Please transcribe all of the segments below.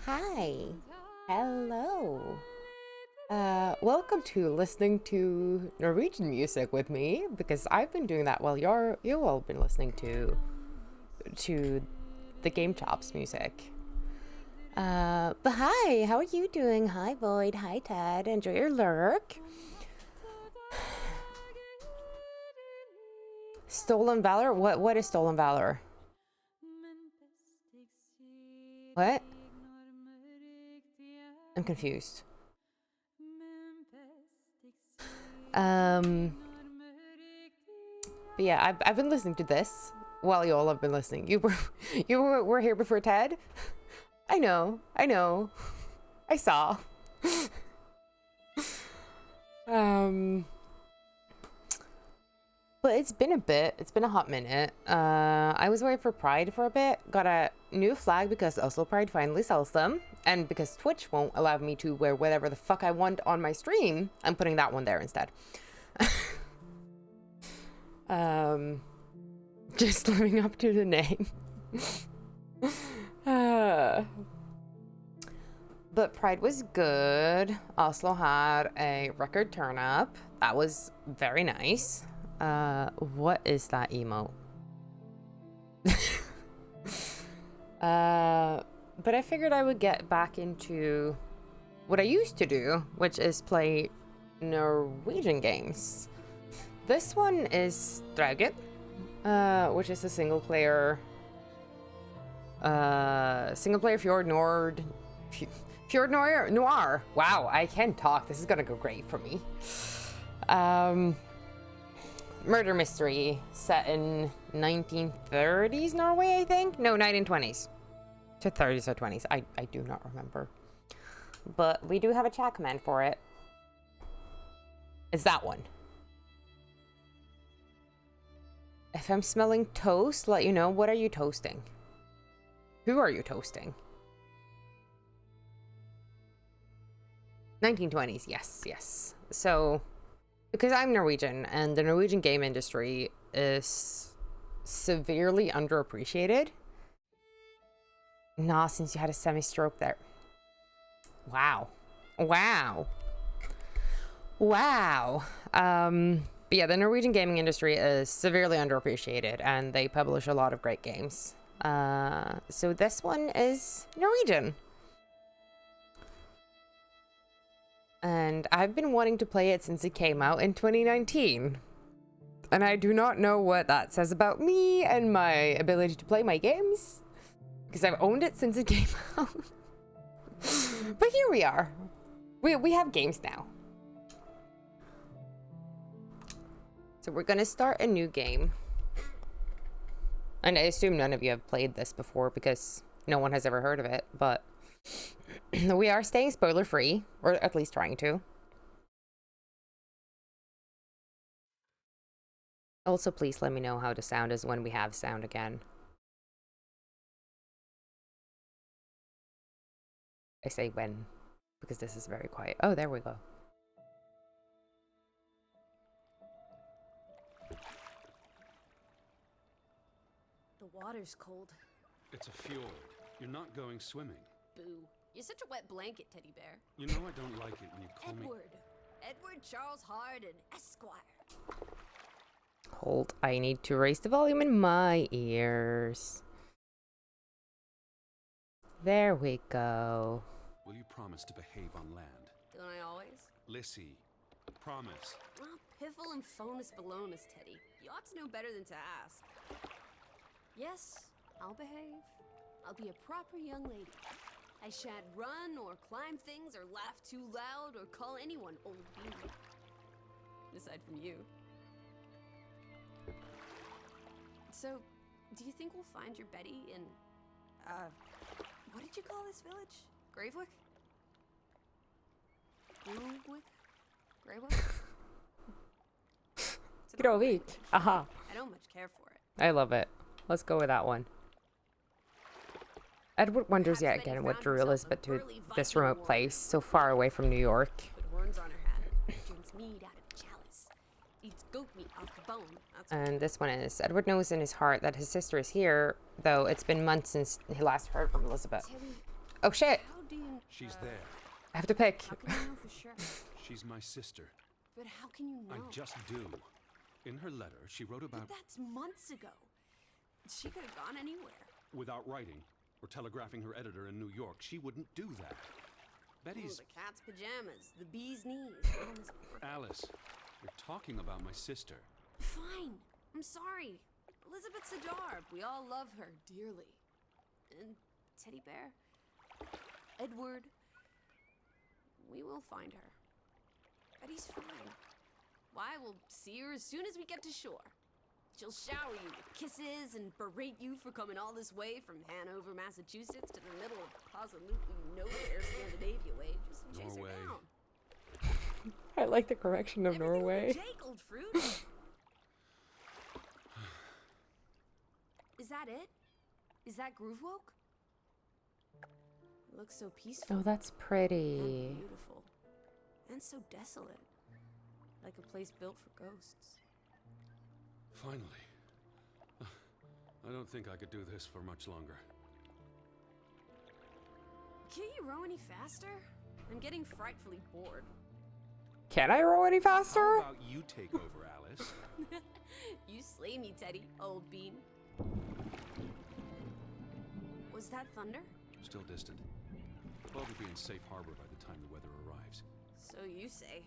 Hi. Hello. Welcome to listening to Norwegian music with me because I've been doing that while you all been listening to the Game Chops music. But hi, how are you doing? Hi Void, hi Ted. Enjoy your lurk. Stolen Valor? What is Stolen Valor? What? I'm confused. But yeah, I've been listening to this while you all have been listening. You were here before Ted? I know. I saw. But it's been a bit. It's been a hot minute. I was away for Pride for a bit. Got a new flag because Oslo Pride finally sells them. And because Twitch won't allow me to wear whatever the fuck I want on my stream, I'm putting that one there instead. Just living up to the name. But Pride was good. Oslo had a record turn up. That was very nice. What is that emote? But I figured I would get back into what I used to do, which is play Norwegian games. This one is Draugen, which is a single player Fjord Noir. Fjord Noir. Wow, I can talk. This is gonna go great for me. Murder mystery set in 1930s Norway, I think. No, 1920s. To 30s or 20s. I do not remember. But we do have a chat command for it. It's that one. If I'm smelling toast, let you know. What are you toasting? Who are you toasting? 1920s, yes. So, because I'm Norwegian, and the Norwegian game industry is severely underappreciated. Nah, since you had a semi-stroke there. Wow. But yeah, the Norwegian gaming industry is severely underappreciated, and they publish a lot of great games. So this one is Norwegian. And I've been wanting to play it since it came out in 2019. And I do not know what that says about me and my ability to play my games, because I've owned it since it came out. But here we are. We have games now. So we're gonna start a new game. And I assume none of you have played this before because no one has ever heard of it, but we are staying spoiler free, or at least trying to. Also, please let me know how the sound is when we have sound again. I say when, because this is very quiet. Oh, there we go. The water's cold. It's a fjord. You're not going swimming. Boo. You're such a wet blanket, teddy bear. You know I don't like it when you call me... Edward Charles Harden, Esquire. Hold, I need to raise the volume in my ears. There we go. Will you promise to behave on land? Don't I always? Lissy, promise. Well, piffle and phonus balonus, Teddy. You ought to know better than to ask. Yes, I'll behave. I'll be a proper young lady. I shan't run or climb things or laugh too loud or call anyone old beanie. Aside from you. So, do you think we'll find your Betty in, what did you call this village? Gravewick? Gravewick? Gravik. Aha. I don't much care for it. I love it. Let's go with that one. Edward wonders yet again what drew Elizabeth to this remote place, so far away from New York. Put horns on her hat, drinks mead out of a chalice, eats goat meat off the bone. And this one is, Edward knows in his heart that his sister is here, though it's been months since he last heard from Elizabeth. Teddy, Oh shit! how She's there. I have to pick. How can you know for sure? She's my sister. But how can you know? I just do. In her letter, she wrote about... But that's months ago. She could have gone anywhere. Without writing or telegraphing her editor in New York, she wouldn't do that. Betty's... Oh, the cat's pajamas, the bee's knees. Alice, you're talking about my sister. Fine. I'm sorry. Elizabeth Siddar. We all love her dearly. And Teddy Bear. Edward. We will find her. Betty's fine. Why, we'll see her as soon as we get to shore. She'll shower you with kisses and berate you for coming all this way from Hanover, Massachusetts to the middle of absolutely nowhere Scandinavia way just to chase Norway. her down. I like the correction of Everything Norway. will take, old fruit. Is that it? Is that Groovewoke? It looks so peaceful Oh, that's and pretty. beautiful. And so desolate. Like a place built for ghosts. Finally. I don't think I could do this for much longer. Can't you row any faster? I'm getting frightfully bored. Can I row any faster? How about you take over, Alice? You slay me, Teddy, old bean. Was that thunder? Still distant. The boat will be in safe harbor by the time the weather arrives. So you say.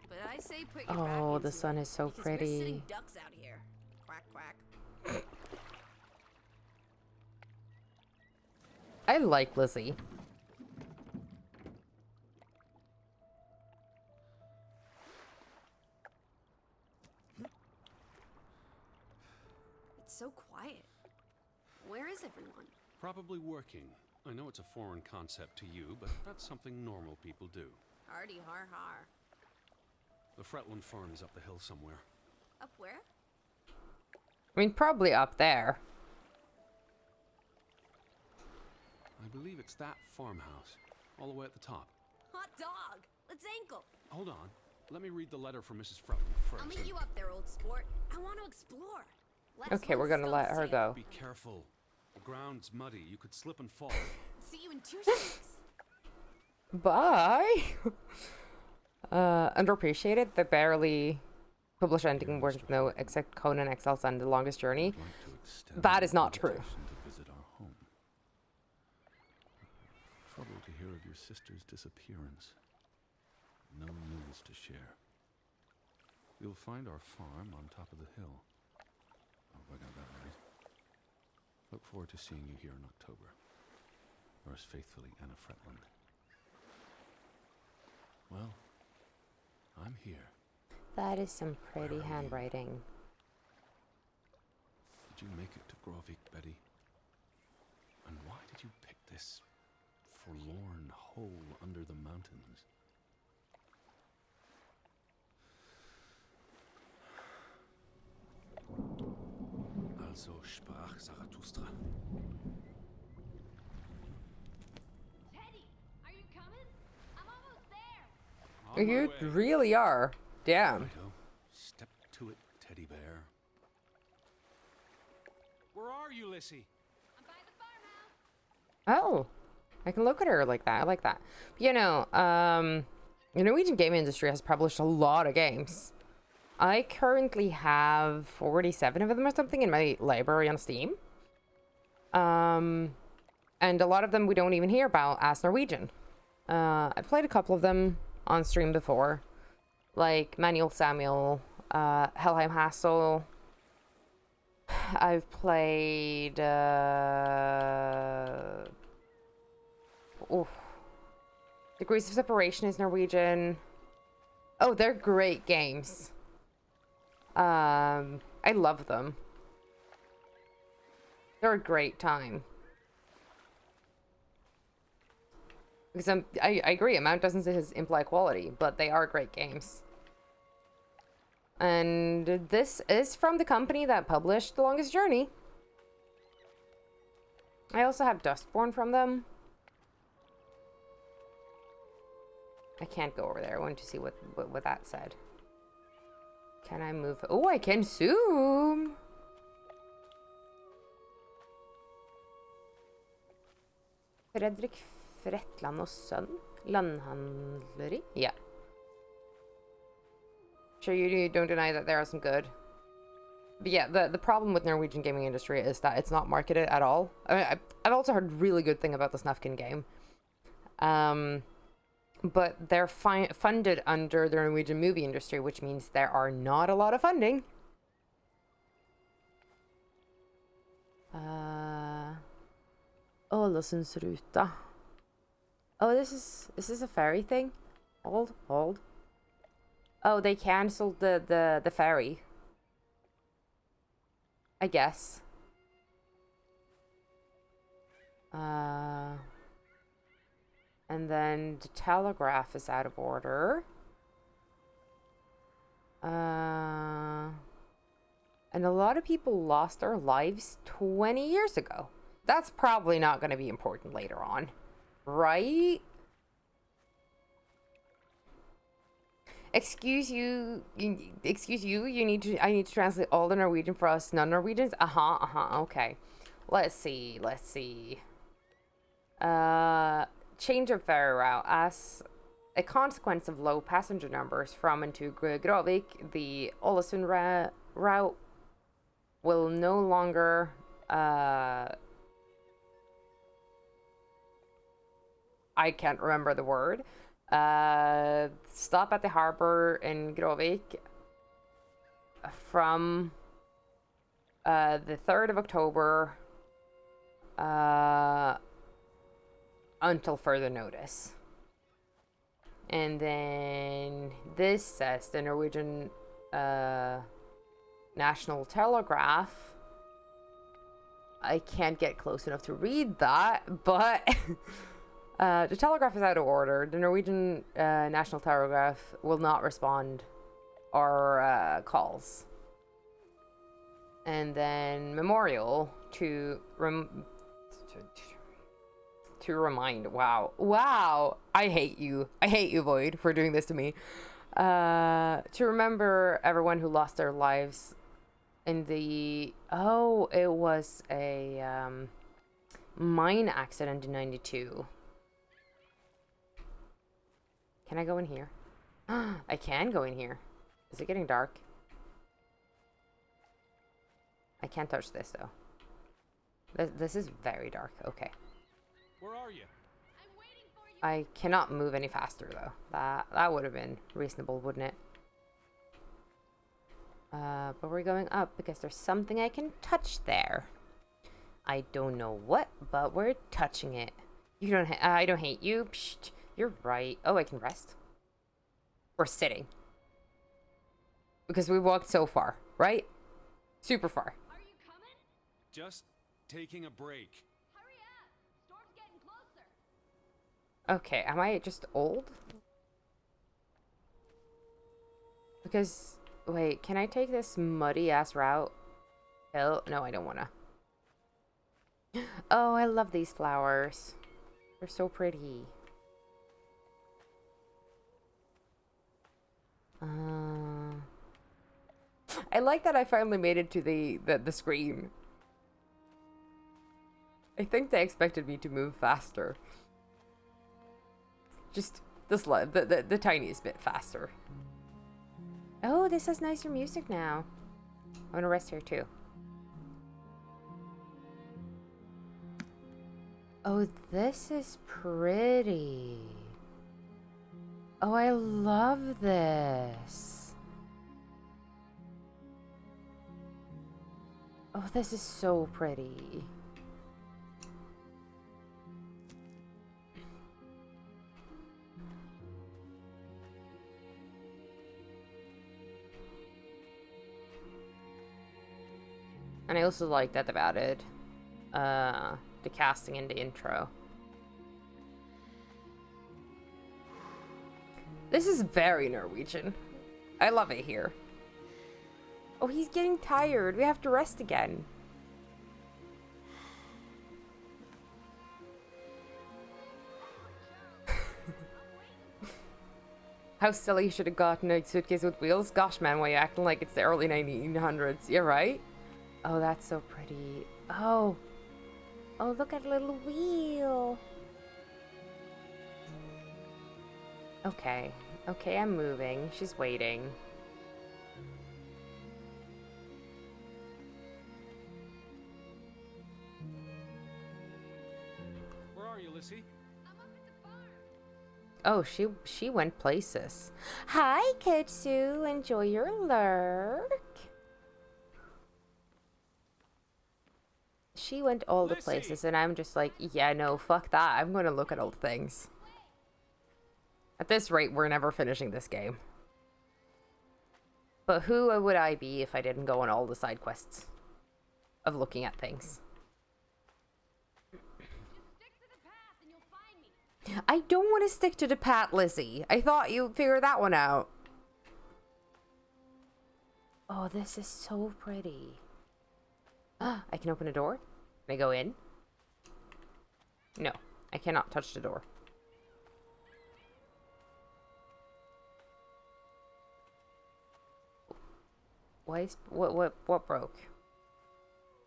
But I say put your back Oh, into the sun it, is so because we're pretty. sitting ducks out here. Quack, quack. I like Lizzie. It's so quiet. Where is everyone? Probably working. I know it's a foreign concept to you, but that's something normal people do. Hardy har har. The Fretland farm is up the hill somewhere. Up where? I mean, probably up there. I believe it's that farmhouse, all the way at the top. Hot dog! Let's ankle! Hold on. Let me read the letter from Mrs. Fretland first. I'll meet you up there, old sport. I want to explore. Last Okay, we're month gonna let her stump go. Be careful. The ground's muddy. You could slip and fall. sale. See you in 2 shakes. Bye. Underappreciated. The barely published ending was no except Conan Exile's and The Longest Journey. I'd like to extend That is my not true. invitation to visit our home. Troubled to hear of your sister's disappearance. No news to share. You'll find our farm on top of the hill. I hope I got that right. Look forward to seeing you here in October. Yours faithfully, Anna Fretland. Well, I'm here. That is some pretty Where are you? handwriting. Did you make it to Grovik, Betty? And why did you pick this forlorn hole under the mountains? Also sprach Zarathustra. Teddy, are you coming? I'm almost there. You really are. Damn. Righto. Step to it, teddy bear. Where are you, Lissy? I'm by the farmhouse. Oh, I can look at her like that. I like that. You know, the Norwegian game industry has published a lot of games. I currently have 47 of them or something in my library on Steam. And a lot of them we don't even hear about as Norwegian. I've played a couple of them on stream before, like Manuel Samuel, Helheim Hassel. I've played Degrees of Separation is Norwegian. Oh, they're great games. I love them. They're a great time. Because I agree, amount doesn't imply quality, but they are great games. And this is from the company that published The Longest Journey. I also have Dustborn from them. I can't go over there. I wanted to see what that said. Can I move? Oh, I can zoom. Fredrik Fretland og Sønn. Landhandleri? Yeah. Sure, you don't deny that there are some good. But yeah, the problem with Norwegian gaming industry is that it's not marketed at all. I mean, I've also heard really good thing about the Snufkin game. But they're funded under the Norwegian movie industry, which means there are not a lot of funding. Ålesundsruta. Oh, this is a ferry thing? Hold. Oh, they cancelled the ferry. I guess. And then the telegraph is out of order. And a lot of people lost their lives 20 years ago. That's probably not going to be important later on, right? Excuse you, you need to, I need to translate all the Norwegian for us non-Norwegians. Okay. Let's see. Change of ferry route. As a consequence of low passenger numbers from and to Grovik, the Ålesund route will no longer I can't remember the word. Stop at the harbor in Grovik from the 3rd of October until further notice. And then this says the Norwegian National Telegraph. I can't get close enough to read that, but the telegraph is out of order. The Norwegian National Telegraph will not respond our calls. And then memorial to remind. Wow. I hate you, Void, for doing this to me. To remember everyone who lost their lives in the it was a mine accident in 92. Can I go in here? I can go in here. Is it getting dark? I can't touch this though. This is very dark. Okay. Where are you? I'm waiting for you. I cannot move any faster though. That would have been reasonable, wouldn't it? But we're going up because there's something I can touch there. I don't know what, but we're touching it. You don't. I don't hate you. Psst, you're right. Oh, I can rest. We're sitting because we walked so far, right? Super far. Are you coming? Just taking a break. Hurry up. Storm's getting closer. Okay, am I just old? Because wait, can I take this muddy ass route? Hell, no, I don't wanna. Oh, I love these flowers. They're so pretty. I like that I finally made it to the screen. I think they expected me to move faster. Just the tiniest bit faster. Oh, this has nicer music now. I'm gonna rest here too. Oh, this is pretty. Oh, I love this. Oh, this is so pretty. And I also like that they've added the casting in the intro. This is very Norwegian. I love it here. Oh, he's getting tired. We have to rest again. How silly you should have gotten a suitcase with wheels. Gosh, man, why are you acting like it's the early 1900s? You're right. Oh, that's so pretty. Oh. Oh, look at a little wheel. Okay. Okay, I'm moving. She's waiting. Where are you, Lissy? Oh, she went places. Hi, Kitsu. Enjoy your lurk. She went all the places, and I'm just like, yeah, no, fuck that. I'm going to look at old things. At this rate, we're never finishing this game. But who would I be if I didn't go on all the side quests of looking at things? I don't want to stick to the path, Lizzie. I thought you figured that one out. Oh, this is so pretty. I can open a door. Can I go in? No, I cannot touch the door. What broke?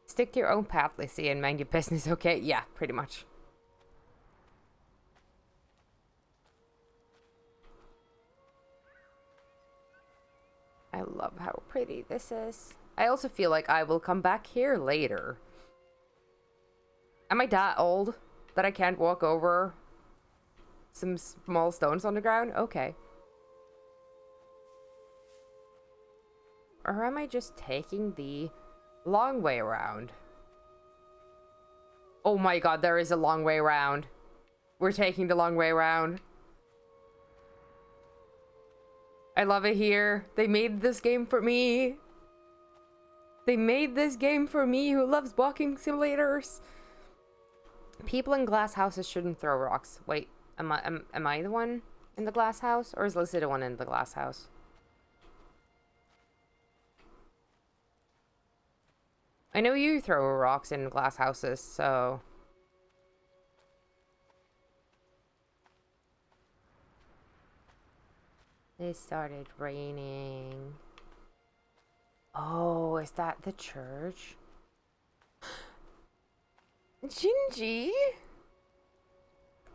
Stick to your own path, Lizzie, and mind your business, okay? Yeah, pretty much. I love how pretty this is. I also feel like I will come back here later. Am I that old that I can't walk over some small stones on the ground? Okay. Or am I just taking the long way around? Oh my god, there is a long way around. We're taking the long way around. I love it here. They made this game for me. They made this game for me who loves walking simulators. People in glass houses shouldn't throw rocks. Wait, am I the one in the glass house? Or is Lizzie the one in the glass house? I know you throw rocks in glass houses, so... It started raining. Oh, is that the church? Gingy?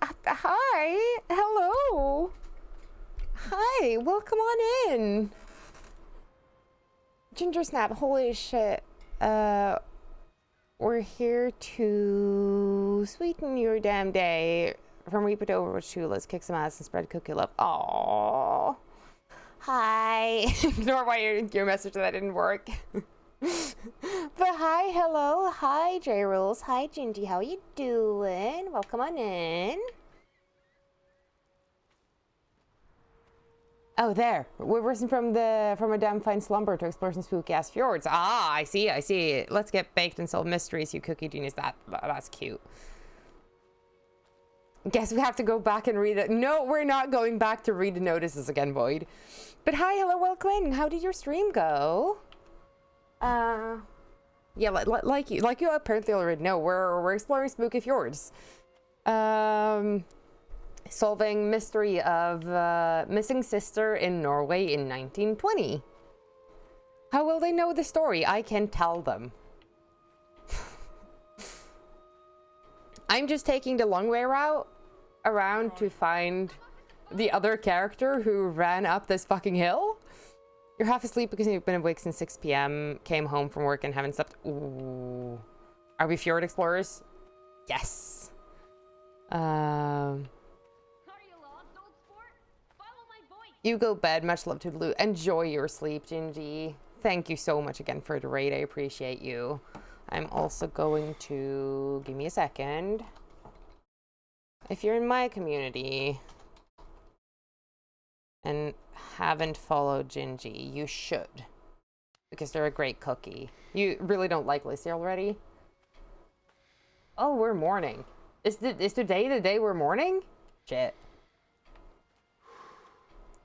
Hi. Hello. Hi. Welcome on in. Ginger Snap. Holy shit. We're here to sweeten your damn day. From Reap It Over with Let's kick some ass and spread cookie love. Aww. Hi. Norway, your message that didn't work. But hi, hello. Hi, J Rules. Hi, Gingy. How you doing? Welcome on in. Oh, there. We're risen from a damn fine slumber to explore some spooky ass fjords. Ah, I see, I see. Let's get baked and solve mysteries, you cookie genius. That's cute. Guess we have to go back and read it. No, we're not going back to read the notices again, Boyd. But hi, hello, welcome in. How did your stream go? Yeah, like you apparently already know, we're exploring spooky fjords. Solving mystery of missing sister in Norway in 1920. How will they know the story? I can tell them. I'm just taking the long way around to find the other character who ran up this fucking hill. You're half asleep because you've been awake since 6 p.m. Came home from work and haven't slept. Ooh. Are we fjord explorers? Yes. You go bed. Much love to Blue. Enjoy your sleep, Gingy. Thank you so much again for the raid. I appreciate you. I'm also going to... Give me a second. If you're in my community and haven't followed Gingy, you should. Because they're a great cookie. You really don't like Lizzie already? Oh, we're morning. Is today the day we're morning? Shit.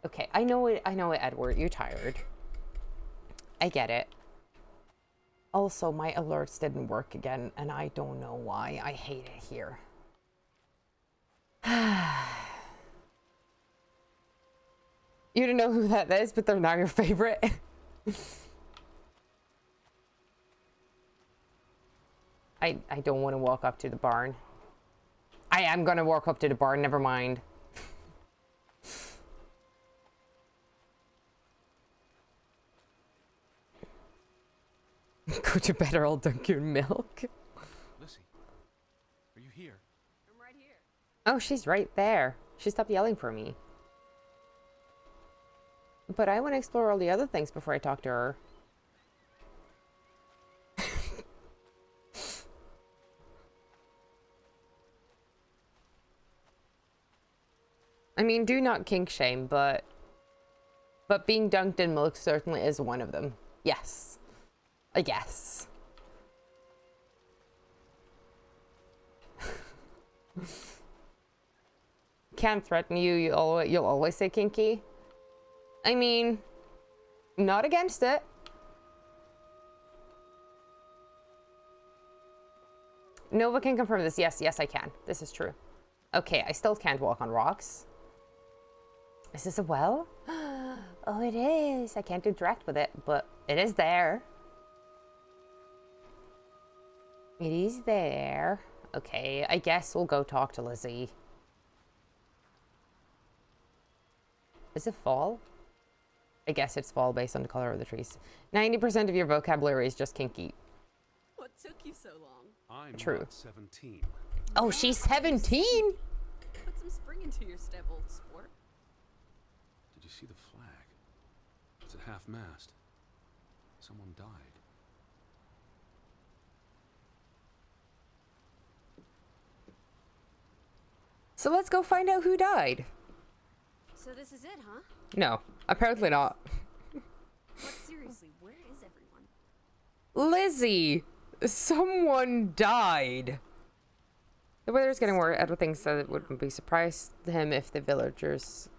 Okay, I know it, Edward. You're tired. I get it. Also, my alerts didn't work again, and I don't know why. I hate it here. You don't know who that is, but they're now your favorite. I don't want to walk up to the barn. I am gonna walk up to the barn, never mind. Go to bed or I'll dunk you in milk. Lissy, are you here? I'm right here. Oh, she's right there. She stopped yelling for me. But I want to explore all the other things before I talk to her. I mean, do not kink shame, but being dunked in milk certainly is one of them. Yes. I guess. Can't threaten you. You'll always say kinky. I mean, not against it. Nova can confirm this. Yes, yes, I can. This is true. Okay, I still can't walk on rocks. Is this a well? Oh, it is. I can't interact with it, but it is there. It is there. Okay, I guess we'll go talk to Lizzie. Is it fall? I guess it's fall based on the color of the trees. 90% of your vocabulary is just kinky. What took you so long? I'm True. not 17. Oh, she's 17? Put some spring into your step, old sport. Did you see the flag? It's at half-mast. Someone died. So let's go find out who died. So this is it, huh? No, apparently not. But seriously, where is everyone? Lizzie! Someone died. The weather's getting worse. Edward thinks that it wouldn't be surprised to him if the villagers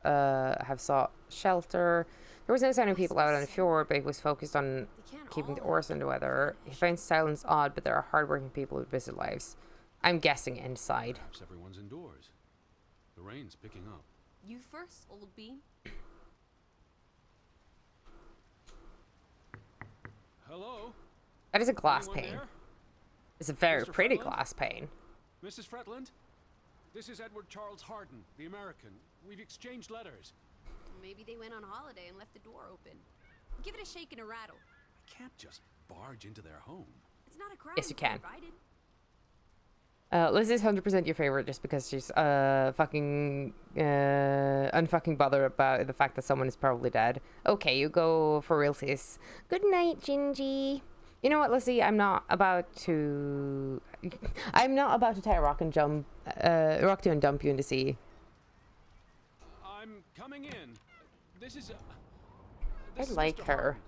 have sought shelter. There was no sign of people out on the fjord, but he was focused on keeping the oars in the weather. He finds silence odd, but there are hardworking people with busy lives. I'm guessing inside. Perhaps everyone's indoors. The rain's picking up. You first, old bean. Hello? That is a glass Anyone pane. there? It's a very Mr. pretty Fretland? glass pane. Mrs. Fretland? This is Edward Charles Harden, the American. We've exchanged letters. Maybe they went on holiday and left the door open. Give it a shake and a rattle. I can't just barge into their home. It's not a crime. Yes, you if you're can. invited. Liz is 100% your favorite just because she's fucking unfucking bothered about the fact that someone is probably dead. Okay, you go for realsies. Good night, Gingy. You know what, Lizzie? I'm not about to tie a rock and jump, rock you and dump you in the sea. I'm coming in. This is. I This is like Mr. her. Harden.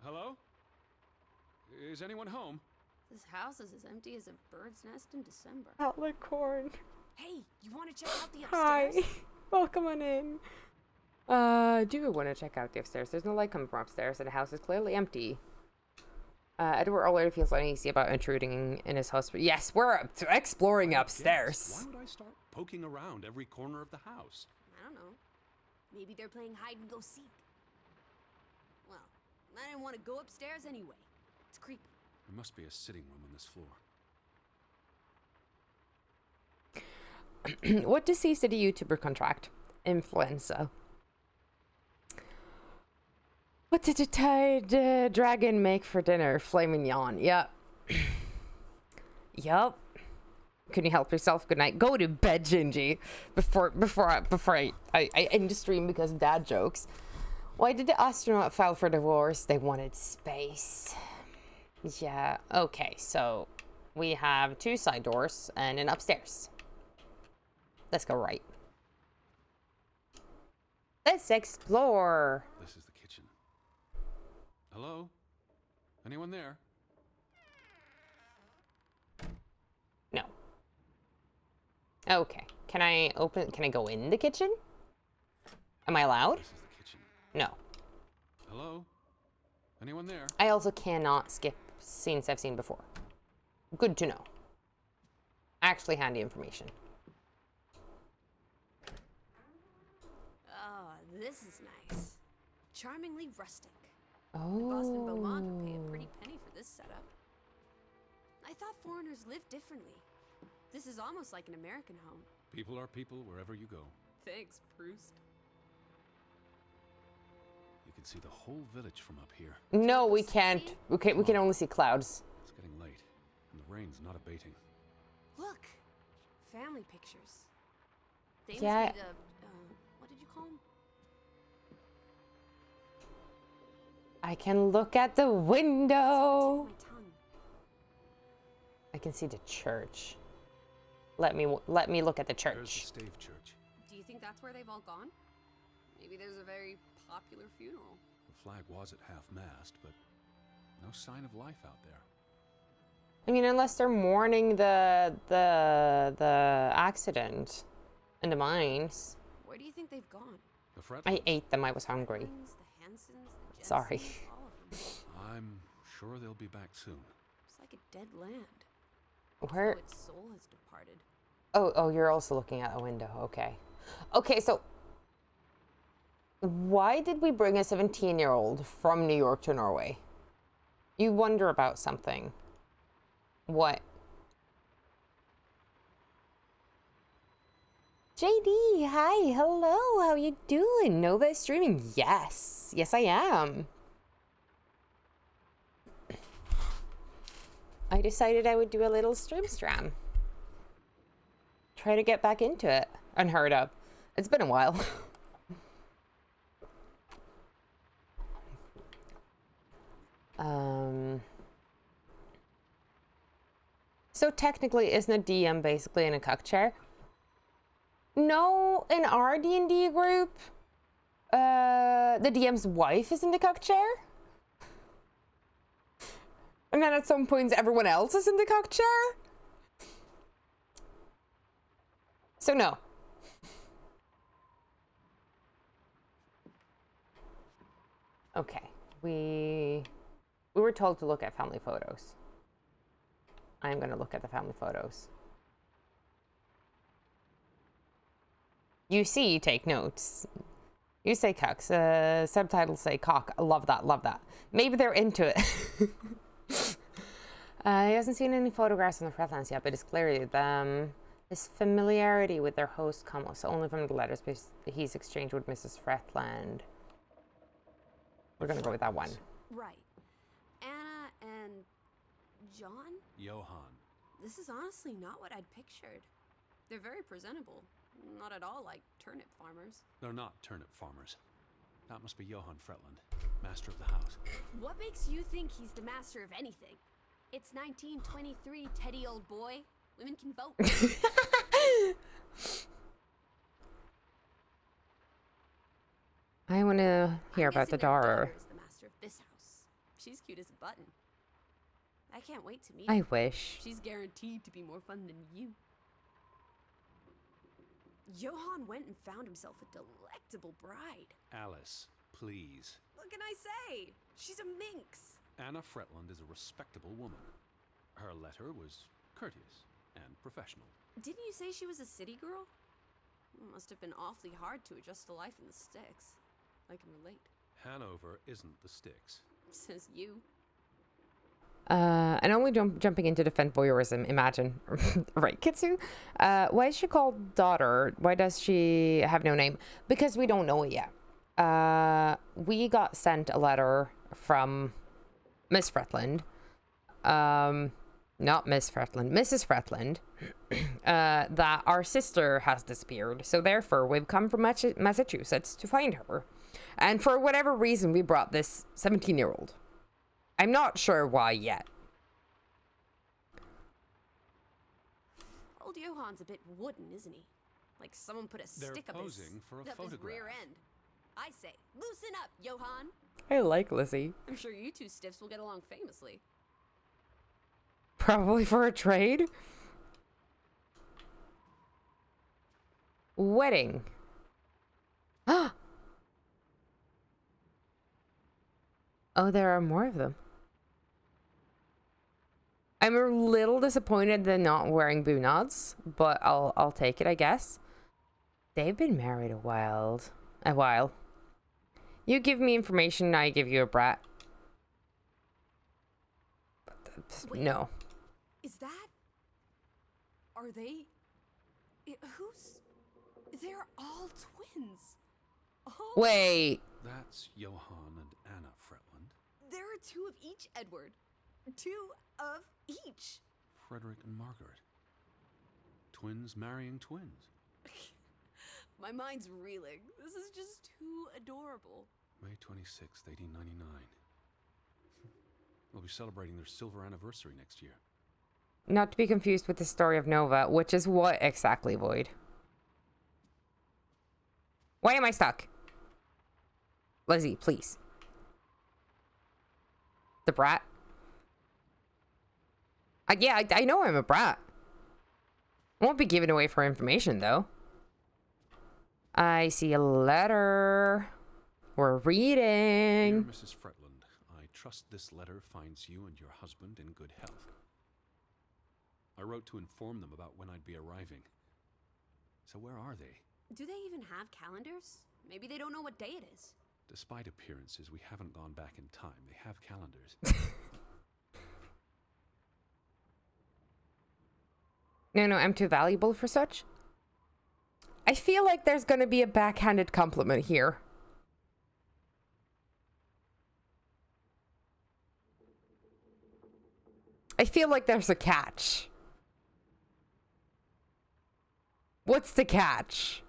Hello? Is anyone home? This house is as empty as a bird's nest in December. Outlet corn. Hey, you want to check out the Hi. upstairs? Welcome on in. Do we want to check out the upstairs? There's no light coming from upstairs, and the house is clearly empty. Edward already feels uneasy about intruding in his house. Yes, we're exploring upstairs. Why would I start poking around every corner of the house? I don't know. Maybe they're playing hide and go seek. Well, I didn't want to go upstairs anyway. It's creepy. There must be a sitting room on this floor. What disease did a YouTuber contract? Influenza. What did the dragon make for dinner? Filet mignon. Yep. Yup. Couldn't you help yourself? Good night. Go to bed, Gingy. Before I end the stream because of dad jokes. Why did the astronaut file for divorce? They wanted space. Yeah. Okay. So we have 2 side doors and an upstairs. Let's go right. Let's explore. This is the kitchen. Hello? Anyone there? No. Okay. Can I go in the kitchen? Am I allowed? This is the kitchen. No. Hello? Anyone there? I also cannot skip scenes I've seen before. Good to know. Actually handy information. Oh, this is nice. Charmingly rustic. Oh. The Boston Beaumont would pay a pretty penny for this setup. I thought foreigners lived differently. This is almost like an American home. People are people wherever you go. Thanks, Proust. You can see the whole village from up here. No, we can't. We can only see clouds. It's getting late, and the rain's not abating. Look, family pictures. They Yeah. must be the what did you call them? I can look at the window. My tongue. I can see the church. Let me look at the There's the church. stave church. Do you think that's where they've all gone? Maybe there's a very popular funeral. The flag was at half-mast, but no sign of life out there. I mean, unless they're mourning the accident in the mines. Where do you think they've gone? The Fretlands. I ate them. I was hungry. The Hansons, the Sorry. Jensens, all of them. I'm sure they'll be back soon. It's like a dead land. Where? Though its soul has departed. Oh, you're also looking at a window. Okay. Okay, so why did we bring a 17-year-old from New York to Norway? You wonder about something. What? JD, hi, hello, how you doing? Nova is streaming. Yes, I am. I decided I would do a little stream. Try to get back into it. Unheard of. It's been a while. So technically, isn't a DM basically in a cuck chair? No, in our D&D group, the DM's wife is in the cuck chair. And then at some points, everyone else is in the cuck chair. So no. Okay, we were told to look at family photos. I'm gonna look at the family photos. You see, take notes. You say cucks. Subtitles say cock. I love that, love that. Maybe they're into it. He hasn't seen any photographs on the Fretlands yet, but it's clearly them. His familiarity with their host comes only from the letters he's exchanged with Mrs. Fretland. We're gonna go with that one. Right. Anna and John? Johan. This is honestly not what I'd pictured. They're very presentable. Not at all like turnip farmers. They're not turnip farmers. That must be Johan Fretland, master of the house. What makes you think he's the master of anything? It's 1923, Teddy old boy. Women can vote. I want to hear about the daughter. Is the master of this house. She's cute as a button. I can't wait to meet I her. wish. She's guaranteed to be more fun than you. Johan went and found himself a delectable bride. Alice, please. What can I say? She's a minx. Anna Fretland is a respectable woman. Her letter was courteous and professional. Didn't you say she was a city girl? Must have been awfully hard to adjust to life in the sticks. I can relate. Hanover isn't the sticks. Says you. And only jumping into defend voyeurism, imagine. Right, Kitsu? Why is she called daughter? Why does she have no name? Because we don't know it yet. We got sent a letter from Miss Fretland. Not Miss Fretland, Mrs. Fretland. That our sister has disappeared. So therefore, we've come from Massachusetts to find her. And for whatever reason, we brought this 17-year-old. I'm not sure why yet. Old Johan's a bit wooden, isn't he? Like someone put a They're stick up his posing for a up his photograph. rear end. I say, loosen up, Johan. I like Lizzie. I'm sure you two stiffs will get along famously. Probably for a trade. Wedding. Oh, there are more of them. I'm a little disappointed they're not wearing bunads, but I'll take it, I guess. They've been married a while. You give me information, I give you a brat. Wait. No. Is that? Are they? Who's? They're all twins. Oh, Wait. That's Johann and Anna Fretland. there are two of each, Edward. Two of each. Frederick and Margaret. Twins marrying twins. My mind's reeling. This is just too adorable. May 26th, 1899. They'll be celebrating their silver anniversary next year. Not to be confused with the story of Nova, which is what exactly, Void? Why am I stuck? Lizzie, please. The brat? Yeah, I know I'm a brat. I won't be giving away for information, though. I see a letter. We're reading. Dear Mrs. Fretland, I trust this letter finds you and your husband in good health. I wrote to inform them about when I'd be arriving. So where are they? Do they even have calendars? Maybe they don't know what day it is. Despite appearances, we haven't gone back in time. They have calendars. No, I'm too valuable for such. I feel like there's gonna be a backhanded compliment here. I feel like there's a catch. What's the catch?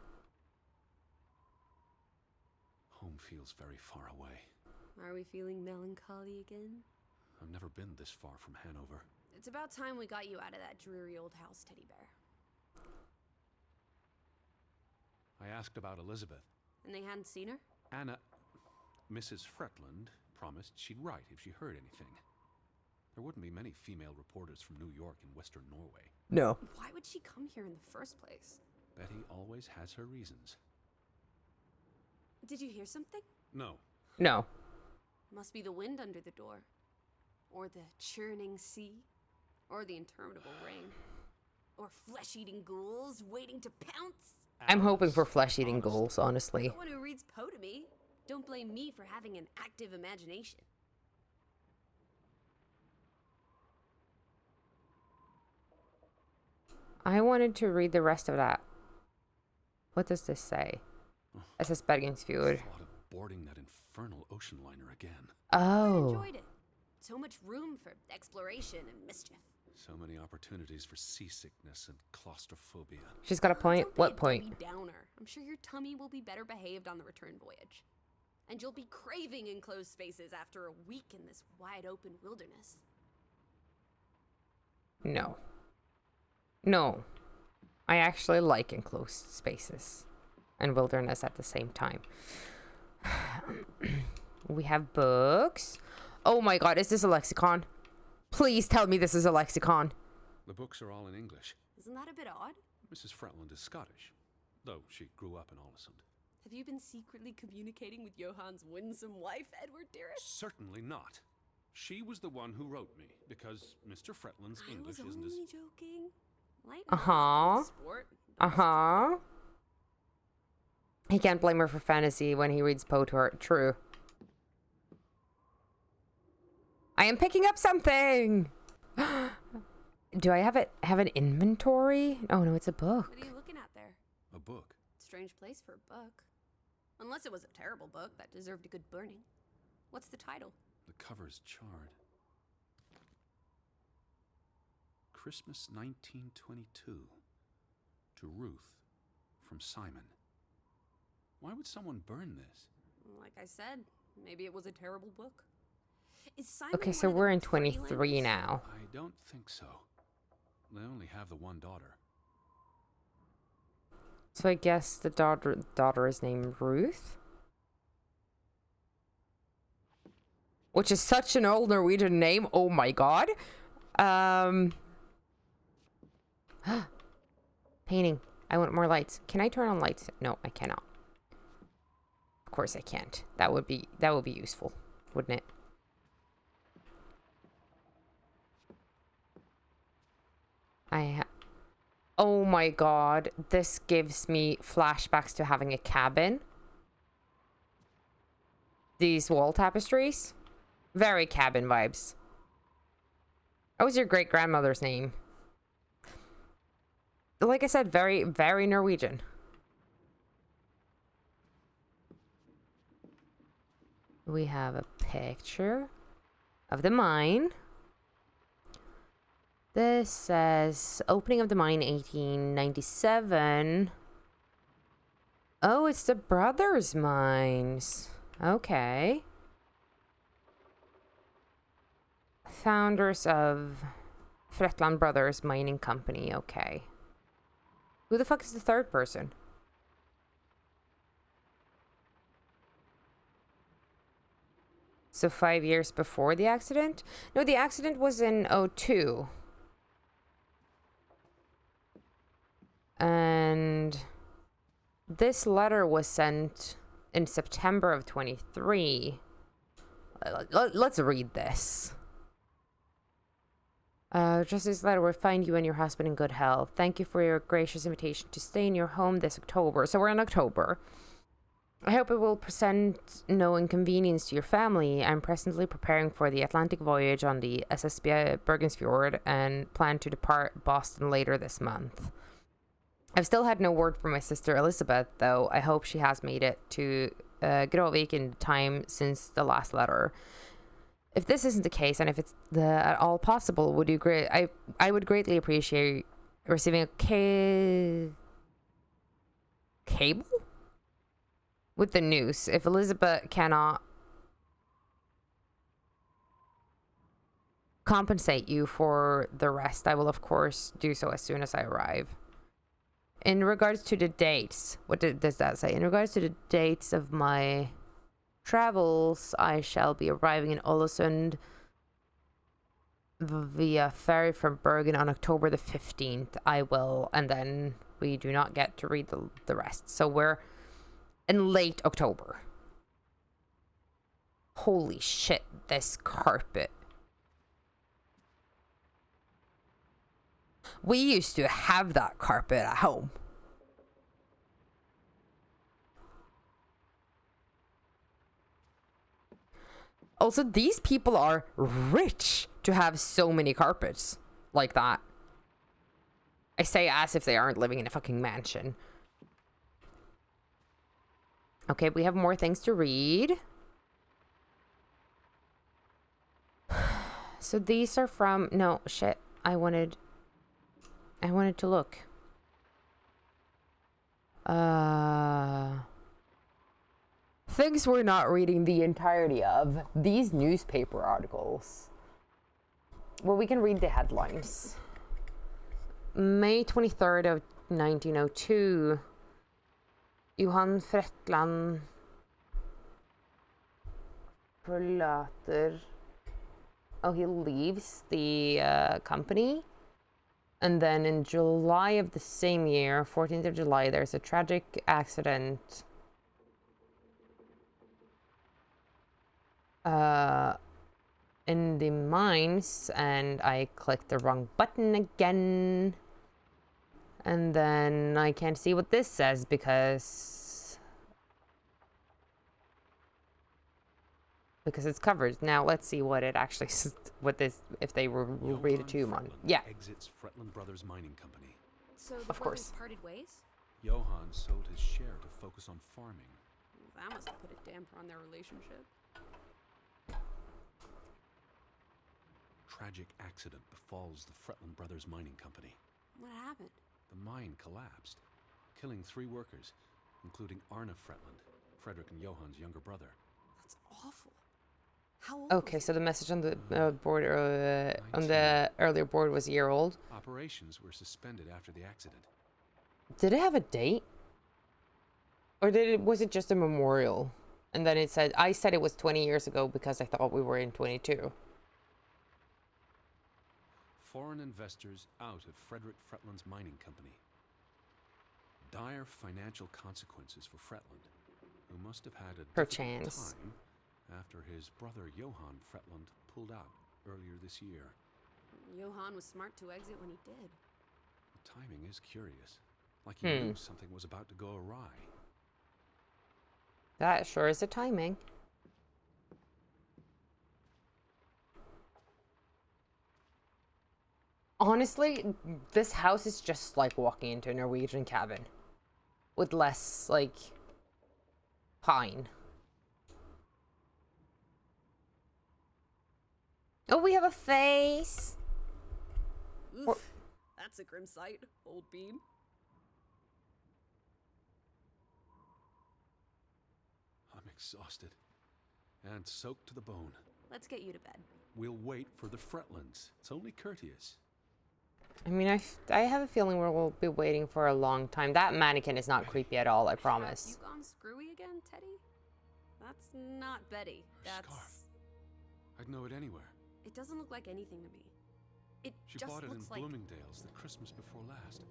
Home feels very far away. Are we feeling melancholy again? I've never been this far from Hanover. It's about time we got you out of that dreary old house, Teddy Bear. I asked about Elizabeth. And they hadn't seen her? Anna, Mrs. Fretland, promised she'd write if she heard anything. There wouldn't be many female reporters from New York and Western Norway. No. Why would she come here in the first place? Betty always has her reasons. Did you hear something? No. No. Must be the wind under the door. Or the churning sea. Or the interminable rain. Or flesh-eating ghouls waiting to pounce. I'm hoping for flesh-eating ghouls, honestly. No one who reads Poe to me. Don't blame me for having an active imagination. I wanted to read the rest of that. What does this say? SS Fjord. Thought of boarding that infernal ocean liner again. I Oh. enjoyed it. So much room for exploration and mischief. So many opportunities for seasickness and claustrophobia. She's got a point. Don't be What a point? Debbie Downer. I'm sure your tummy will be better behaved on the return voyage. And you'll be craving enclosed spaces after a week in this wide open wilderness. No. No. I actually like enclosed spaces and wilderness at the same time. We have books. Oh my god, is this a lexicon? Please tell me this is a lexicon. The books are all in English. Isn't that a bit odd? Mrs. Fretland is Scottish, though she grew up in Ålesund. Have you been secretly communicating with Johann's winsome wife, Edward dearest? Certainly not. She was the one who wrote me, because Mr. Fretland's I English was isn't as... only joking. Lighten Uh-huh. up, sport. Uh-huh. He can't blame her for fantasy when he reads Poe to her. True. I am picking up something. Do I have an inventory? Oh no, it's a book. What are you looking at there? A book. Strange place for a book. Unless it was a terrible book that deserved a good burning. What's the title? The cover's charred. Christmas 1922. To Ruth. From Simon. Why would someone burn this? Like I said, maybe it was a terrible book. Is Simon Okay, one so of we're the in 23 Freelanders? now. I don't think so. They only have the one daughter. So I guess the daughter is named Ruth. Which is such an old Norwegian name. Oh my god. Painting. I want more lights. Can I turn on lights? No, I cannot. Of course I can't. That would be useful, wouldn't it? Oh my god, this gives me flashbacks to having a cabin. These wall tapestries. Very cabin vibes. What was your great-grandmother's name? Like I said, very, very Norwegian. We have a picture of the mine. This says opening of the mine 1897. Oh, it's the brothers' mines. Okay. Founders of Fretland Brothers Mining Company. Okay. Who the fuck is the third person? So 5 years before the accident? No, the accident was in '02. And this letter was sent in September of 23. Let's read this. Just this letter will find you and your husband in good health. Thank you for your gracious invitation to stay in your home this October. So we're in October. I hope it will present no inconvenience to your family. I'm presently preparing for the Atlantic voyage on the SS Bergens Fjord and plan to depart Boston later this month. I've still had no word from my sister Elizabeth, though I hope she has made it to Grovik in time since the last letter. If this isn't the case, and if it's at all possible, would you I would greatly appreciate receiving a cable with the news. If Elizabeth cannot compensate you for the rest, I will of course do so as soon as I arrive. In regards to the dates, what does that say? In regards to the dates of my travels, I shall be arriving in Ålesund via ferry from Bergen on October the 15th. I will, and then we do not get to read the rest. So we're in late October. Holy shit, this carpet. We used to have that carpet at home. Also, these people are rich to have so many carpets like that. I say as if they aren't living in a fucking mansion. Okay, we have more things to read. So these are from... No, shit. I wanted to look. Things we're not reading the entirety of. These newspaper articles. Well, we can read the headlines. May 23rd of 1902. Johan Fretland forlater... Oh, he leaves the company. And then in July of the same year, 14th of July, there's a tragic accident in the mines, and I clicked the wrong button again. And then I can't see what this says because it's covered. Now let's see what it actually what this, if they were read it to you on. Yeah. Exits Fretland Brothers Mining Company. So the Of course. brothers parted ways? Johan sold his share to focus on farming. Well, that must have put a damper on their relationship. Tragic accident befalls the Fretland Brothers Mining Company. What happened? The mine collapsed, killing 3 workers, including Arne Fretland, Frederick and Johan's younger brother. That's awful. How old Okay, was so the message on the board, on the earlier board, was a year old. Operations were suspended after the accident. Did it have a date? Or was it just a memorial? And then I said it was 20 years ago because I thought we were in 22. Foreign investors out of Frederick Fretland's mining company. Dire financial consequences for Fretland, who must have had a difficult time after his brother Johan Fretland pulled out earlier this year. Johan was smart to exit when he did. The timing is curious, like he knew something was about to go awry. That sure is a timing. Honestly, this house is just like walking into a Norwegian cabin. With less, like, pine. Oh, we have a face. Oof, that's a grim sight, old bean. I'm exhausted. And soaked to the bone. Let's get you to bed. We'll wait for the Fretlands. It's only courteous. I mean, I have a feeling we'll be waiting for a long time. That mannequin is not creepy at all, I promise. Have you gone screwy again, Teddy? That's not Betty. Her That's... scarf. I'd know it anywhere. It doesn't look like anything to me. It She just bought it in looks like... Bloomingdale's the Christmas before last.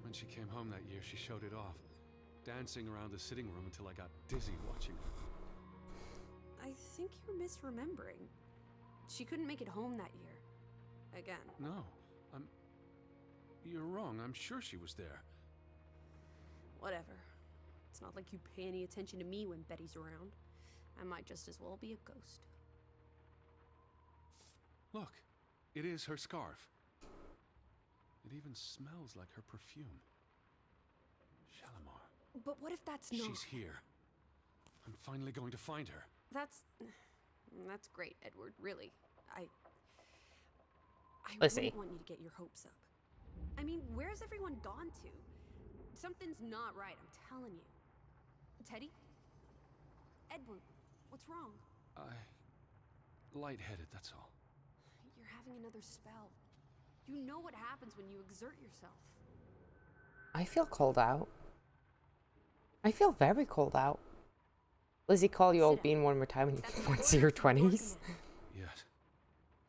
When she came home that year, she showed it off, dancing around the sitting room until I got dizzy watching her. I think you're misremembering. She couldn't make it home that year. Again. No, you're wrong. I'm sure she was there. Whatever. It's not like you pay any attention to me when Betty's around. I might just as well be a ghost. Look, it is her scarf. It even smells like her perfume. Shalimar. But what if that's not... She's here. I'm finally going to find her. That's great, Edward, really. I Lizzie. wouldn't want you to get your hopes up. I mean, where's everyone gone to? Something's not right, I'm telling you. Teddy? Edward, what's wrong? Lightheaded, that's all. You're having another spell. You know what happens when you exert yourself. I feel cold out. I feel very cold out. Lizzie, call you old bean one more time once your 20s. Yes.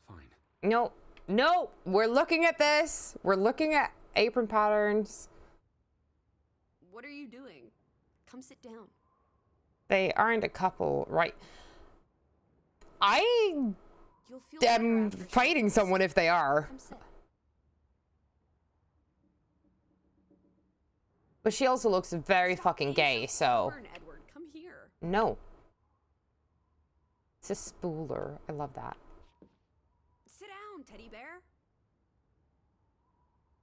Fine. No, no, we're looking at this. We're looking at apron patterns. What are you doing? Come sit down. They aren't a couple, right? I You'll feel better am after fighting this. someone if they are. Come sit. But she also looks very Stop fucking being gay, so so... stubborn, Edward. Come here. No. It's a spooler. I love that. Sit down, teddy bear.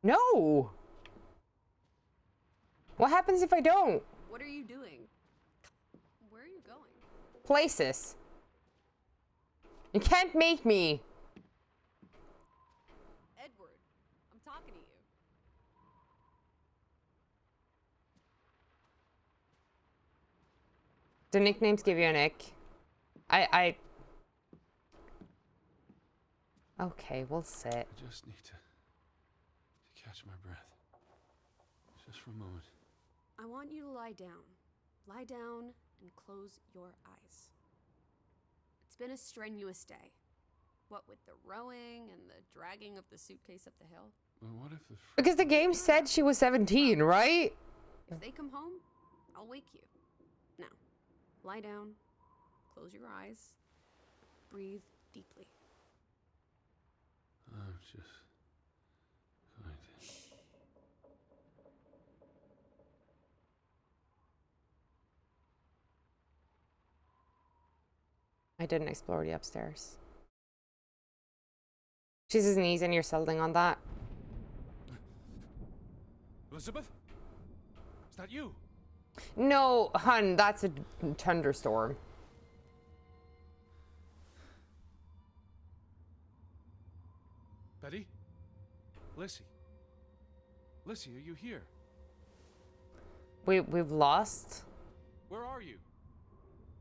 No! What happens if I don't? What are you doing? Where are you going? Places. You can't make me. Edward, I'm talking to you. Do nicknames give you a nick? Okay, we'll sit. I just need to catch my breath. Just for a moment. I want you to lie down. Lie down and close your eyes. It's been a strenuous day. What with the rowing and the dragging of the suitcase up the hill. Well, what if the... Because the game said she was 17, right? If they come home, I'll wake you. Now, lie down, close your eyes, breathe deeply. I'm just going to... I didn't explore the upstairs. She's his knees and you're settling on that. Elizabeth? Is that you? No, hun, that's a thunderstorm. Betty? Lissy? Lissy, are you here? We've lost. Where are you?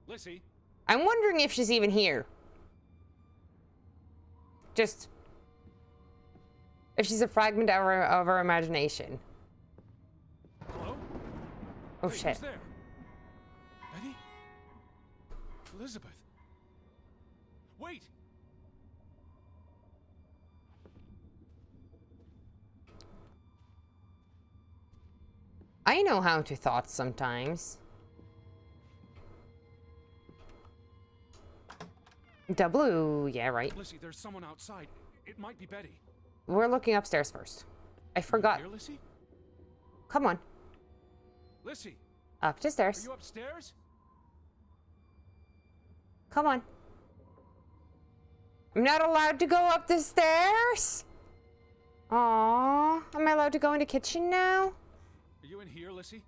Lissy? I'm wondering if she's even here. Just... if she's a fragment of our imagination. Hello? Oh, Hey, shit. who's there? Betty? Elizabeth? Wait! I know how to thought sometimes. W, yeah, right. Lissy, there's someone outside. It might be Betty. We're looking upstairs first. I You forgot. here, Lissy? Come on. Lissy, Up the are stairs. you upstairs? Come on. I'm not allowed to go up the stairs? Aww. Am I allowed to go in the kitchen now? Are you in here, Lissy?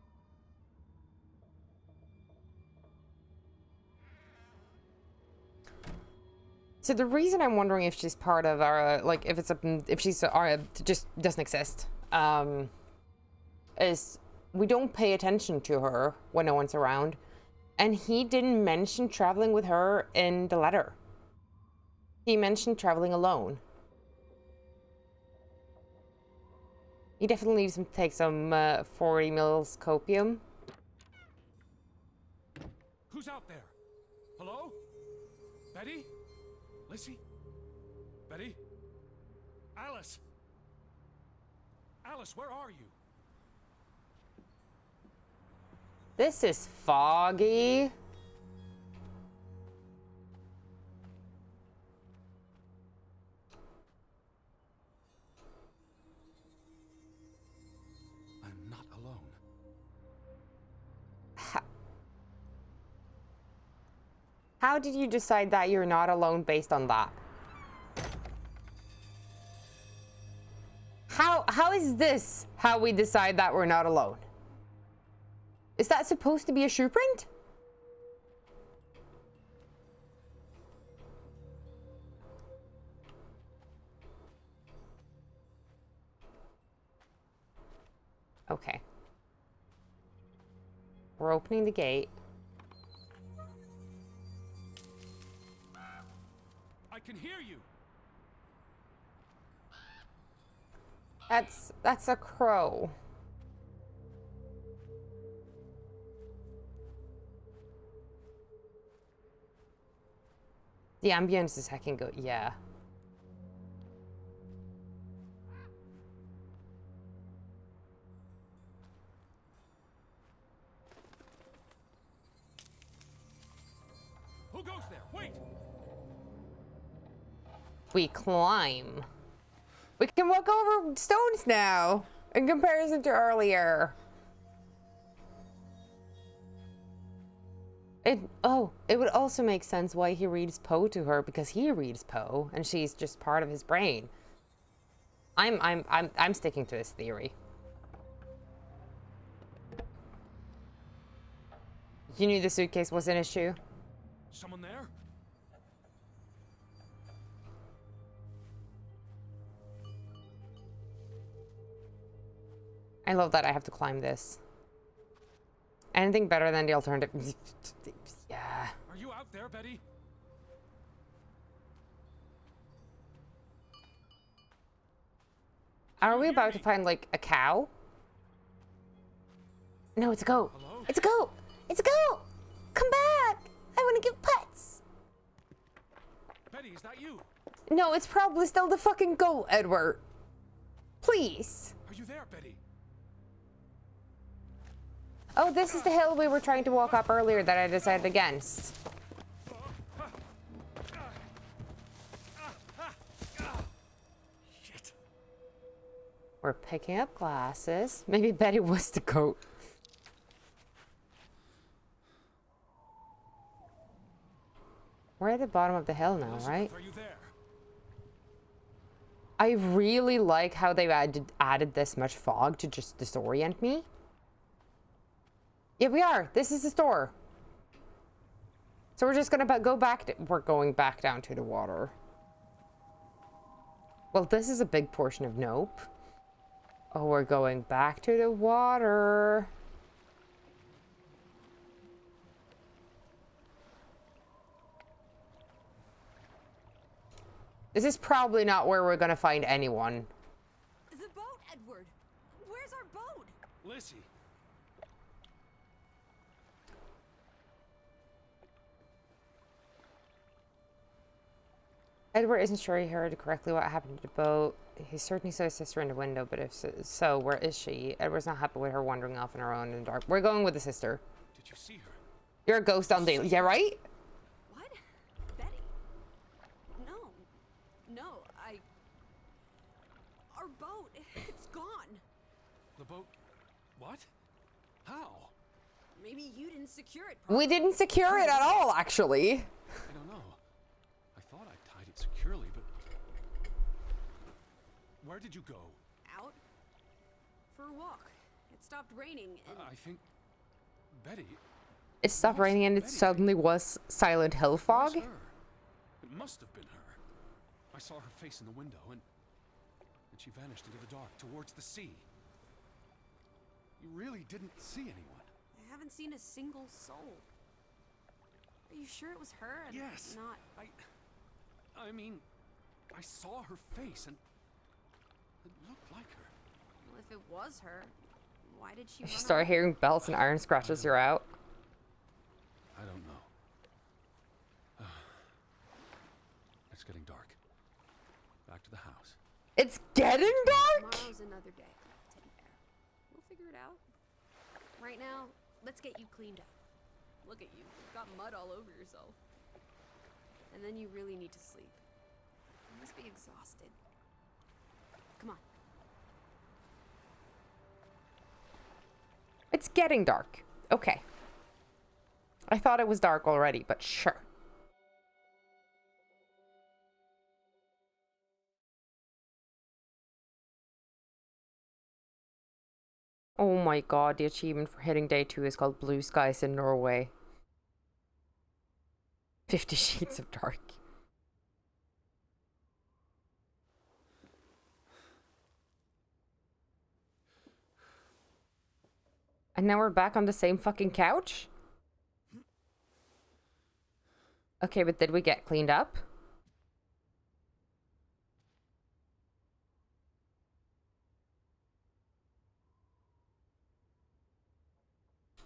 So the reason I'm wondering if she's part of our, like, if she's our, just doesn't exist, is we don't pay attention to her when no one's around, and he didn't mention traveling with her in the letter. He mentioned traveling alone. He definitely needs to take some 40 mils copium. Who's out there? Hello? Betty? Lissy? Betty? Alice? Alice, where are you? This is foggy. I'm not alone. How did you decide that you're not alone based on that? How is this how we decide that we're not alone? Is that supposed to be a shoe print? Okay. We're opening the gate. I can hear you. That's a crow. The ambience is heckin' good, yeah. Who goes there? Wait! We climb. We can walk over stones now, in comparison to earlier. It would also make sense why he reads Poe to her, because he reads Poe and she's just part of his brain. I'm sticking to this theory. You knew the suitcase was an issue? Someone there? I love that I have to climb this. Anything better than the alternative? Yeah. Are you out there, Betty? Are we about to find, like, a cow? No, it's a goat. Hello? It's a goat! It's a goat! Come back! I want to give pets! Betty, is that you? No, it's probably still the fucking goat, Edward. Please. Are you there, Betty? Oh, this is the hill we were trying to walk up earlier that I decided against. Shit. We're picking up glasses. Maybe Betty was the goat. We're at the bottom of the hill now, right? Are you there? I really like how they've added this much fog to just disorient me. Yeah, we are. This is the store. So we're just gonna go back. We're going back down to the water. Well, this is a big portion of Nope. Oh, we're going back to the water. This is probably not where we're gonna find anyone. The boat, Edward. Where's our boat? Lissy. Edward isn't sure he heard correctly what happened to the boat. He certainly saw his sister in the window, but if so, where is she? Edward's not happy with her wandering off on her own in the dark. We're going with the sister. Did you see her? You're a ghost on the... Yeah, right? What? Betty? No. No, Our boat, it's gone. The boat? What? How? Maybe you didn't secure it We didn't secure it at all, actually. I don't know. I thought I tied it securely, but... Where did you go? Out? For a walk. It stopped raining and... I think... Betty... It stopped raining and it suddenly was Silent Hill fog. Where's her? must have been her. I saw her face in the window, and she vanished into the dark, towards the sea. You really didn't see anyone? I haven't seen a single soul. Are you sure it was her and Yes. not... I mean, I saw her face, and it looked like her. Well, if it was her, why did she If you run start away? hearing bells and iron scratches, you're out. I don't know. It's getting dark. Back to the house. It's getting dark? Tomorrow's another day, Teddy Bear. We'll figure it out. Right now, let's get you cleaned up. Look at you. You've got mud all over yourself. And then you really need to sleep. You must be exhausted. Come on. It's getting dark. Okay. I thought it was dark already, but sure. Oh my god, the achievement for hitting day 2 is called Blue Skies in Norway. 50 Sheets of Dark. And now we're back on the same fucking couch? Okay, but did we get cleaned up?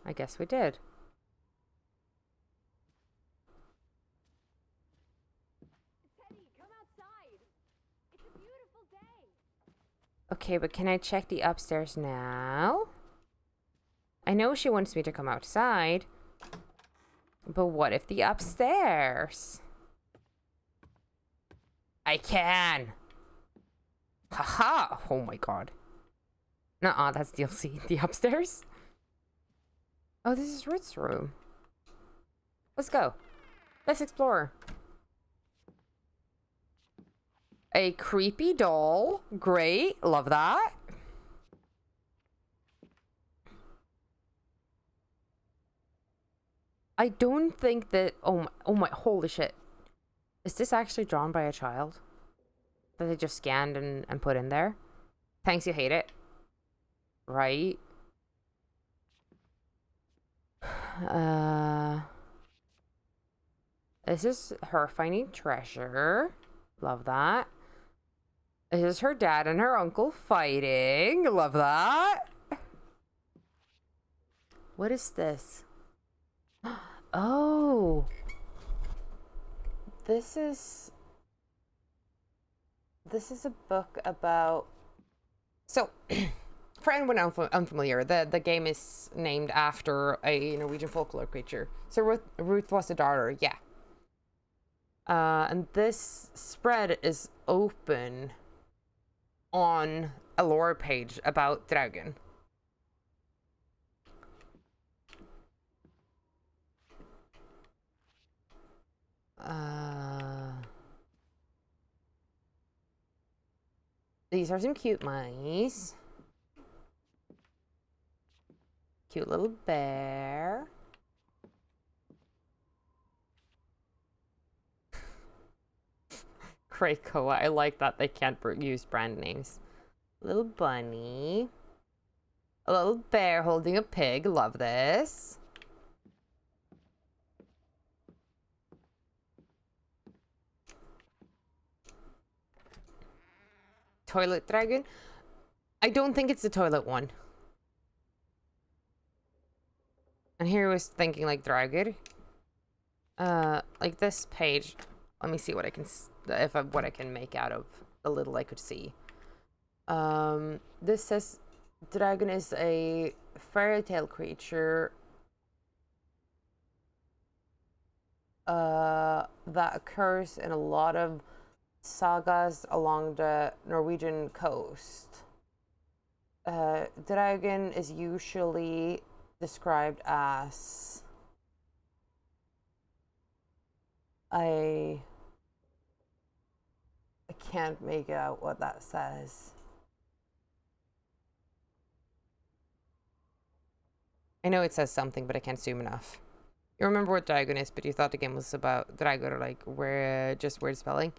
I guess we did. Teddy, come outside. It's a beautiful day. Okay, but can I check the upstairs now? I know she wants me to come outside. But what if the upstairs? I can! Haha! Oh my god. Nuh-uh, that's DLC. The upstairs? Oh, this is Ruth's room. Let's go. Let's explore. A creepy doll. Great. Love that. I don't think that... Oh my, holy shit. Is this actually drawn by a child? That they just scanned and put in there? Thanks, you hate it. Right? This is her finding treasure. Love that. This is her dad and her uncle fighting. Love that. What is this? Oh. This is a book about... So, for anyone unfamiliar, the game is named after a Norwegian folklore creature. So Ruth was the daughter, yeah. And this spread is open on a lore page about Draugen. These are some cute mice. Cute little bear. Krakoa. I like that they can't use brand names. Little bunny. A little bear holding a pig. Love this. Toilet dragon. I don't think it's the toilet one. And here I was thinking like dragon. Like this page. Let me see what I can what I can make out of the little I could see. This says Draugen is a fairy tale creature that occurs in a lot of sagas along the Norwegian coast. Draugen is usually described as I can't make out what that says. I know it says something, but I can't zoom enough. You remember what Draugen is, but you thought the game was about Draugen, or like where just weird spelling.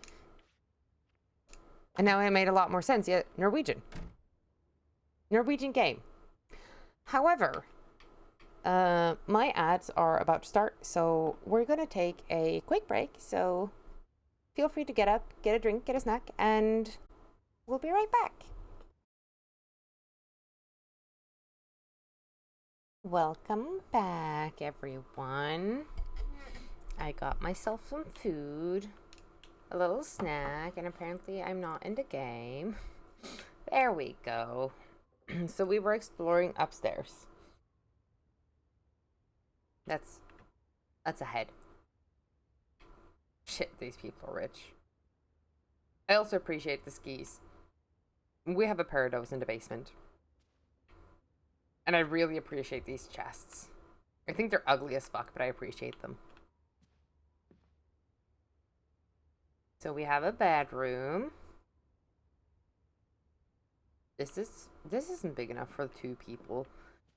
And now it made a lot more sense. Yeah, Norwegian game. However, my ads are about to start, so we're gonna take a quick break. So feel free to get up, get a drink, get a snack, and we'll be right back. Welcome back, everyone. I got myself some food, a little snack, and apparently I'm not in the game. There we go. So we were exploring upstairs. That's ahead. Shit, these people are rich. I also appreciate the skis. We have a pair of those in the basement. And I really appreciate these chests. I think they're ugly as fuck, but I appreciate them. So we have a bedroom. This isn't big enough for 2 people.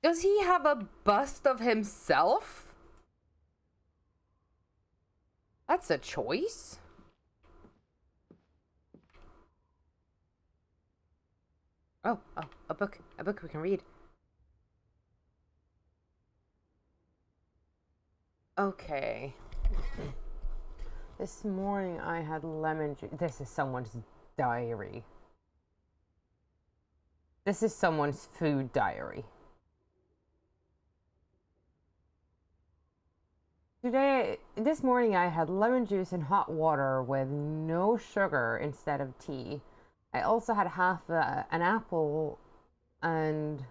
Does he have a bust of himself? That's a choice. Oh, a book we can read. Okay. This morning I had lemon juice. This is someone's diary. This is someone's food diary. This morning I had lemon juice and hot water with no sugar instead of tea. I also had half an apple and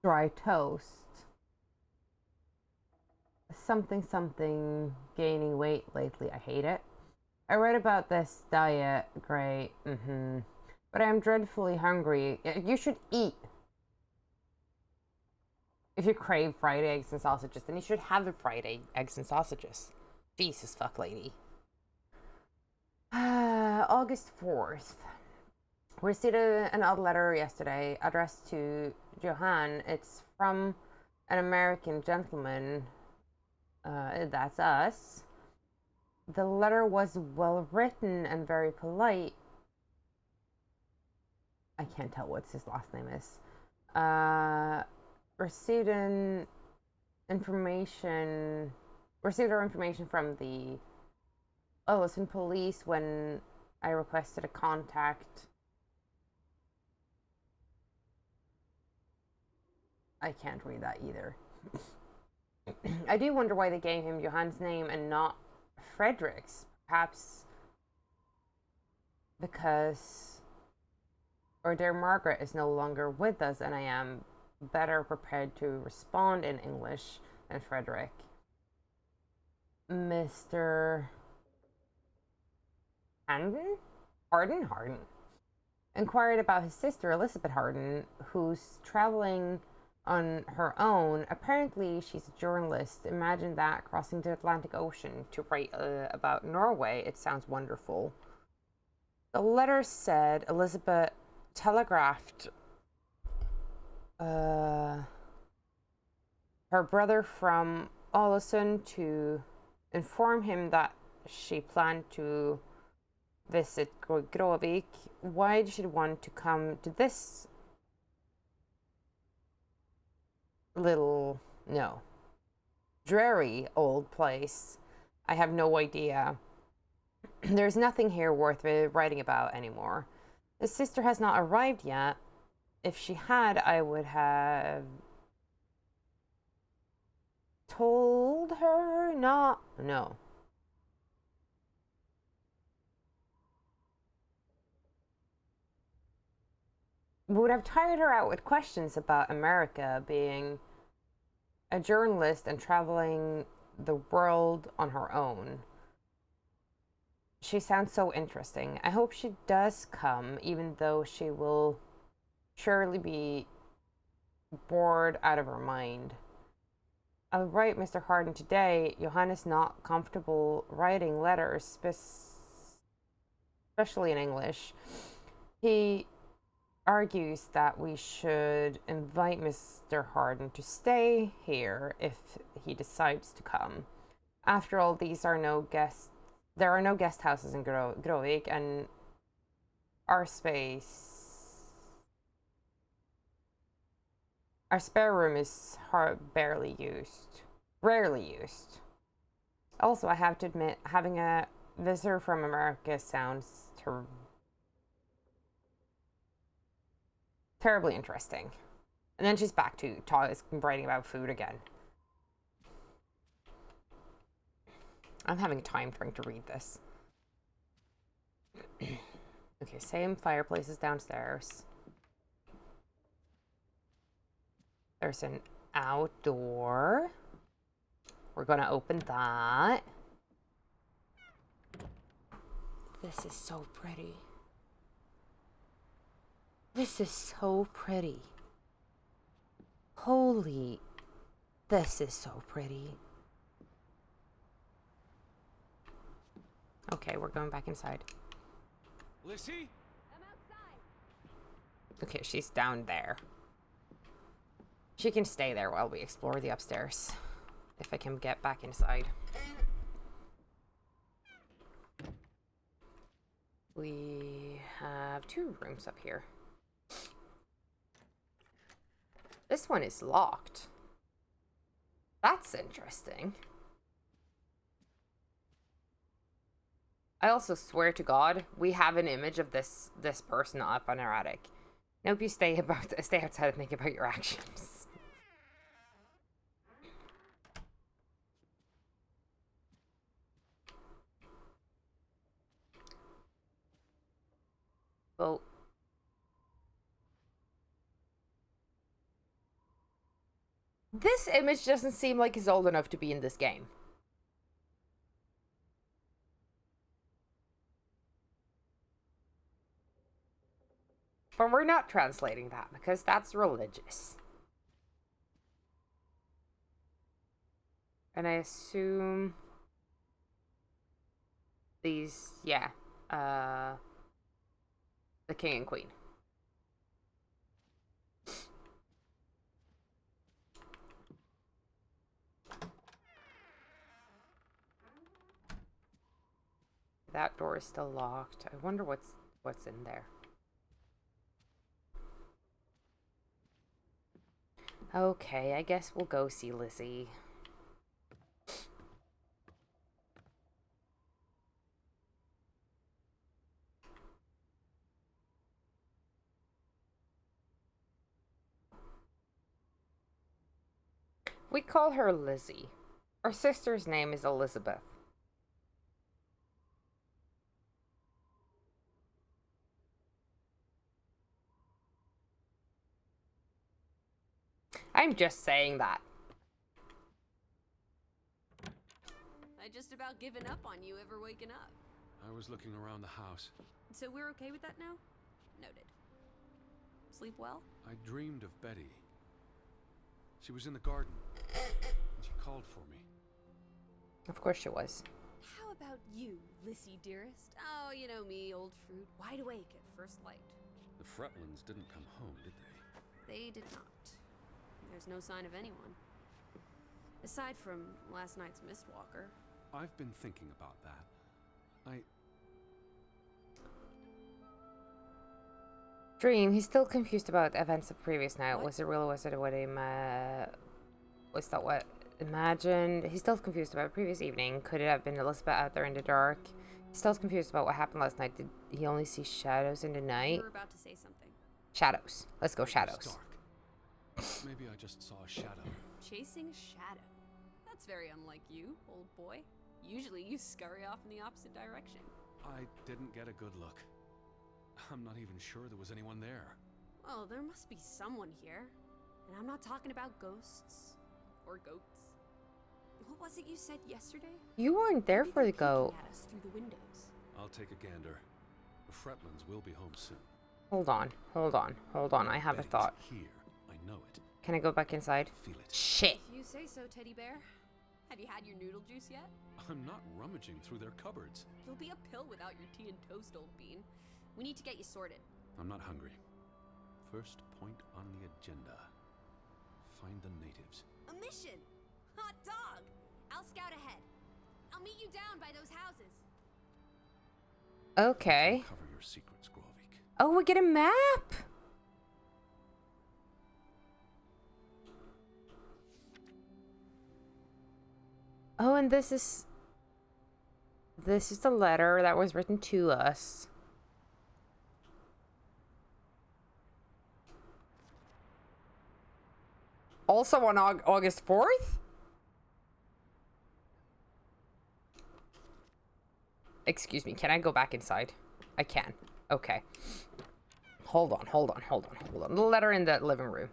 dry toast. Something gaining weight lately. I hate it. I read about this diet. Great. But I am dreadfully hungry. You should eat. If you crave fried eggs and sausages, then you should have the fried eggs and sausages. Jesus fuck, lady. August 4th. We received an odd letter yesterday addressed to Johan. It's from an American gentleman. That's us. The letter was well written and very polite. I can't tell what his last name is. Received our information from the Ellison police when I requested a contact. I can't read that either. I do wonder why they gave him Johan's name and not Frederick's. Perhaps because or dear Margaret is no longer with us and I am better prepared to respond in English than Frederick. Mr. Harden inquired about his sister Elizabeth Harden, who's traveling on her own. Apparently, she's a journalist. Imagine that, crossing the Atlantic Ocean to write about Norway. It sounds wonderful. The letter said Elizabeth telegraphed her brother from Ålesund to inform him that she planned to visit Grovik. Why did she want to come to this dreary old place? I have no idea. There's nothing here worth writing about anymore. The sister has not arrived yet. If she had, I would have told her not. No. Would have tired her out with questions about America, being a journalist and traveling the world on her own. She sounds so interesting. I hope she does come, even though she will surely be bored out of her mind. I'll write Mr. Harden today. Johan is not comfortable writing letters, especially in English. He argues that we should invite Mr. Harden to stay here if he decides to come. After all, there are no guest houses in Grovik, and our spare room is rarely used. Also, I have to admit, having a visitor from America sounds terribly interesting. And then she's back to writing about food again. I'm having time trying to read this. Okay, same fireplaces downstairs. There's an outdoor. We're gonna open that. This is so pretty. This is so pretty. Holy, this is so pretty. Okay, we're going back inside. Lissy? I'm outside. Okay, she's down there. She can stay there while we explore the upstairs. If I can get back inside. We have 2 rooms up here. This one is locked. That's interesting. I also swear to God, we have an image of this person up on our attic. I hope you stay outside and think about your actions. Well, this image doesn't seem like he's old enough to be in this game. But we're not translating that because that's religious. And I assume these, yeah, the king and queen. That door is still locked. I wonder what's in there. Okay, I guess we'll go see Lizzie. We call her Lizzie. Our sister's name is Elizabeth. I'm just saying that. I just about given up on you ever waking up. I was looking around the house. So we're okay with that now? Noted. Sleep well? I dreamed of Betty. She was in the garden, and she called for me. Of course she was. How about you, Lissy dearest? Oh, you know me, old fruit, wide awake at first light. The Fretlands didn't come home, did they? They did not. There's no sign of anyone. Aside from last night's Mistwalker. I've been thinking about that. Dream, he's still confused about events of previous night. Was it real? Was it what was that what imagined? He's still confused about previous evening. Could it have been Elizabeth out there in the dark? He's still confused about what happened last night. Did he only see shadows in the night? You were about to say something. Shadows. Let's go shadows. It was dark. Maybe I just saw a shadow. Chasing a shadow. That's very unlike you, old boy. Usually you scurry off in the opposite direction. I didn't get a good look. I'm not even sure there was anyone there. Well, there must be someone here. And I'm not talking about ghosts. Or goats. What was it you said yesterday? You weren't there Maybe for the they're goat. peeking at us through the windows. I'll take a gander. The Fretlands will be home soon. Hold on. I have a Betty's thought. Here, I know it. Can I go back inside? Feel it. Shit. If you say so, teddy bear. Have you had your noodle juice yet? I'm not rummaging through their cupboards. You'll be a pill without your tea and toast, old bean. We need to get you sorted. I'm not hungry. First point on the agenda. Find the natives. A mission! Hot dog! I'll scout ahead. I'll meet you down by those houses. Okay. Cover your secrets, Grovik. Oh, we get a map! Oh, and this is the letter that was written to us. Also on August 4th? Excuse me, can I go back inside? I can. Okay. Hold on. The letter in the living room.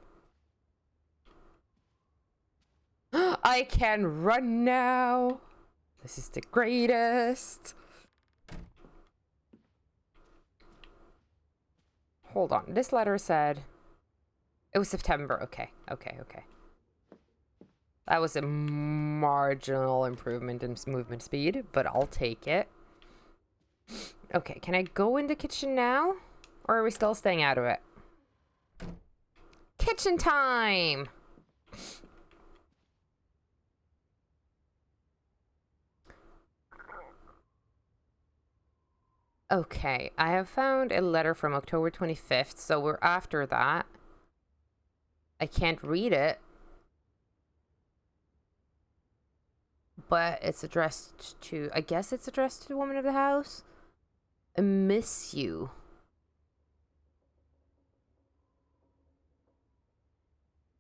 I can run now. This is the greatest. Hold on. This letter said... It was September. Okay. That was a marginal improvement in movement speed, but I'll take it. Okay, can I go in the kitchen now? Or are we still staying out of it? Kitchen time! Okay, I have found a letter from October 25th, so we're after that. I can't read it. But it's addressed to... I guess it's addressed to the woman of the house. I miss you.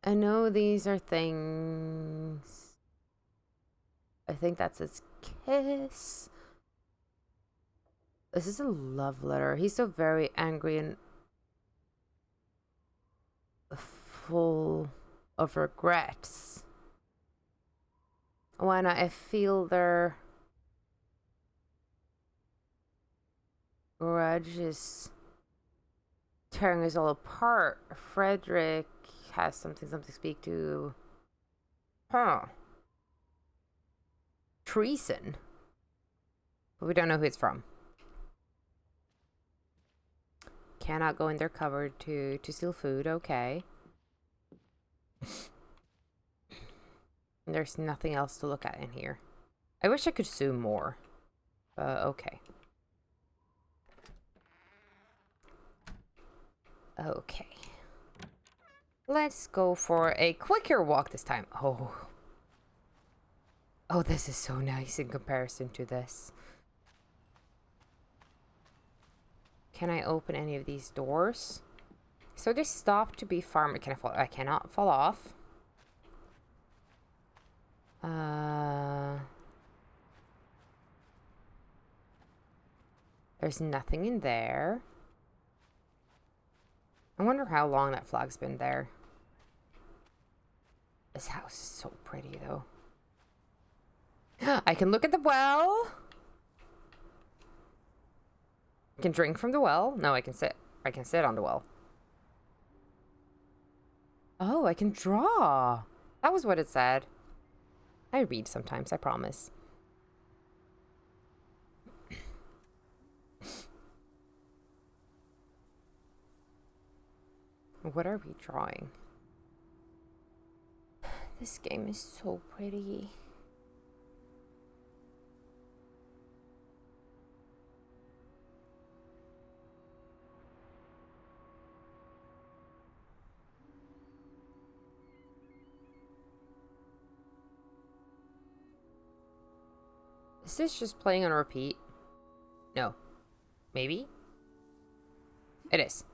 I know these are things... I think that's his kiss. This is a love letter. He's so very angry and full of regrets. Why not? I feel their grudge is tearing us all apart. Frederick has something to speak to. Huh. Treason. But we don't know who it's from. Cannot go in their cupboard to steal food. Okay. There's nothing else to look at in here. I wish I could zoom more. Okay. Okay. Let's go for a quicker walk this time. Oh. Oh, this is so nice in comparison to this. Can I open any of these doors? So they stop to be farm. Can I fall? I cannot fall off. There's nothing in there. I wonder how long that flag's been there. This house is so pretty, though. I can look at the well. I can drink from the well. No, I can sit. I can sit on the well. Oh, I can draw. That was what it said. I read sometimes, I promise. What are we drawing? This game is so pretty. Is this just playing on repeat? No. Maybe? It is.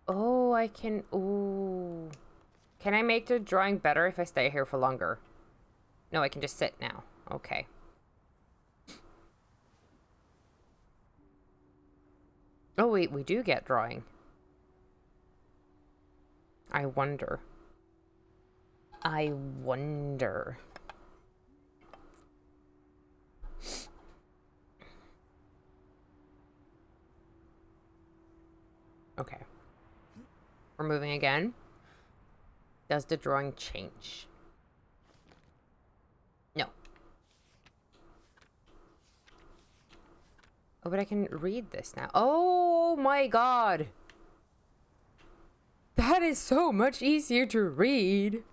Oh, I can... Ooh. Can I make the drawing better if I stay here for longer? No, I can just sit now. Okay. Oh, wait, we do get drawing. I wonder. I wonder. Okay. We're moving again. Does the drawing change? No. Oh, but I can read this now. Oh my god! That is so much easier to read.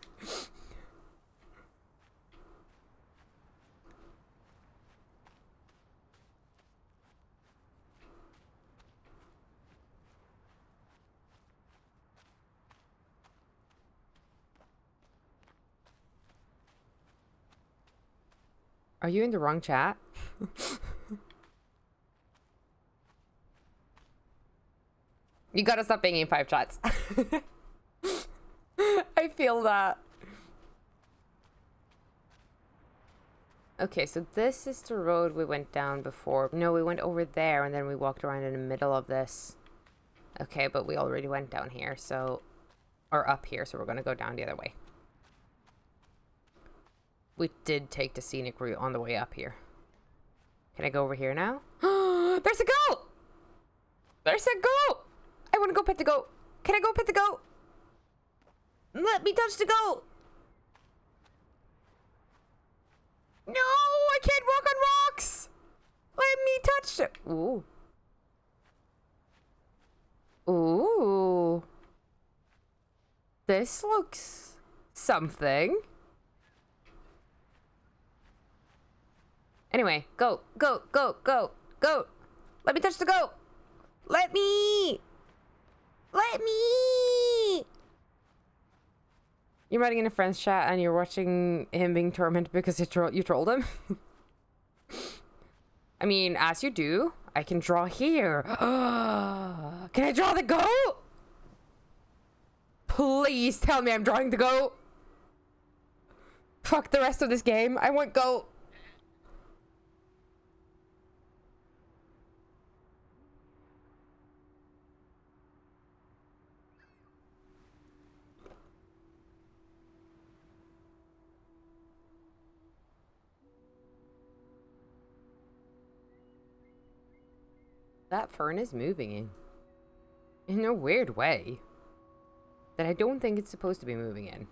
Are you in the wrong chat? You gotta stop being in 5 chats. I feel that. Okay, so this is the road we went down before. No, we went over there and then we walked around in the middle of this. Okay, but we already went down here, so... Or up here, so we're gonna go down the other way. We did take the scenic route on the way up here. Can I go over here now? There's a goat! There's a goat! I want to go pet the goat. Can I go pet the goat? Let me touch the goat! No! I can't walk on rocks! Let me touch it! Ooh. Ooh. This looks... something. Anyway, goat, goat, goat, goat, goat. Let me touch the goat. Let me. Let me. You're writing in a friend's chat and you're watching him being tormented because you trolled him. I mean, as you do, I can draw here. Can I draw the goat? Please tell me I'm drawing the goat. Fuck the rest of this game. I want goat. That fern is moving in a weird way that I don't think it's supposed to be moving in.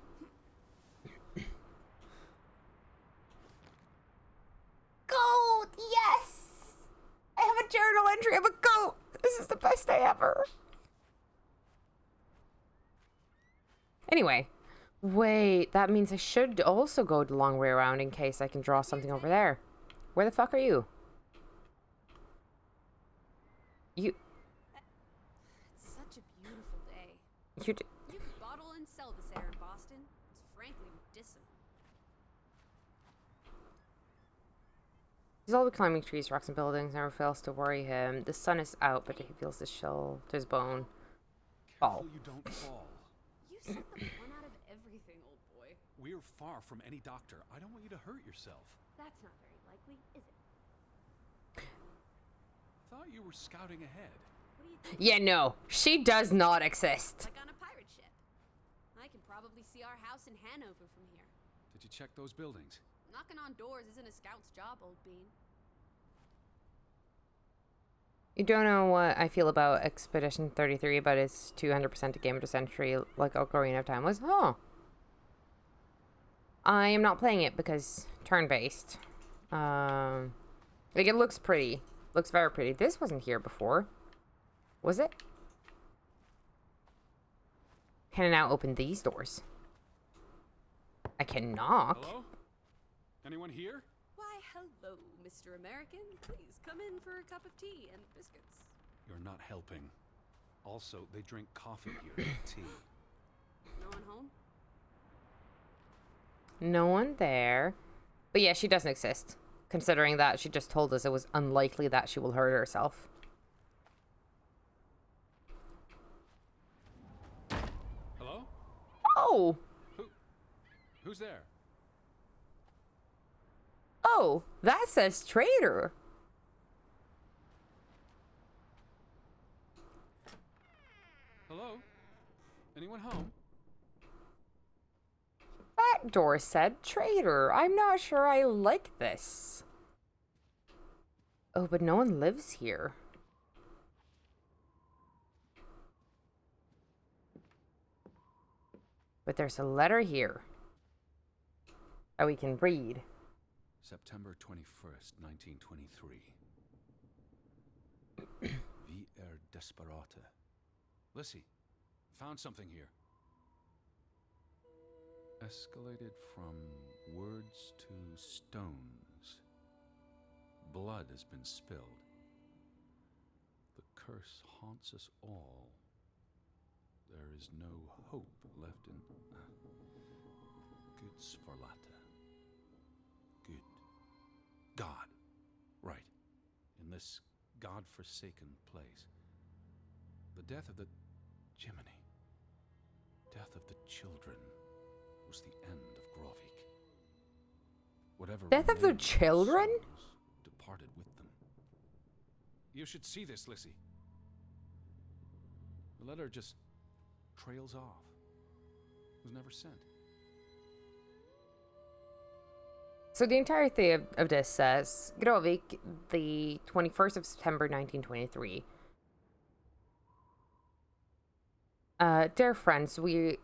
Goat! Yes! I have a journal entry of a goat! This is the best day ever! Anyway, wait, that means I should also go the long way around in case I can draw something over there. Where the fuck are you? It's such a beautiful day. You could bottle and sell this air in Boston. It's frankly medicinal. He's always climbing trees, rocks, and buildings. Never fails to worry him. The sun is out, but he feels the chill to his bone. Fall. Careful you don't fall. You said the fun out of everything, old boy. We're far from any doctor. I don't want you to hurt yourself. That's not very likely, is it? Thought you were scouting ahead. What do you think? Yeah, no. She does not exist. Like on a pirate ship. I can probably see our house in Hanover from here. Did you check those buildings? Knocking on doors isn't a scout's job, old bean. You don't know what I feel about Expedition 33, but it's 200% a game of the century, like Ocarina of Time was. Huh. I am not playing it because turn-based. Like, it looks pretty. Looks very pretty. This wasn't here before. Was it? Can I now open these doors? I can knock. Hello? Anyone here? Why, hello, Mr. American. Please come in for a cup of tea and biscuits. You're not helping. Also, they drink coffee here, not tea. No one home? No one there. But yeah, she doesn't exist. Considering that she just told us it was unlikely that she will hurt herself. Hello? Oh! Who's there? Oh, that says traitor. Hello? Anyone home? That door said traitor. I'm not sure I like this. Oh, but no one lives here. But there's a letter here that we can read. September 21st, 1923. desperata. Lissy, found something here. Escalated from words to stones. Blood has been spilled. The curse haunts us all. There is no hope left in... Good Sforlata. Good. God. Right. In this God-forsaken place. The death of the... Jiminy. Death of the children was the end of Grovik. Whatever Death of the remained children? souls departed with them. You should see this, Lissy. The letter just trails off. Was never sent. So the entirety of this says, Grovik, the 21st of September 1923. Dear friends, we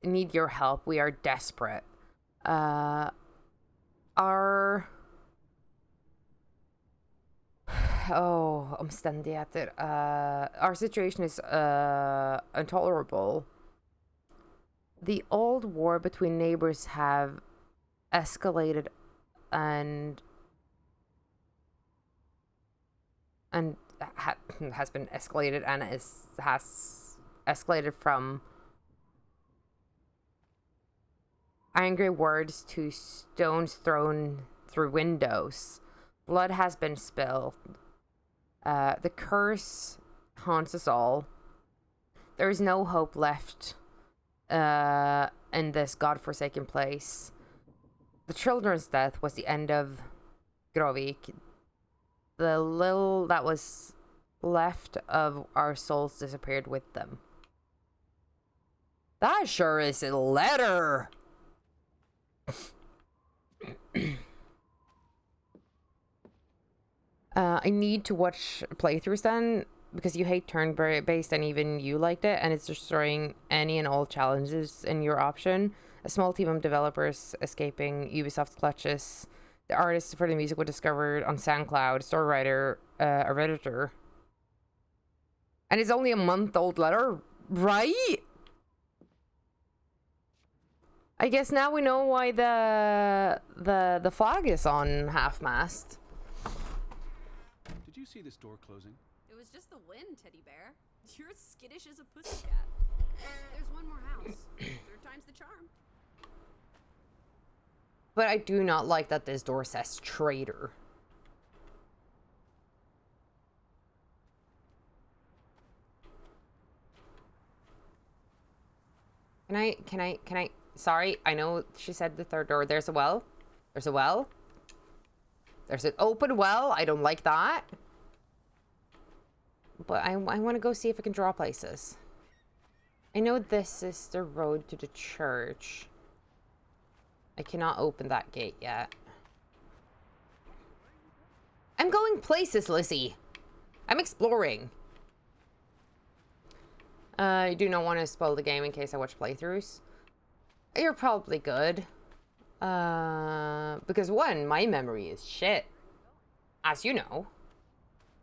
need your help. We are desperate. Our omstendigheter. Our situation is intolerable. The old war between neighbors have escalated and has been escalated and has escalated from angry words to stones thrown through windows. Blood has been spilled. The curse haunts us all. There is no hope left in this godforsaken place. The children's death was the end of Grovik. The little that was left of our souls disappeared with them. That sure is a letter. I need to watch playthroughs then, because you hate turn-based and even you liked it, and it's destroying any and all challenges in your option. A small team of developers escaping Ubisoft's clutches. The artist for the music was discovered on SoundCloud, story writer, a redditor. And it's only a month-old letter, right? I guess now we know why the flag is on half-mast. Did you see this door closing? It was just the wind, Teddy Bear. You're as skittish as a pussycat. There's one more house. Third time's the charm. But I do not like that this door says traitor. Can I, sorry, I know she said the third door. There's a well. There's a well. There's an open well. I don't like that. But I want to go see if I can draw places. I know this is the road to the church. I cannot open that gate yet. I'm going places, Lizzie. I'm exploring. I do not want to spoil the game in case I watch playthroughs. You're probably good. Because one, my memory is shit. As you know.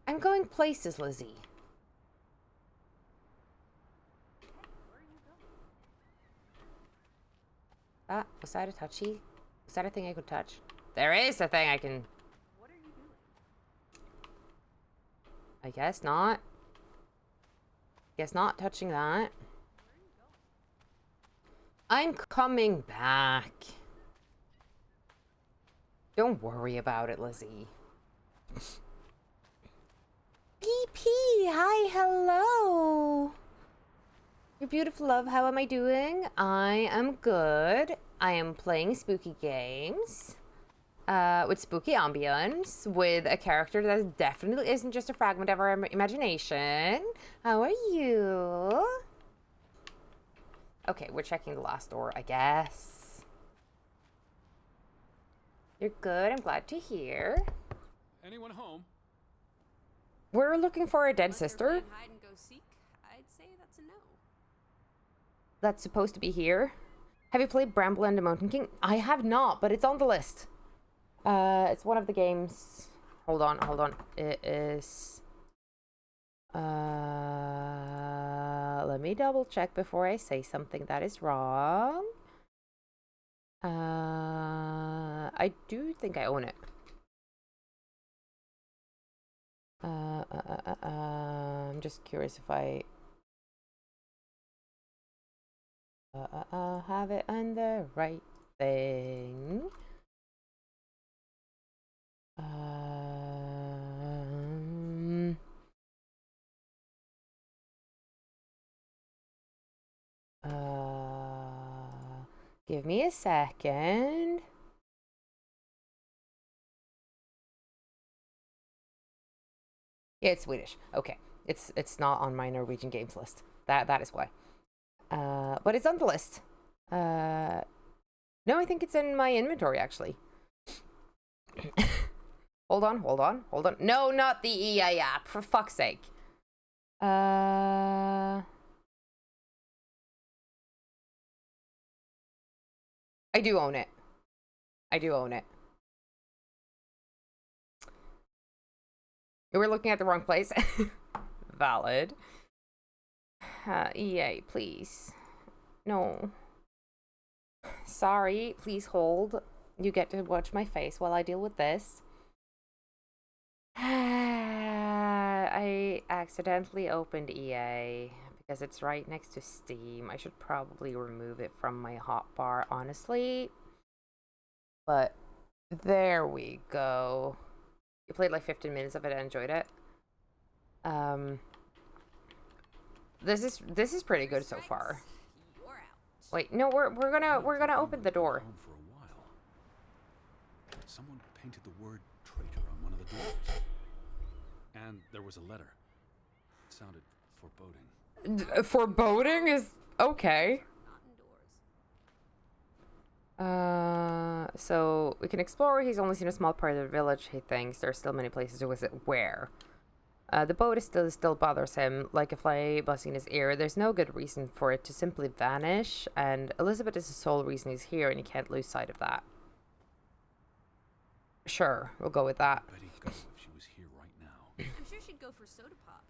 I'm going places, Lizzie. Was that a touchy? Was that a thing I could touch? There is a thing I can... What are you doing? I guess not. Guess not touching that. I'm coming back. Don't worry about it, Lizzie. PP, hi, hello. Your beautiful love, how am I doing? I am good. I am playing spooky games. With spooky ambience, with a character that definitely isn't just a fragment of our imagination. How are you? Okay, we're checking the last door, I guess. You're good, I'm glad to hear. Anyone home? We're looking for a dead Unless you're sister playing hide and go seek, I'd say that's a no. that's supposed to be here. Have you played Bramble and the Mountain King? I have not, but it's on the list. It's one of the games. Hold on. It is... Let me double check before I say something that is wrong. I do think I own it. I'm just curious if I have it on the right thing. Give me a second. Yeah, it's Swedish. Okay. It's not on my Norwegian games list. That is why. But it's on the list. No, I think it's in my inventory actually. Hold on. No, not the EA app, for fuck's sake. I do own it. We're looking at the wrong place. Valid. EA, please. No. Sorry, please hold. You get to watch my face while I deal with this. I accidentally opened EA because it's right next to Steam. I should probably remove it from my hotbar, honestly. But there we go. You played like 15 minutes of it and enjoyed it. This is pretty good so far. Wait, no, we're gonna open the door. For a while. Someone painted the word traitor on one of the doors. And there was a letter. It sounded foreboding. Foreboding is okay. So we can explore. He's only seen a small part of the village. He thinks there are still many places to visit. Where? The boat is still bothers him, like a fly buzzing in his ear. There's no good reason for it to simply vanish, and Elizabeth is the sole reason he's here, and he can't lose sight of that. Sure, we'll go with that. Betty'd go if she was here right now. I'm sure she'd go for soda pop.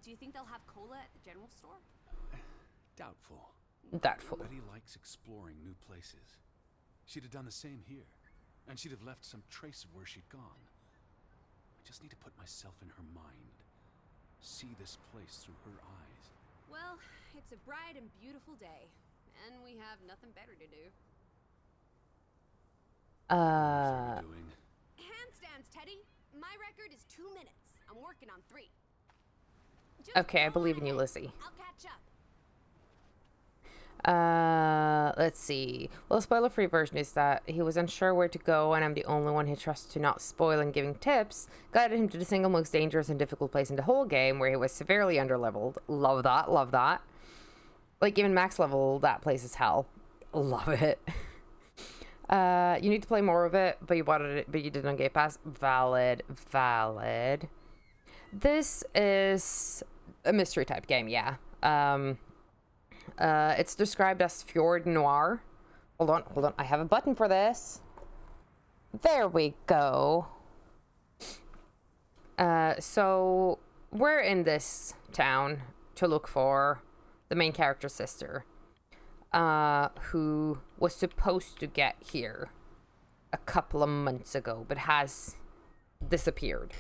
Do you think they'll have cola at the general store? Doubtful. Doubtful. Betty likes exploring new places. She'd have done the same here, and she'd have left some trace of where she'd gone. I just need to put myself in her mind, see this place through her eyes. Well, it's a bright and beautiful day, and we have nothing better to do. What's she doing? Handstands, Teddy. My record is 2 minutes. I'm working on 3. Just Okay, I go believe in you, ahead. Lizzie. I'll catch up. Let's see. Well, the spoiler-free version is that he was unsure where to go, and I'm the only one he trusts to not spoil and giving tips. Guided him to the single most dangerous and difficult place in the whole game, where he was severely underleveled. Love that, love that. Like, even max level, that place is hell. Love it. You need to play more of it, but you bought it, but you did on Game Pass. Valid. This is a mystery type game, yeah. It's described as Fjord Noir. Hold on. I have a button for this. There we go. So we're in this town to look for the main character's sister, who was supposed to get here a couple of months ago, but has disappeared.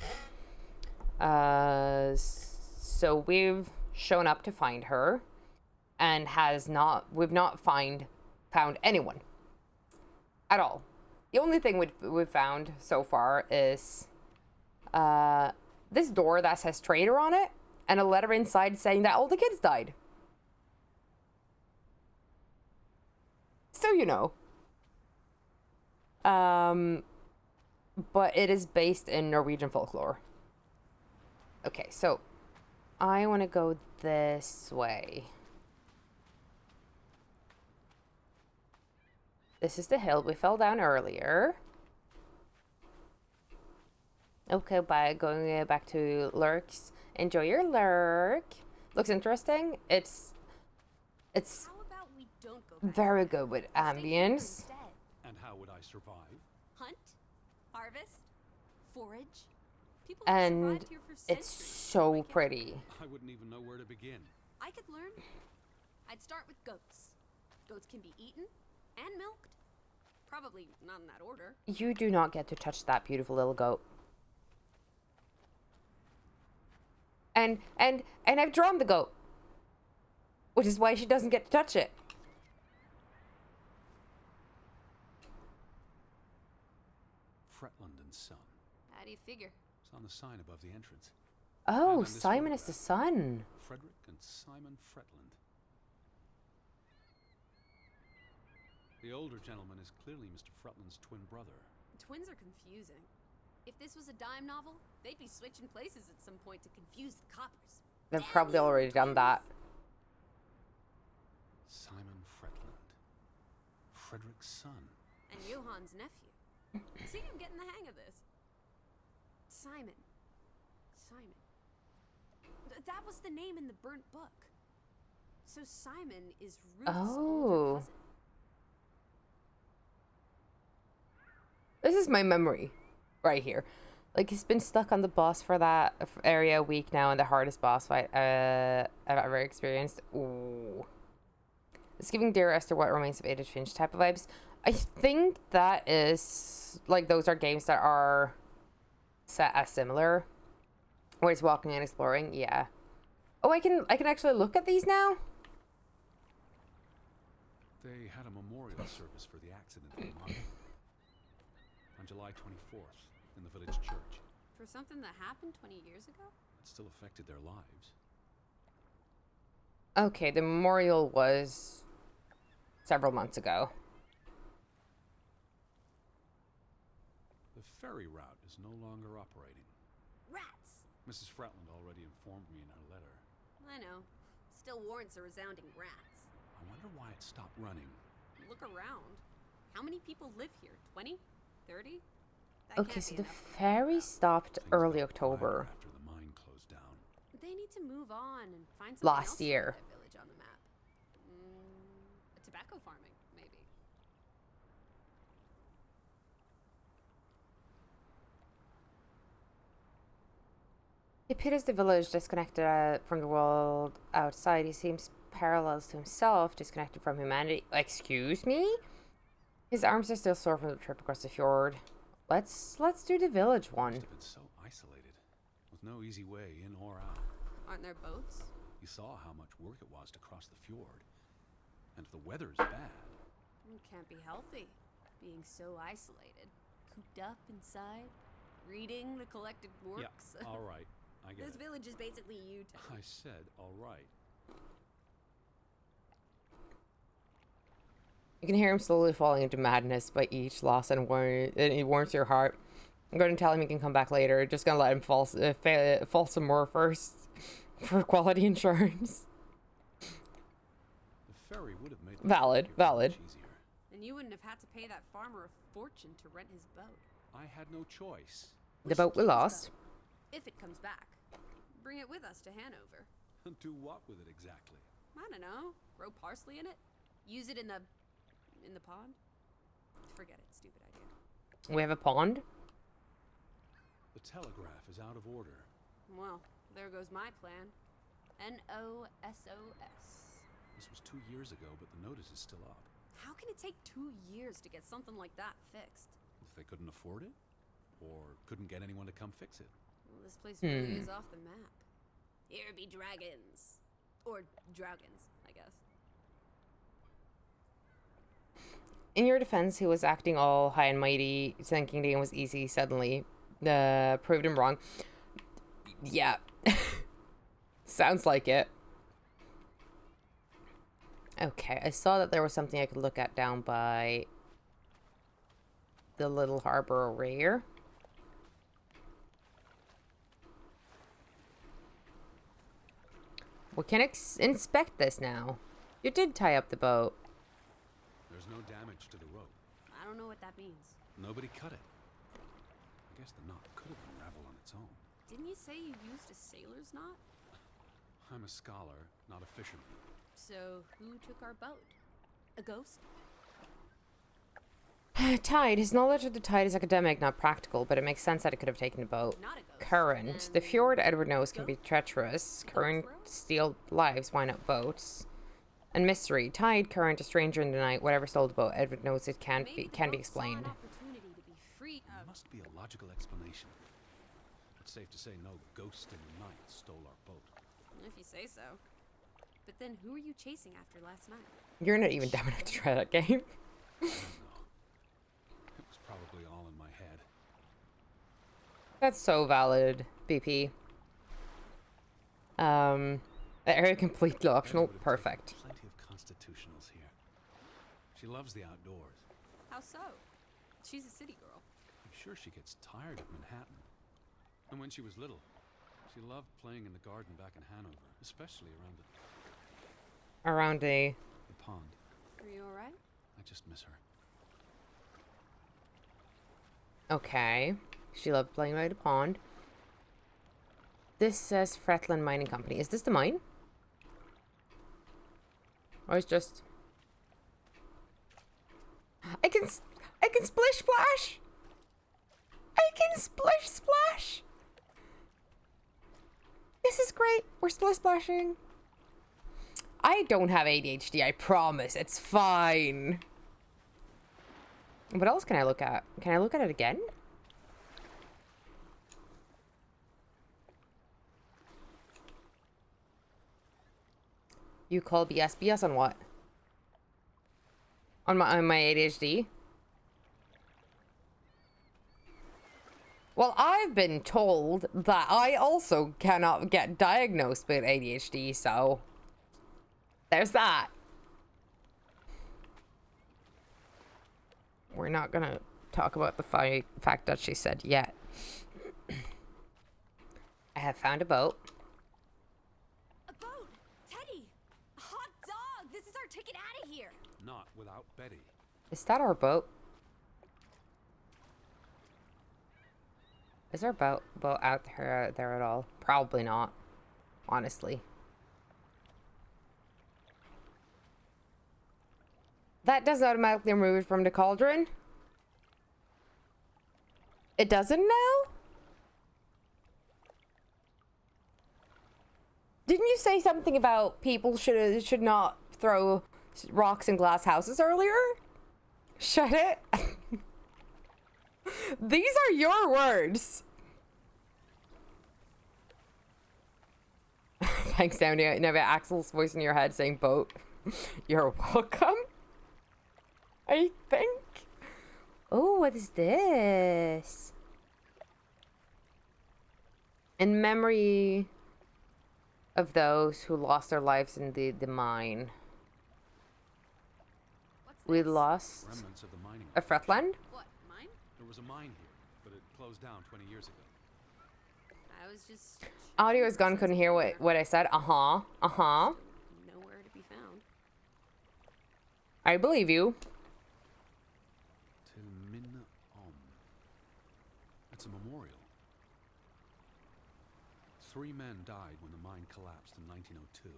So we've shown up to find her, and we've not found anyone at all. The only thing we've found so far is this door that says traitor on it, and a letter inside saying that all the kids died. So you know. But it is based in Norwegian folklore. Okay, so I want to go this way. This is the hill we fell down earlier. Okay, by going back to lurks. Enjoy your lurk. Looks interesting. It's How about we don't go back? very good with Stay here ambience. instead. And how would I survive? Hunt, harvest, forage, People have And survived here for it's centuries. so Why can't pretty. I wouldn't even know where to begin. I could learn. I'd start with goats. Goats can be eaten and milked. Probably not in that order. You do not get to touch that beautiful little goat. And I've drawn the goat, which is why she doesn't get to touch it. Fretland and Son. How do you figure? It's on the sign above the entrance. Oh, And on this Simon is the photograph, son. Frederick and Simon Fretland. The older gentleman is clearly Mr. Fretland's twin brother. Twins are confusing. If this was a dime novel, they'd be switching places at some point to confuse the coppers. They've Damn probably you, already done that. Simon Fretland. Frederick's son. And Johann's nephew. See, I'm getting the hang of this. Simon. That was the name in the burnt book. So Simon is Ruth's older cousin. This is my memory right here. Like, he's been stuck on the boss for that area a week now, and the hardest boss fight I've ever experienced. Ooh. It's giving Dear Esther What Remains of Edith Finch type of vibes. I think that is, like, those are games that are set as similar. Where it's walking and exploring, yeah. Oh, I can actually look at these now? They had a memorial service for the accident in London on July 24th in the village church. For something that happened 20 years ago? It still affected their lives. Okay, the memorial was several months ago. The ferry route is no longer operating. Rats! Mrs. Fretland already informed me in her letter. I know. Still warrants a resounding rats. I wonder why it stopped running. Look around. How many people live here? 20? 30? That Okay, can't so be the enough. ferry stopped Things early got quieter October. after the mine closed down. They need to move on and find something Last else to year. put that village on the map. Tobacco farming, maybe. He pities the village disconnected from the world outside. He seems parallels to himself, disconnected from humanity. Excuse me? His arms are still sore from the trip across the fjord. Let's do the village one. Must have been so isolated, with no easy way in or out. Aren't there boats? You saw how much work it was to cross the fjord. And if the weather's bad, It can't be healthy. Being so isolated. Cooped up inside. Reading the collected works. yeah, all right, I get This it. village is basically you, Teddy. I said all right. You can hear him slowly falling into madness by each loss, and it warms your heart. I'm going to tell him he can come back later. Just going to let him fall some more first for quality insurance. The ferry would have made Valid, life valid. much easier. And you wouldn't have had to pay that farmer a fortune to rent his boat. I had no choice. The boat we lost. If it comes back. Bring it with us to Hanover. Do what with it exactly? I don't know. Grow parsley in it? Use it in the pond? Forget it. Stupid idea. We have a pond. The telegraph is out of order. Well, there goes my plan. NOSOS. This was 2 years ago, but the notice is still up. How can it take 2 years to get something like that fixed? If they couldn't afford it? Or couldn't get anyone to come fix it? Well, this place really is off the map. Here be dragons. Or Draugans, I guess. In your defense, he was acting all high and mighty, thinking the game was easy, suddenly proved him wrong. Yeah. Sounds like it. Okay, I saw that there was something I could look at down by the little harbor over here. We can inspect this now. You did tie up the boat. There's no damage to the rope. I don't know what that means. Nobody cut it. I guess the knot could have unraveled on its own. Didn't you say you used a sailor's knot? I'm a scholar, not a fisherman. So, who took our boat? A ghost? Tide. His knowledge of the tide is academic, not practical, but it makes sense that it could have taken a boat. Not a ghost. Current. The fjord, Edward knows, can be treacherous. Current, steal lives. Why not boats? And mystery. Tide, current, a stranger in the night. Whatever stole the boat, Edward knows it can be explained. There must be a logical explanation. It's safe to say no ghost in the night stole our boat. If you say so. But then who were you chasing after last night? You're not even dumb enough to try that game. I don't know. It was probably all in my head. That's so valid, BP. The area completely optional. Perfect. Plenty of constitutionals here. She loves the outdoors. How so? She's a city girl. I'm sure she gets tired of Manhattan. And when she was little, she loved playing in the garden back in Hanover, especially Around the pond. Are you alright? I just miss her. Okay. She loved playing by the pond. This says Fretland Mining Company. Is this the mine? Or it's just... I can splish splash! I can splish splash! This is great. We're splish splashing. I don't have ADHD, I promise. It's fine. What else can I look at? Can I look at it again? You call BS? BS on what? On my ADHD? Well, I've been told that I also cannot get diagnosed with ADHD, so there's that. We're not gonna talk about the fact that she said yet. I have found a boat. A boat! Teddy! A hot dog! This is our ticket out of here! Not without Betty. Is that our boat? Is our boat out there at all? Probably not, honestly. That does automatically remove it from the cauldron. It doesn't now? Didn't you say something about people should not throw rocks in glass houses earlier? Shut it. These are your words. Thanks, Downey. I never Axel's voice in your head saying boat. You're welcome. I think. Oh, what is this? In memory of those who lost their lives in the mine. We lost Remnants of the mining. a Fretland? What, mine? There was a mine here, but it closed down 20 years ago. I was just... Audio is gone, couldn't hear what I said. Uh-huh. Uh-huh. Nowhere to be found. I believe you. Tilmin Om. That's a memorial. 3 men died when the mine collapsed in 1902.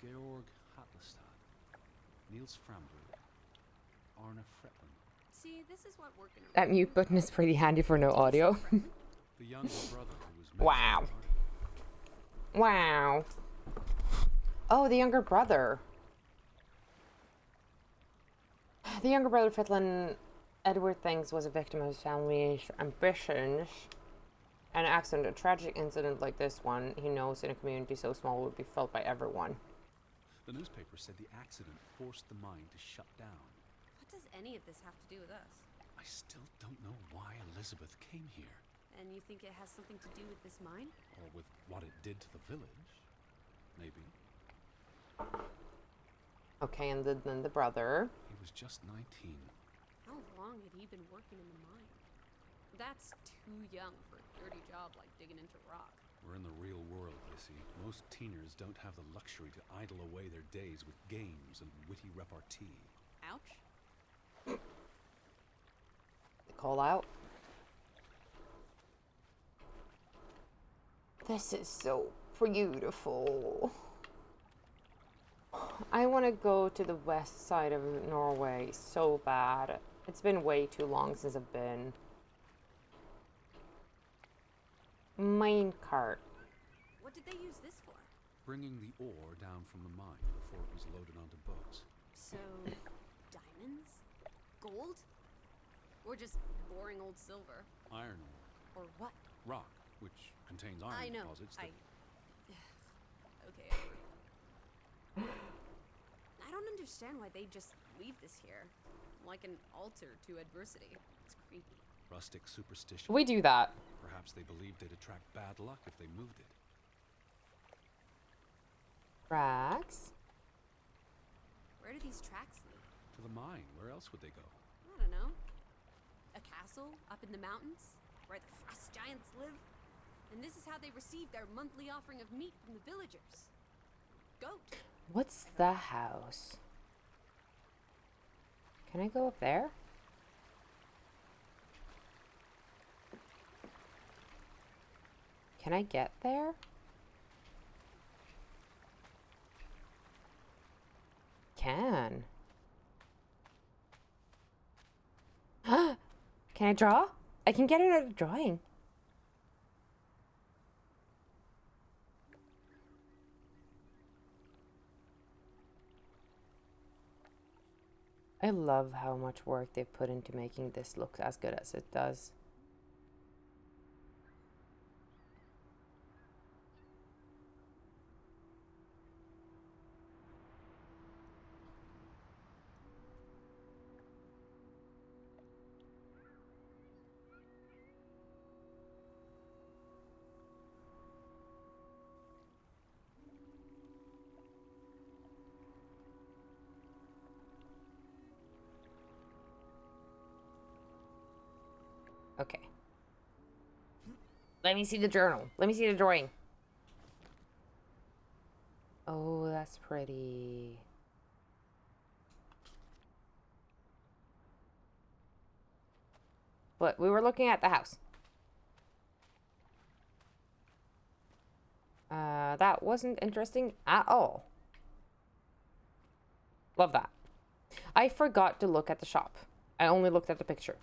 Georg Hatlestad, Niels Framberg, Arne Fretland. See, this is what working... That mute button is pretty handy for no audio. The younger brother who was... Wow. Wow. Oh, the younger brother. The younger brother, Fretland, Edward thinks, was a victim of his family's ambitions. An accident, a tragic incident like this one, he knows in a community so small would be felt by everyone. The newspaper said the accident forced the mine to shut down. What does any of this have to do with us? I still don't know why Elizabeth came here. And you think it has something to do with this mine? Or with what it did to the village. Maybe. Okay, and then the brother. He was just 19. How long had he been working in the mine? That's too young for a dirty job like digging into rock. We're in the real world, you see. Most teeners don't have the luxury to idle away their days with games and witty repartee. Ouch. Call out. This is so beautiful. I want to go to the west side of Norway so bad. It's been way too long since I've been. Mine cart. What did they use this for? Bringing the ore down from the mine before it was loaded onto boats. So, diamonds? Gold? Or just boring old silver? Iron ore. Or what? Rock, which contains iron I know. deposits. That... Okay. I don't understand why they just leave this here. Like an altar to adversity. It's creepy. Rustic superstition. We do that. Perhaps they believed they'd attract bad luck if they moved it. Tracks. Where do these tracks lead? To the mine. Where else would they go? I don't know. A castle up in the mountains where the frost giants live? And this is how they receive their monthly offering of meat from the villagers. Goat. What's the house? Can I go up there? Can I get there? Can. Can I draw? I can get it out of drawing. I love how much work they've put into making this look as good as it does. Okay. Let me see the journal. Let me see the drawing. Oh, that's pretty. But we were looking at the house. That wasn't interesting at all. Love that. I forgot to look at the shop. I only looked at the picture.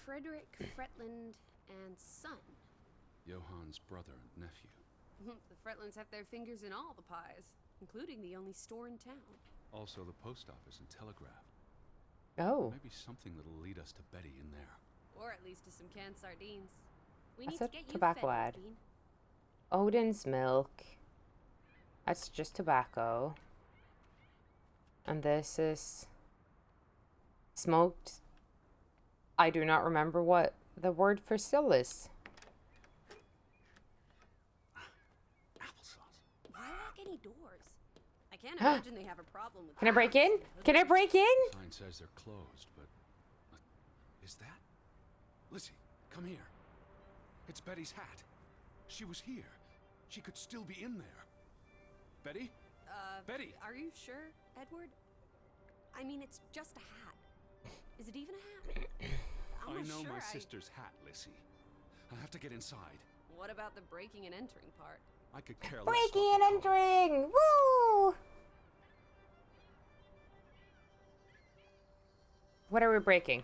Frederick Fretland and son. Johann's brother and nephew. The Fretlands have their fingers in all the pies, including the only store in town. Also the post office and telegraph. Oh. Maybe something that'll lead us to Betty in there. Or at least to some canned sardines. We That's need a to get you tobacco fed, ad. Bean. Odin's milk. That's just tobacco. And this is smoked. I do not remember what the word for still is. Applesauce. Why lock any doors? I can't imagine they have a problem with. Can I break in? Can I break in? Sign says they're closed, but is that? Lizzie, come here. It's Betty's hat. She was here. She could still be in there. Betty? Betty! Are you sure, Edward? I mean, it's just a hat. Is it even a hat? I'm I not know sure my sister's hat, Lizzie. I have to get inside. What about the breaking and entering part? I could care less. Breaking what and they call it. entering! Woo! What are we breaking?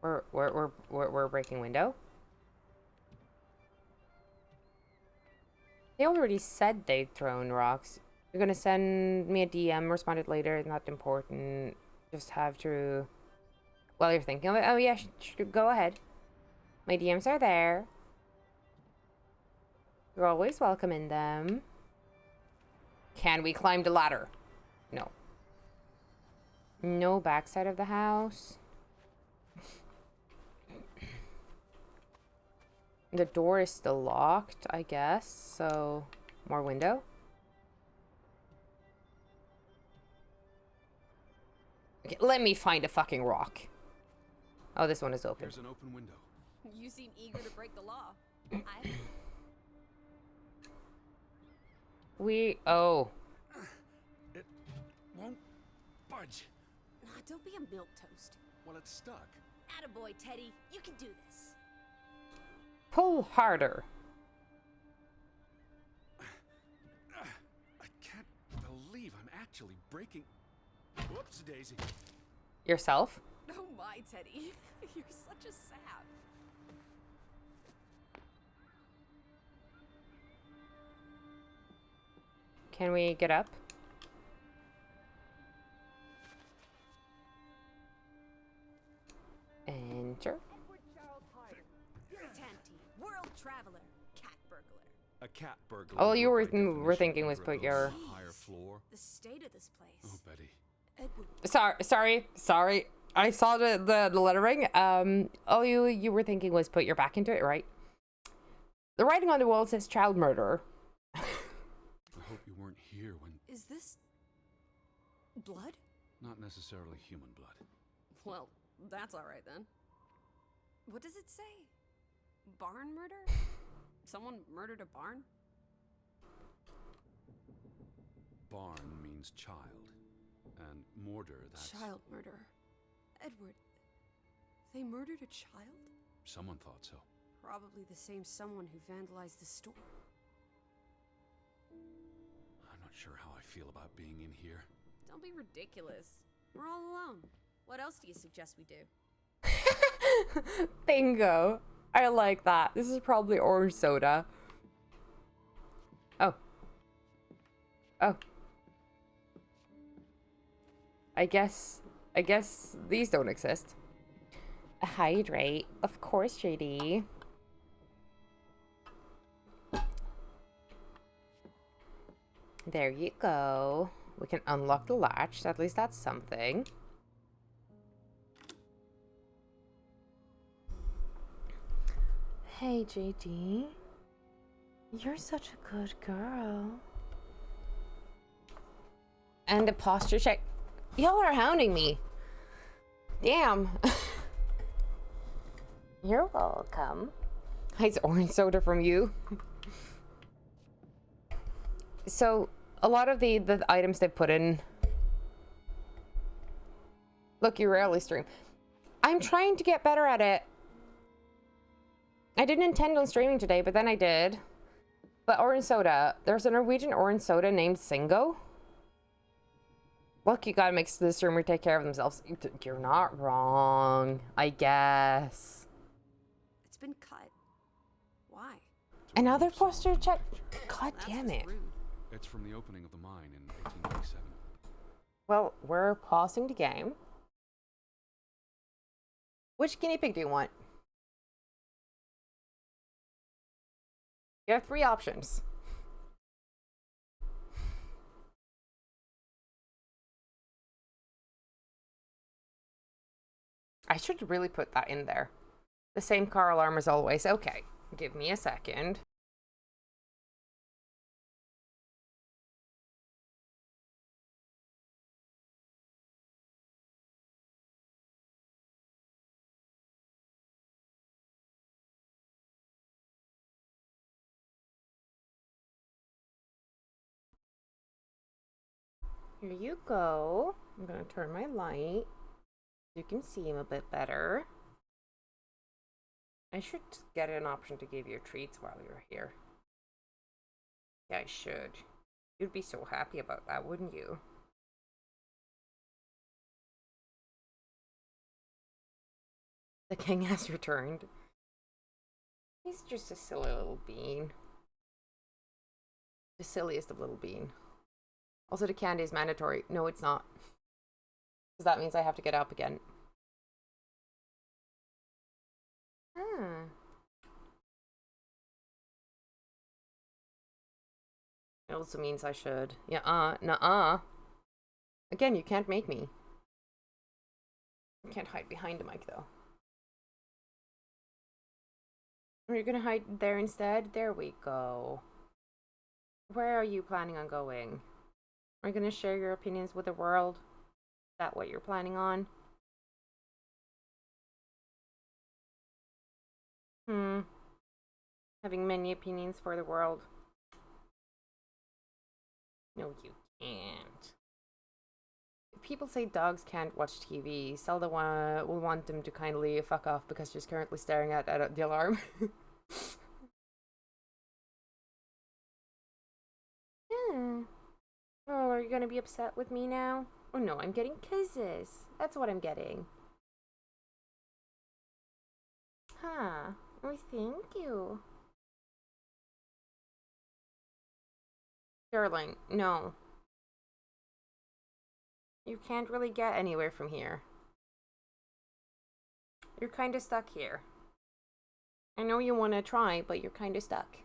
We're breaking window? They already said they'd thrown rocks. You're gonna send me a DM, responded later, not important. Just have to... While you're thinking of it. Oh yeah, go ahead. My DMs are there. You're always welcome in them. Can we climb the ladder? No. No backside of the house. The door is still locked, I guess. So, more window. Okay, let me find a fucking rock. Oh, this one is open. There's an open window. You seem eager to break the law. Oh. It won't budge. Don't be a milquetoast. Well, it's stuck. Attaboy, Teddy. You can do this. Pull harder. believe I'm actually breaking... Whoops, Daisy. Yourself? Oh my, Teddy. You're such a sap. Can we get up? Enter. Tanty, world traveler, cat burglar. A cat burglar. All you would, by were definition, thinking was enter a put building your... on a higher floor. The state of this place. Oh, Betty. Edward. Sorry. I saw the lettering. All you were thinking was put your back into it, right? The writing on the wall says child murderer. I hope you weren't here when... Is this blood? Not necessarily human blood. Well, that's all right then. What does it say? Barn murder? Someone murdered a barn? Barn means child. And mortar, that's... Child murder. Edward, they murdered a child? Someone thought so. Probably the same someone who vandalized the store. I'm not sure how I feel about being in here. Don't be ridiculous. We're all alone. What else do you suggest we do? Bingo. I like that. This is probably orange soda. Oh. I guess these don't exist. Hydrate. Of course, JD. There you go. We can unlock the latch. At least that's something. Hey, JD. You're such a good girl. And a posture check. Y'all are hounding me. Damn. You're welcome. Hides orange soda from you. So, a lot of the items they put in... Look, you rarely stream. I'm trying to get better at it. I didn't intend on streaming today, but then I did. But orange soda. There's a Norwegian orange soda named Singo. Look, you gotta make the streamer take care of themselves. You're not wrong, I guess. It's been cut. Why? Another posture check? God That's damn just it. rude. It's from the opening of the mine in 1897. Well, we're pausing the game. Which guinea pig do you want? You have 3 options. I should really put that in there. The same car alarm as always. Okay, give me a second. Here you go. I'm gonna turn my light. You can see him a bit better. I should get an option to give you treats while you're here. Yeah, I should. You'd be so happy about that, wouldn't you? The king has returned. He's just a silly little bean. The silliest of little bean. Also, the candy is mandatory. No, it's not. Because that means I have to get up again. It also means I should. Yeah, nuh-uh. Again, you can't make me. You can't hide behind the mic, though. Are you gonna hide there instead? There we go. Where are you planning on going? Are you gonna share your opinions with the world? Is that what you're planning on? Having many opinions for the world. No, you can't. If people say dogs can't watch TV, Zelda will want them to kindly fuck off because she's currently staring at the alarm. Yeah. Oh, are you gonna be upset with me now? Oh no, I'm getting kisses. That's what I'm getting. Huh. Oh, thank you. Darling, no. You can't really get anywhere from here. You're kind of stuck here. I know you want to try, but you're kind of stuck.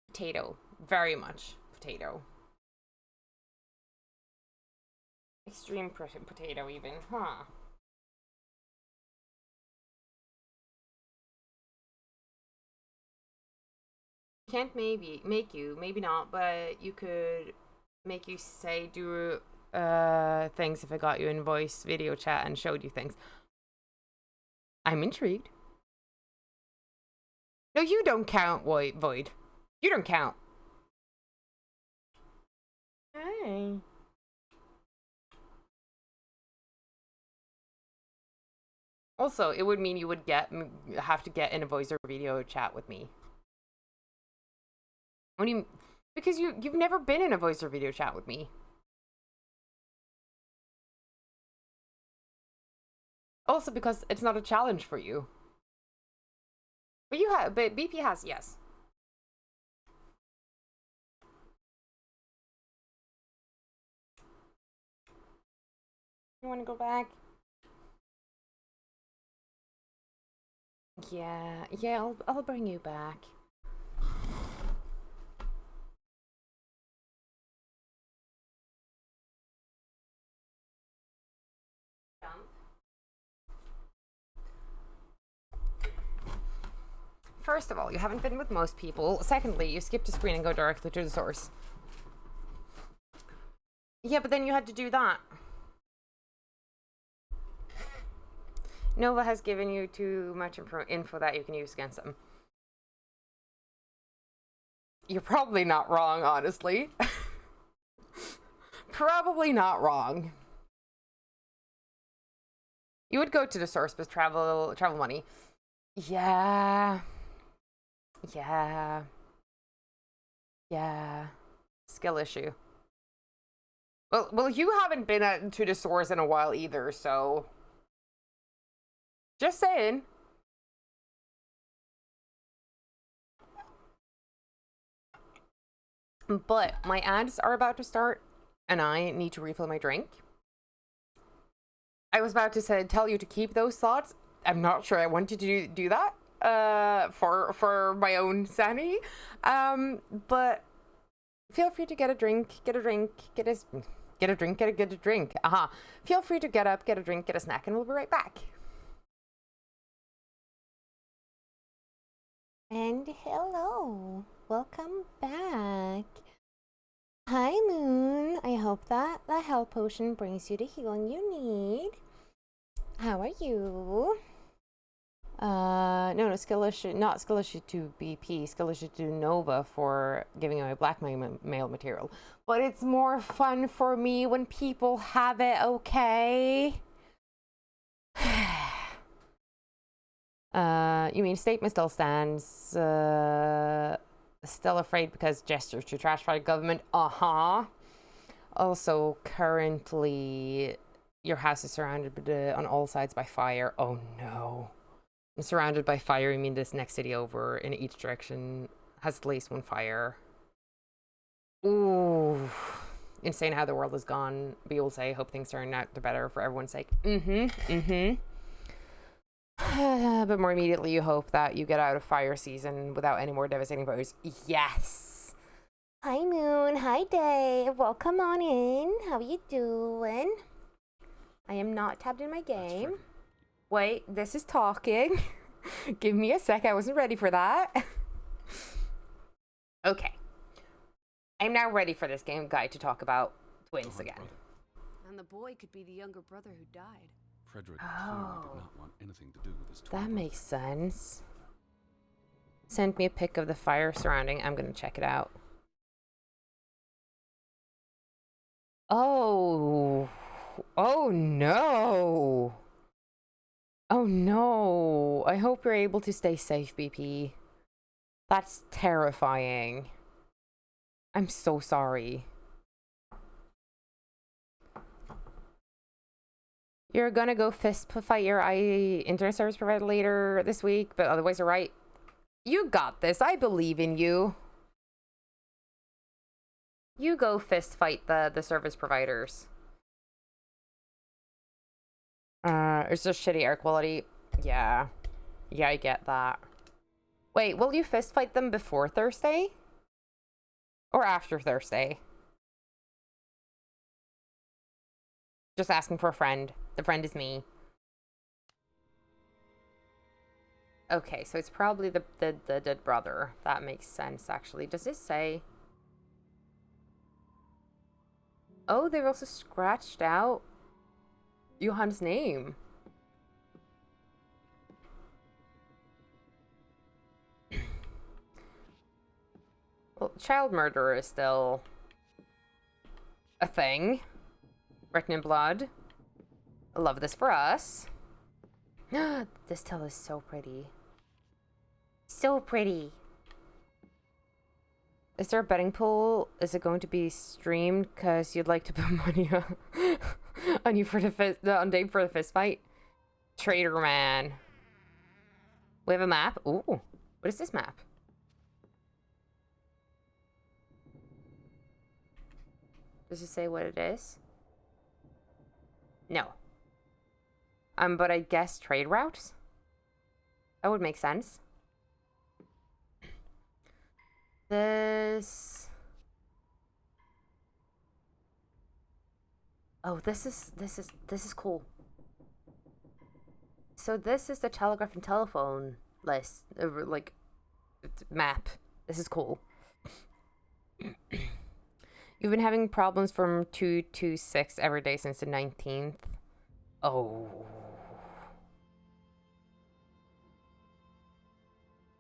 Potato. Very much potato. Extreme potato even, huh? Can't maybe make you, maybe not, but you could make you say do things if I got you in voice video chat and showed you things. I'm intrigued. No, you don't count, Void. You don't count. Hey. Also, it would mean you would have to get in a voice or video chat with me. What do you? Because you've never been in a voice or video chat with me. Also, because it's not a challenge for you. But you have, but BP has, yes. You want to go back? Yeah, I'll bring you back. First of all, you haven't been with most people. Secondly, you skipped a screen and go directly to the source. Yeah, but then you had to do that. Nova has given you too much info that you can use against them. You're probably not wrong, honestly. Probably not wrong. You would go to the source with travel money. Yeah. Skill issue. Well, you haven't been to the source in a while either, so just saying. But my ads are about to start, and I need to refill my drink. I was about to tell you to keep those thoughts. I'm not sure I want you to do that. For my own sanity. But feel free to get a drink. Feel free to get up, get a drink, get a snack, and we'll be right back. And hello. Welcome back. Hi, Moon. I hope that the health potion brings you the healing you need. How are you? No, skill issue, not skill issue to BP, skill issue to Nova for giving away blackmail material. But it's more fun for me when people have it, okay? You mean statement still stands, still afraid because gestures to trash fire government, Also, currently, your house is surrounded on all sides by fire. Oh no. Surrounded by fire, I mean this next city over in each direction has at least one fire. Ooh. Insane how the world has gone. But you'll say, hope things turn out the better for everyone's sake. But more immediately, you hope that you get out of fire season without any more devastating fires. Yes. Hi, Moon. Hi, Dave. Welcome on in. How you doing? I am not tabbed in my game. Wait, this is talking. Give me a sec. I wasn't ready for that. Okay. I'm now ready for this game guide to talk about twins again. Brother. And the boy could be the younger brother who died. Frederick clearly did not want anything to do with his twin That brother. makes sense. Send me a pic of the fire surrounding. I'm going to check it out. Oh. Oh no. Oh no. I hope you're able to stay safe, BP. That's terrifying. I'm so sorry. You're gonna go fist fight your internet service provider later this week, but otherwise you're right. You got this. I believe in you. You go fist fight the service providers. It's just shitty air quality. Yeah. Yeah, I get that. Wait, will you fist fight them before Thursday? Or after Thursday? Just asking for a friend. The friend is me. Okay, so it's probably the dead brother. That makes sense, actually. Does this say? Oh, they've also scratched out Johan's name. Well, child murder is still a thing. Written in blood. I love this for us. This tail is so pretty. So pretty. Is there a betting pool? Is it going to be streamed? Because you'd like to put money on you for on Dave for the fist fight? Traitor man. We have a map. Ooh. What is this map? Does it say what it is? No. But I guess trade routes? That would make sense. This... Oh, this is cool. So this is the telegraph and telephone list, like, map. This is cool. You've been having problems from 2 to 6 every day since the 19th. Oh.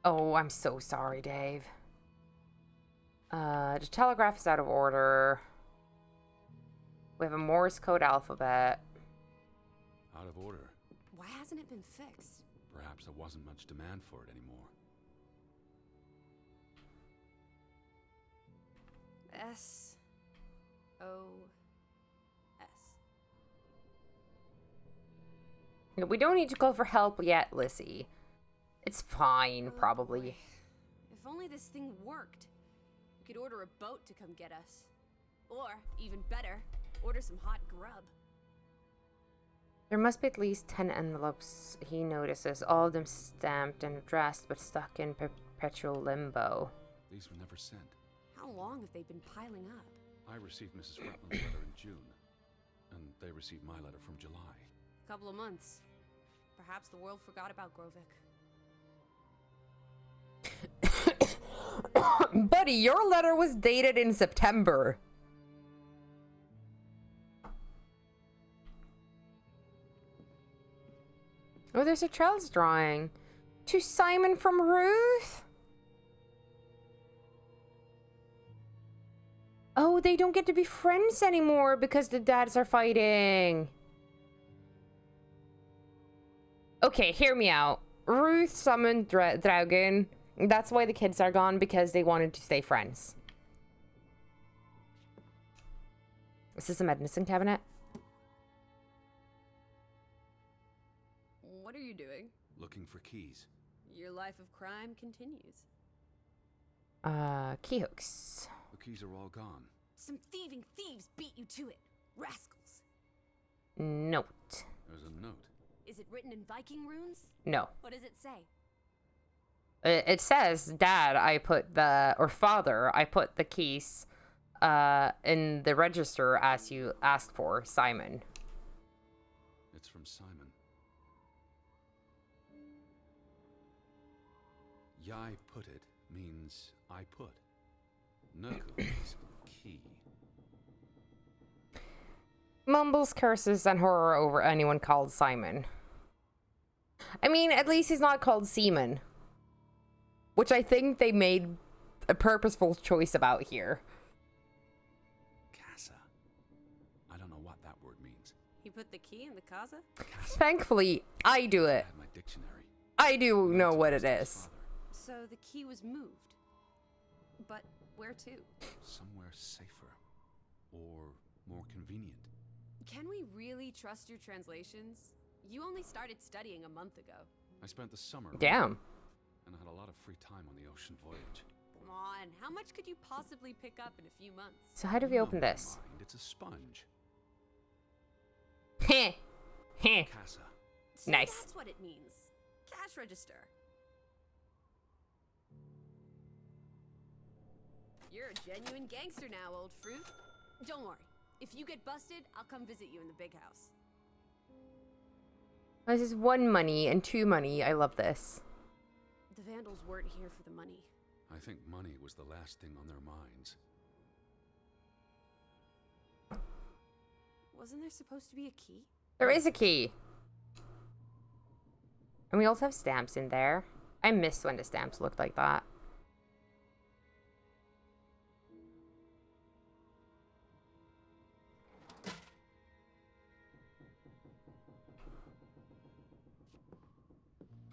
Oh, I'm so sorry, Dave. The telegraph is out of order. We have a Morse code alphabet. Out of order. Why hasn't it been fixed? Perhaps there wasn't much demand for it anymore. S-O-S. We don't need to call for help yet, Lissy. It's fine, probably. Boy. If only this thing worked. We could order a boat to come get us. Or, even better, order some hot grub. There must be at least 10 envelopes, he notices, all of them stamped and addressed, but stuck in perpetual limbo. These were never sent. How long have they been piling up? I received Mrs. Fretland's letter in June, and they received my letter from July. A couple of months. Perhaps the world forgot about Grovik. Buddy, your letter was dated in September. Oh, there's a child's drawing. To Simon from Ruth? Oh, they don't get to be friends anymore because the dads are fighting. Okay, hear me out. Ruth summoned Draugen. That's why the kids are gone, because they wanted to stay friends. Is this a medicine cabinet? What are you doing? Looking for keys. Your life of crime continues. Key hooks. The keys are all gone. Some thieving thieves beat you to it. Rascals. Note. There's a note. Is it written in Viking runes? No. What does it say? It says, Dad, or Father, I put the keys in the register as you asked for, Simon. It's from Simon. Yai put it means I put. Nuku is key. Mumbles curses and horror over anyone called Simon. I mean, at least he's not called Seaman. Which I think they made a purposeful choice about here. Casa. I don't know what that word means. He put the key in the casa? Thankfully, I do I it. had my dictionary. I do know That's what it his is. father. So the key was moved. But where to? Somewhere safer. Or more convenient. Can we really trust your translations? You only started studying a month ago. I spent the summer. Damn. And I had a lot of free time on the ocean voyage. Come on, how much could you possibly pick up in a few months? So how do we open this? Mind, it's a sponge. Heh. Heh. Casa. See, Nice. That's what it means. Cash register. You're a genuine gangster now, old fruit. Don't worry. If you get busted, I'll come visit you in the big house. This is 1 money and 2 money. I love this. The Vandals weren't here for the money. I think money was the last thing on their minds. Wasn't there supposed to be a key? There is a key. And we also have stamps in there. I miss when the stamps looked like that.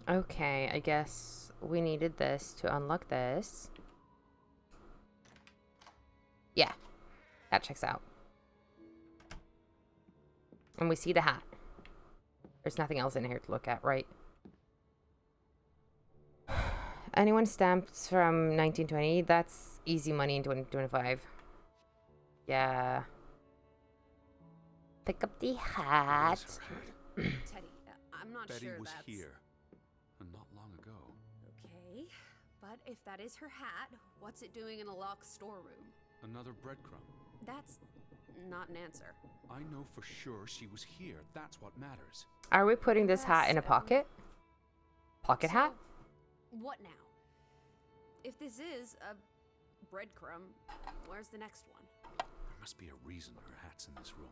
Okay, I guess we needed this to unlock this. Yeah, that checks out. And we see the hat. There's nothing else in here to look at, right? Anyone stamps from 1920? That's easy money in 2025. Yeah. Pick up the hat. It is her head. Teddy, I'm not Betty sure was that's... here. And not long ago. Okay, but if that is her hat, what's it doing in a locked storeroom? Another breadcrumb. That's not an answer. I know for sure she was here. That's what matters. Are we putting this hat in a So- pocket? Pocket hat? What now? If this is a breadcrumb, where's the next one? There must be a reason her hat's in this room.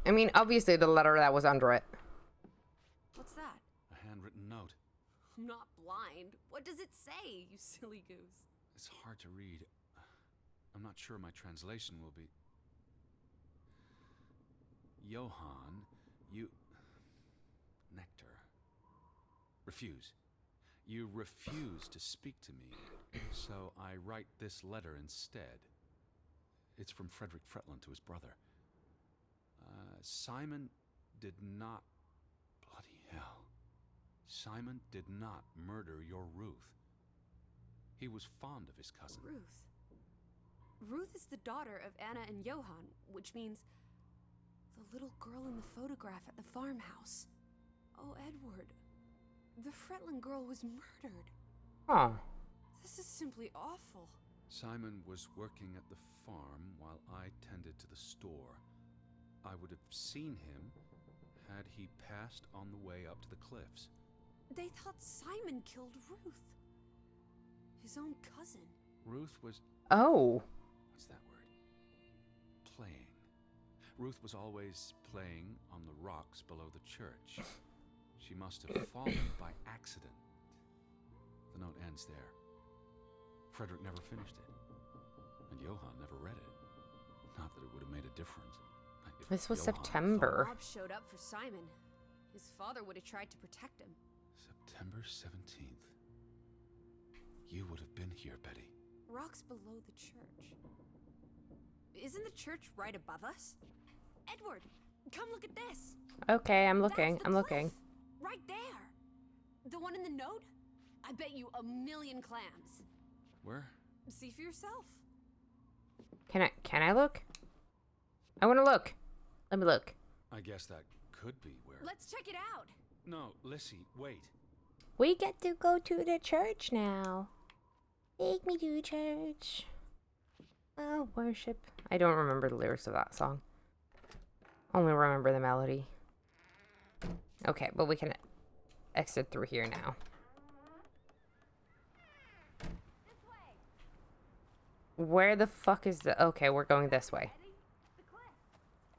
I mean, obviously the letter that was under it. What's that? A handwritten note. I'm not blind. What does it say, you silly goose? It's hard to read. I'm not sure my translation will be... Johann, you... Nectar. Refuse. You refuse to speak to me, so I write this letter instead. It's from Frederick Fretland to his brother. Simon did not... Bloody hell. Simon did not murder your Ruth. He was fond of his cousin. Ruth. Ruth is the daughter of Anna and Johann, which means the little girl in the photograph at the farmhouse. Oh, Edward. The Fretland girl was murdered. Oh. This is simply awful. Simon was working at the farm while I tended to the store. I would have seen him had he passed on the way up to the cliffs. They thought Simon killed Ruth. His own cousin. Ruth was... Oh. What's that word? Playing. Ruth was always playing on the rocks below the church. She must have fallen by accident. The note ends there. Frederick never finished it. And Johann never read it. Not that it would have made a difference. If This was Johann September. Bob showed up for Simon. His father would have tried to protect him. September 17th. You would have been here, Betty. Rocks below the church. Isn't the church right above us? Edward, come look at this. Okay, I'm looking. That's the I'm looking. cliff. Right there. The one in the note? I bet you 1,000,000 clams. Where? See for yourself. Can I look? I want to look. Let me look. I guess that could be where... Let's check it out. No, Lissy, wait. We get to go to the church now. Take me to church. Oh, worship. I don't remember the lyrics of that song. Only remember the melody. Okay, but we can exit through here now. Where the fuck is the... Okay, we're going this way. The cliff.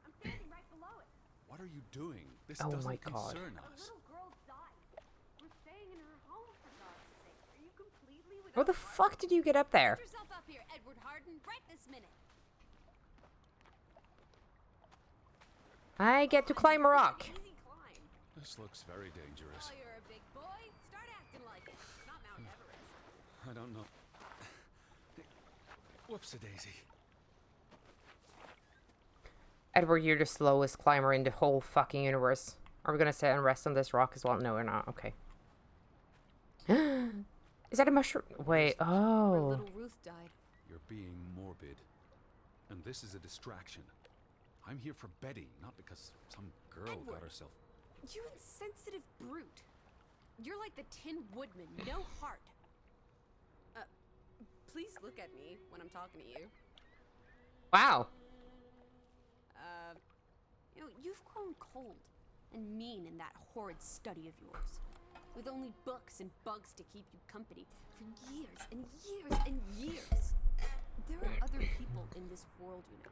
I'm standing right below it. What are you doing? This Oh doesn't my God. concern A us. little girl died. We're staying in her home, for God's sake. Are you completely without Where the heart? fuck did you get up there? Get yourself up here, Edward Harden, right this minute. I get to climb a rock. Easy climb. This looks very dangerous. Oh, you're a big boy. Start acting like it. It's not Mount Everest. I don't know. Whoops-a-daisy. Edward, you're the slowest climber in the whole fucking universe. Are we gonna sit and rest on this rock as well? No, we're not. Okay. Is that a mushroom? Wait, Where oh. little Ruth died. You're being morbid. And this is a distraction. I'm here for Betty, not because some girl got Edward. herself... You insensitive brute. You're like the Tin Woodman, no heart. Please look at me when I'm talking to you. Wow. You know, you've grown cold and mean in that horrid study of yours. With only books and bugs to keep you company for years and years and years. There are other people in this world, you know.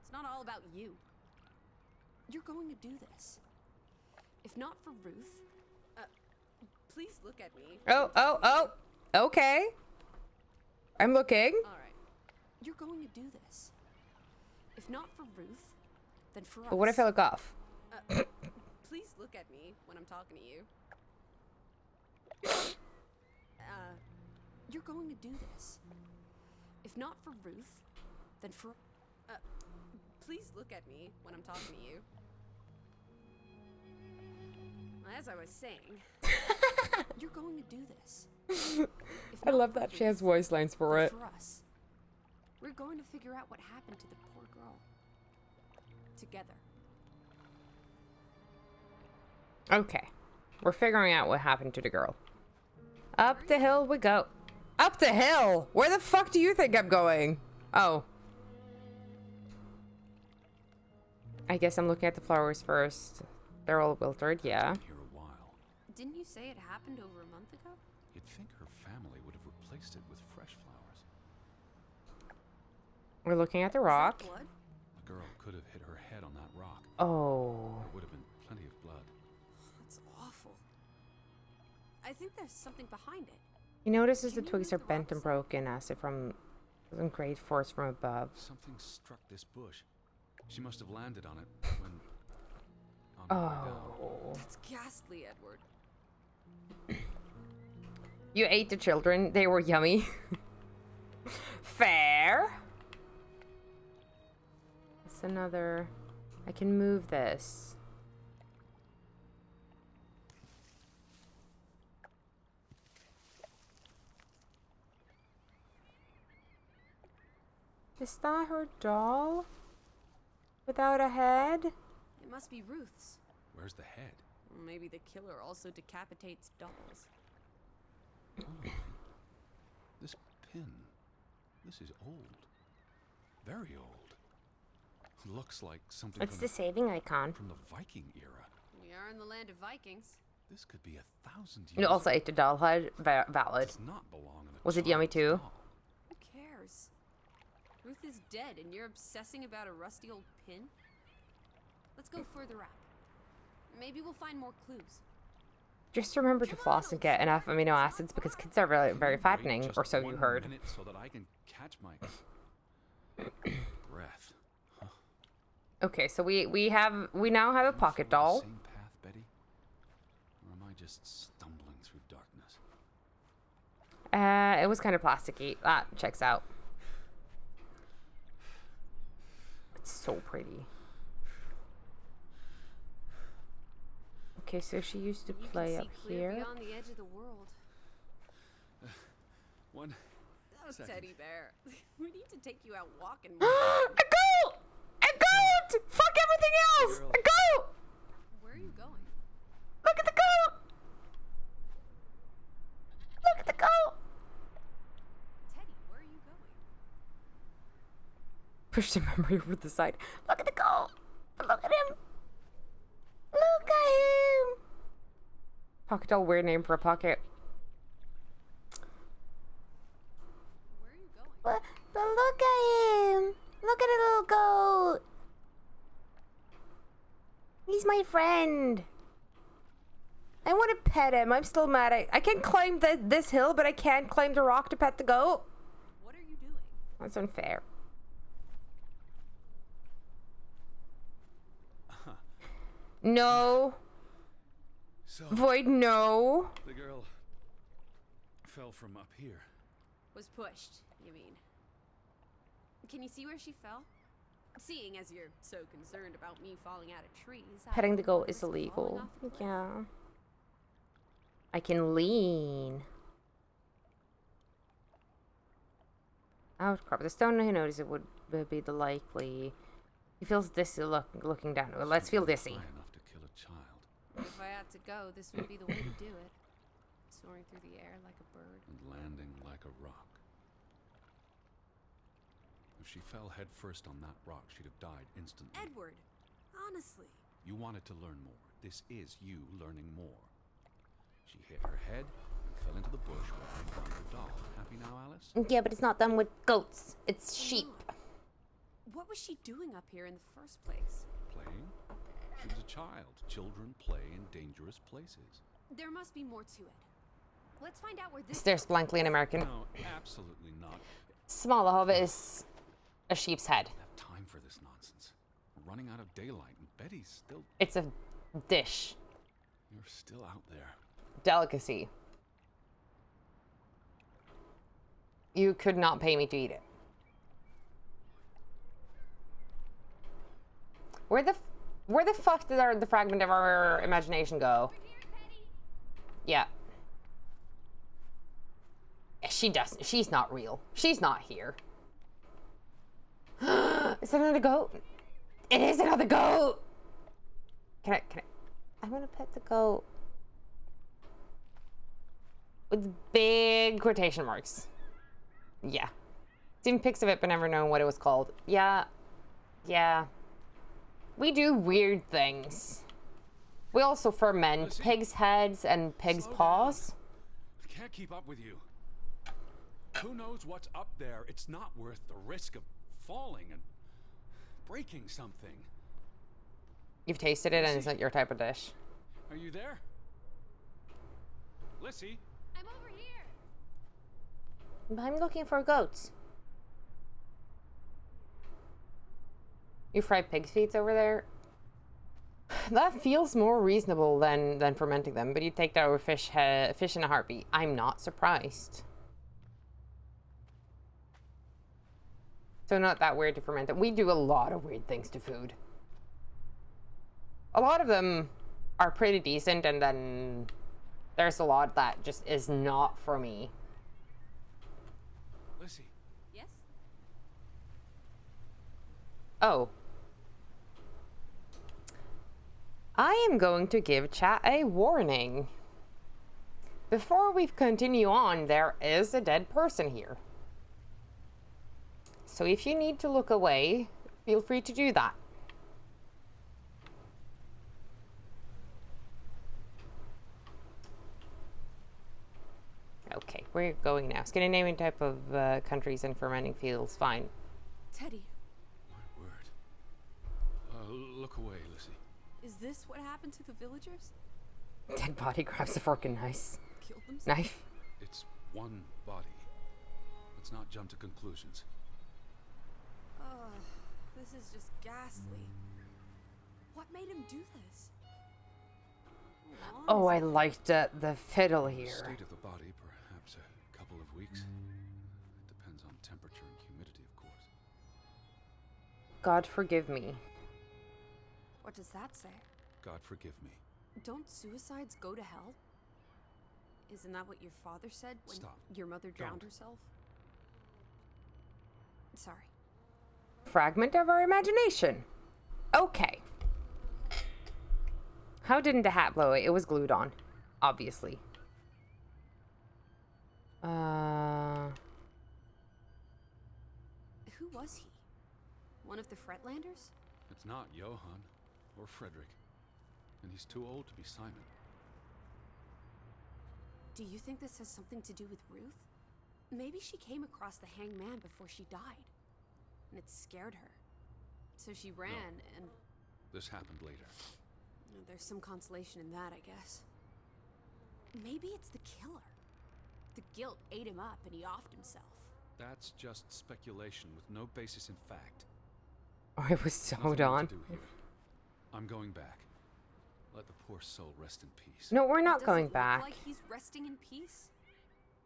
It's not all about you. You're going to do this. If not for Ruth, please look at me. Oh. Okay. I'm looking. All right. You're going to do this. If not for Ruth, then for us. But what if I look off? Please look at me when I'm talking to you. You're going to do this. If not for Ruth, then for... please look at me when I'm talking to you. As I was saying, you're going to do this. I love that she has voice lines for it. For us, we're going to figure out what happened to the poor girl. Together. Okay. We're figuring out what happened to the girl. Up the hill we go. Up the hill? Where the fuck do you think I'm going? Oh. I guess I'm looking at the flowers first. They're all wilted, yeah. Here a while. Didn't you say it happened over a month ago? You'd think her family would have replaced it with fresh flowers. We're looking at the Is that rock. blood? The girl could have hit her head on that rock. Oh. There would have been plenty of blood. That's awful. I think there's something behind it. He notices the Can you twigs move are the bent rocks and up? broken as if from some great force from above. Something struck this bush. She must have landed on it when... on her way down. Oh. That's ghastly, Edward. You ate the children. They were yummy. Fair. That's another... I can move this. Is that her doll? Without a head? It must be Ruth's. Where's the head? Maybe the killer also decapitates dolls. This pin. This is old. Very old. Looks like something It's from, the saving icon. from the Viking era. We are in the land of Vikings. This could be 1,000 years. You also ate the doll head. Valid. Does not belong in a Was it yummy child's too? doll. Who cares? Ruth is dead and you're obsessing about a rusty old pin? Let's go further out. Maybe we'll find more clues. Just remember to floss and get enough amino acids because kids are very, very Wait fattening, just or so you one heard. minute so that I can catch my breath. Okay, so we now have a pocket doll. Same path, Betty? Or am I just stumbling through darkness? It was kind of plasticky. That checks out. It's so pretty. Okay, so she used to You play can up see clear here. beyond the edge of the world. One Oh, second. teddy bear. We need to take you out walking. A goat! A goat! Fuck everything else! Girl. A goat! Where are you going? Look at the goat! Look at the goat! Teddy, where are you going? Push the memory over the side. Look at the goat! Look at him! Look at him! Pocket doll, weird name for a pocket. Where are you going? But look at him! Look at the little goat! He's my friend. I want to pet him. I'm still mad. I can climb this hill, but I can't climb the rock to pet the goat. What are you doing? That's unfair. No. So Void, no. the girl fell from up here. Was pushed, you mean? Can you see where she fell? Seeing as you're so concerned about me falling out of trees, Petting the goat I is wouldn't risk falling illegal. off a cliff. Yeah. I can lean. Oh crap! The stone he noticed it would be the likely. He feels dizzy looking down. Well, let's feel dizzy. High enough to kill a child If I had to go, this would be the way to do it. Soaring through the air like a bird. and landing like a rock. If she fell headfirst on that rock, she'd have died instantly. Edward, honestly. You wanted to learn more. This is you learning more. She hit her head and fell into the bush where I found her doll. Happy now, Alice? Yeah, but it's not done with goats. It's sheep. What was she doing up here in the first place? Playing? She was a child. Children play in dangerous places. There must be more to it. Let's find out where this Stares blankly in American. No, absolutely not. Small hobbit is a sheep's head. I don't have time for this nonsense. We're running out of daylight, and Betty's still... It's a dish. You're still out there. Delicacy. You could not pay me to eat it. Where the fuck did the fragment of our imagination go? Yeah. She doesn't. She's not real. She's not here. Is that another goat? It is another goat! Can I? I want to pet the goat. With big quotation marks. Yeah. Seen pics of it, but never known what it was called. Yeah. Yeah. We do weird things. We also ferment pigs' heads and pigs' paws. I can't keep up with you. Who knows what's up there? It's not worth the risk of falling and breaking something. You've tasted it and it's not your type of dish. Are you there? Lissy? I'm over here. I'm looking for goats. You fry pig's feet over there? That feels more reasonable than fermenting them, but you take that over fish in a heartbeat. I'm not surprised. So not that weird to ferment them. We do a lot of weird things to food. A lot of them are pretty decent, and then there's a lot that just is not for me. Lissy? Yes? Oh. I am going to give chat a warning. Before we continue on, there is a dead person here. So if you need to look away, feel free to do that. Okay, we're going now. Scandinavian type of countries and fermenting fields, fine. Teddy, My word. Look away, Lissy. is this what happened to the villagers? Dead body grabs a fork and Killed themselves? knife. It's one body. Let's not jump to conclusions. Oh, this is just ghastly. What made him do this? How long Oh, is I it? liked the fiddle The here. state of the body, perhaps a couple of weeks. It depends on temperature and humidity, of course. God forgive me. What does that say? God forgive me. Don't suicides go to hell? Isn't that what your father said when Stop. your mother drowned Don't. herself? Sorry. Fragment of our imagination. Okay. How didn't the hat blow? It was glued on, obviously. Who was he? One of the Fretlanders? It's not Johann or Frederick. And he's too old to be Simon. Do you think this has something to do with Ruth? Maybe she came across the hanged man before she died, and it scared her. So she ran, and This happened later. there's some consolation in that, I guess. Maybe it's the killer. The guilt ate him up, and he offed himself. That's just speculation with no basis in fact. Oh, it was Nothing sewed more on. to do here. I'm going back. Let the poor soul rest in peace. No, we're not Does going it look back. like he's resting in peace?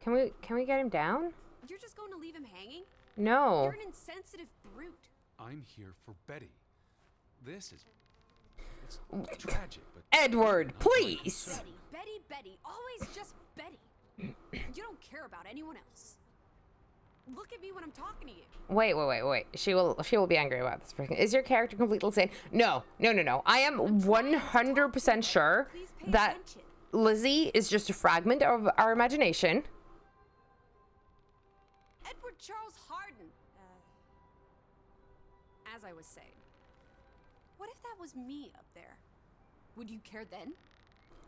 Can we get him down? You're just going to leave him hanging? No. You're an insensitive brute. I'm here for Betty. This is... It's tragic, but... Edward, please! Betty, always just Betty. You don't care about anyone else. Look at me when I'm talking to you. Wait. She will be angry about this. Is your character completely insane? No. I am 100% sure that Lizzie is just a fragment of our imagination. Edward Charles Harden. As I was saying, what if that was me up there? Would you care then?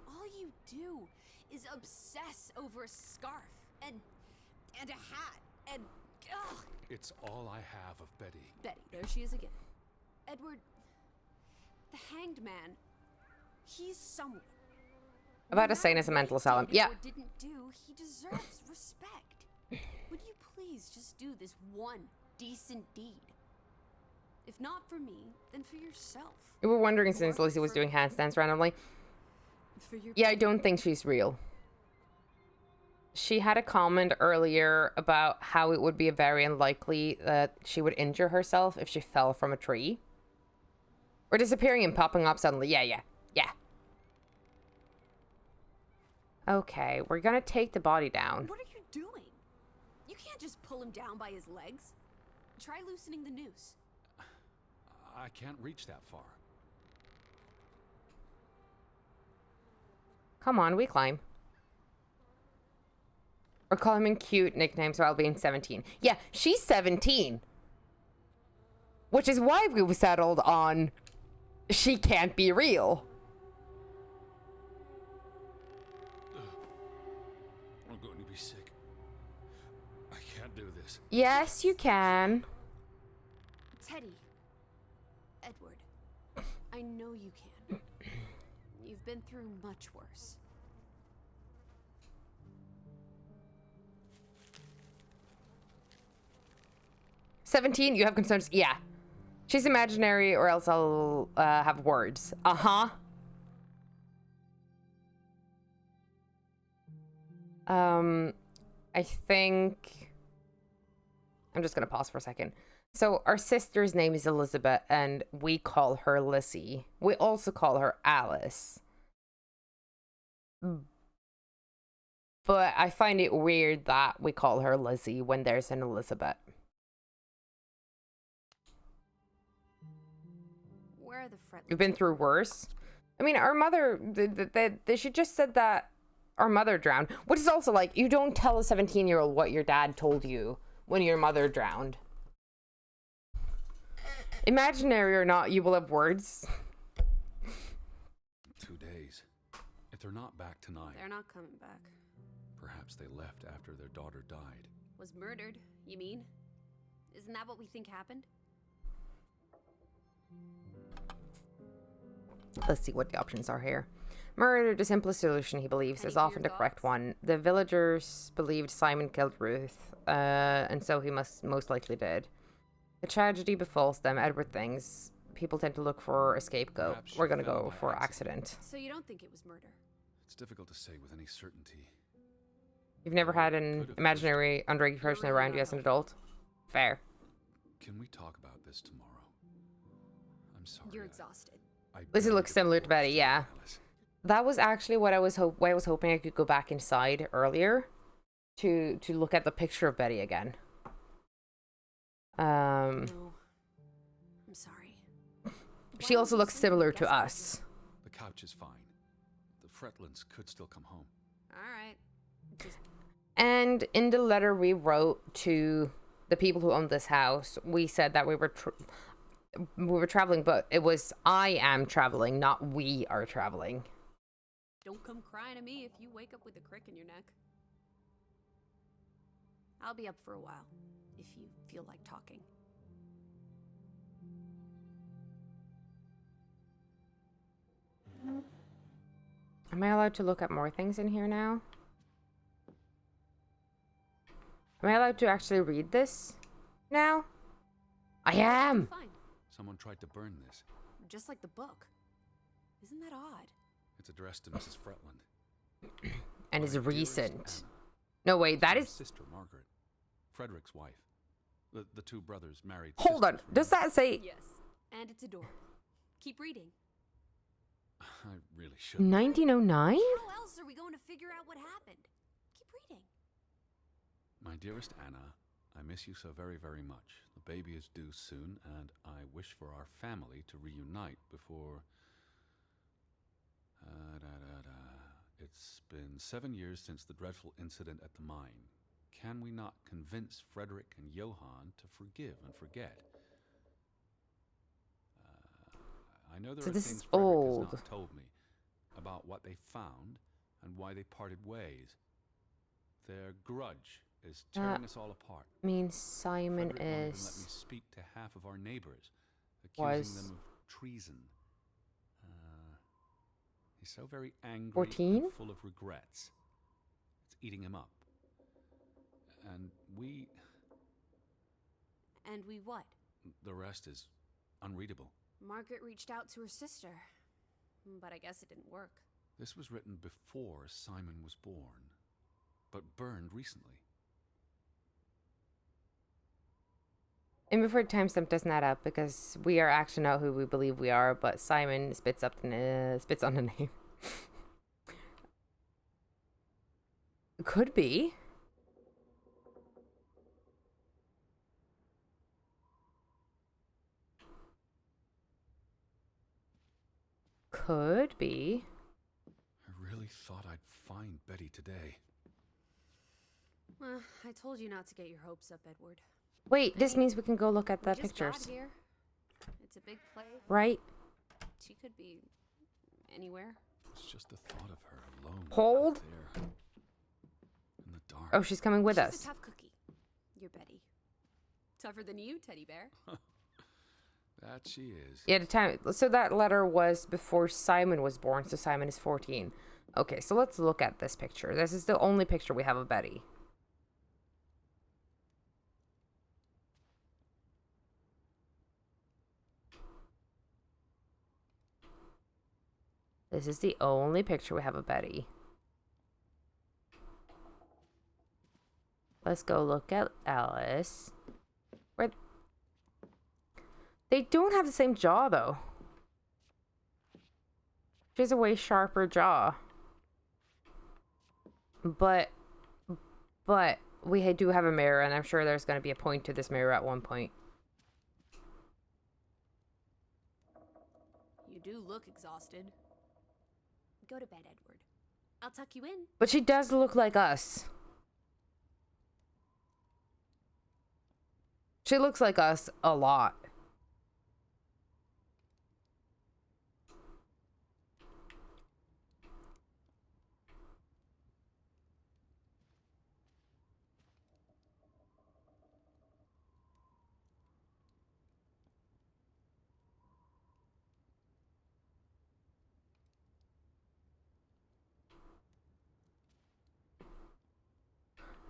All you do is obsess over a scarf and a hat and ugh. It's all I have of Betty. Betty, there she is again. Edward, the hanged man, he's someone. About to say as a mental asylum. Yeah. Or didn't do, he deserves respect. Would you please just do this one decent deed? If not for me, then for yourself. We were wondering since Lizzie was doing handstands randomly. Yeah, I don't think she's real. She had a comment earlier about how it would be very unlikely that she would injure herself if she fell from a tree. Or disappearing and popping up suddenly. Yeah. Okay, we're gonna take the body down. What are you doing? You can't just pull him down by his legs. Try loosening the noose. I can't reach that far. Come on, we climb. Or call him in cute nicknames while being 17. Yeah, she's 17. Which is why we settled on she can't be real. I'm going to be sick. I can't do this. Yes, you can. Teddy. Edward. I know you can. You've been through much worse. "17, you have concerns?" Yeah. She's imaginary or else I'll have words. Uh-huh. I think... I'm just gonna pause for a second. So our sister's name is Elizabeth and we call her Lizzie. We also call her Alice. But I find it weird that we call her Lizzie when there's an Elizabeth. Where are the Fretlings? We've been through worse. I mean, our mother, she just said that our mother drowned. Which is also like, you don't tell a 17-year-old what your dad told you when your mother drowned. Imaginary or not, you will have words. 2 days. If they're not back tonight... They're not coming back. Perhaps they left after their daughter died. Was murdered, you mean? Isn't that what we think happened? Let's see what the options are here. Murder, the simplest solution, he believes, is often the correct one. The villagers believed Simon killed Ruth, and so he most likely did. The tragedy befalls them. Edward thinks people tend to look for a scapegoat. Perhaps We're gonna she fell go by for accident. accident. So you don't think it was murder? It's difficult to say with any certainty. You've never had an imaginary underage person around you as an adult? Fair. Can we talk about this tomorrow? I'm sorry. You're exhausted. Lizzie looks similar to Betty, yeah. That was actually what I was hoping I could go back inside earlier to look at the picture of Betty again. No. I'm sorry. She also looks similar to us. The couch is fine. The Fretlings could still come home. Alright. And in the letter we wrote to the people who owned this house, we said that we were traveling, but it was I am traveling, not we are traveling. Don't come crying to me if you wake up with a crick in your neck. I'll be up for a while, if you feel like talking. Am I allowed to look at more things in here now? Am I allowed to actually read this now? I am! Fine. Someone tried to burn this. Just like the book. Isn't that odd? It's addressed to Mrs. Fretland. And is My dearest recent. Anna, No, wait, that my is... sister Margaret, Frederick's wife. The two brothers married. Hold on. sisters, Does remember? that say Yes, and it's adorable. Keep reading. I really shouldn't. 1909? How else are we going to figure out what happened? Keep reading. My dearest Anna, I miss you so very, very much. The baby is due soon, and I wish for our family to reunite before... It's been 7 years since the dreadful incident at the mine. Can we not convince Frederick and Johann to forgive and forget? I know there So are this things is Frederick old. has not told me about what they found and why they parted ways. Their grudge is tearing us all apart. Means Simon Frederick won't even let me is speak to half of our neighbors, accusing was them of treason. He's so very angry 14? and full of regrets. It's eating him up. And we... And we what? The rest is unreadable. Margaret reached out to her sister, but I guess it didn't work. This was written before Simon was born, but burned recently. And before timestamp doesn't add up because we are actually not who we believe we are, but Simon spits on the name. Could be. Could be. I really thought I'd find Betty today. Well, I told you not to get your hopes up, Edward. Wait, this means we can go look at the We just got pictures, here. It's a big place. right? She could be anywhere. It's just the thought of her alone Hold. out there in the dark. Oh, she's coming with She's us. a tough cookie. You're Betty. Tougher than you, teddy bear. That she is. Yeah, the time. So that letter was before Simon was born, so Simon is 14. Okay, so let's look at this picture. This is the only picture we have of Betty. This is the only picture we have of Betty. Let's go look at Alice. Where... They don't have the same jaw, though. She has a way sharper jaw. But we do have a mirror, and I'm sure there's going to be a point to this mirror at one point. You do look exhausted. Go to bed, Edward. I'll tuck you in. But she does look like us. She looks like us a lot.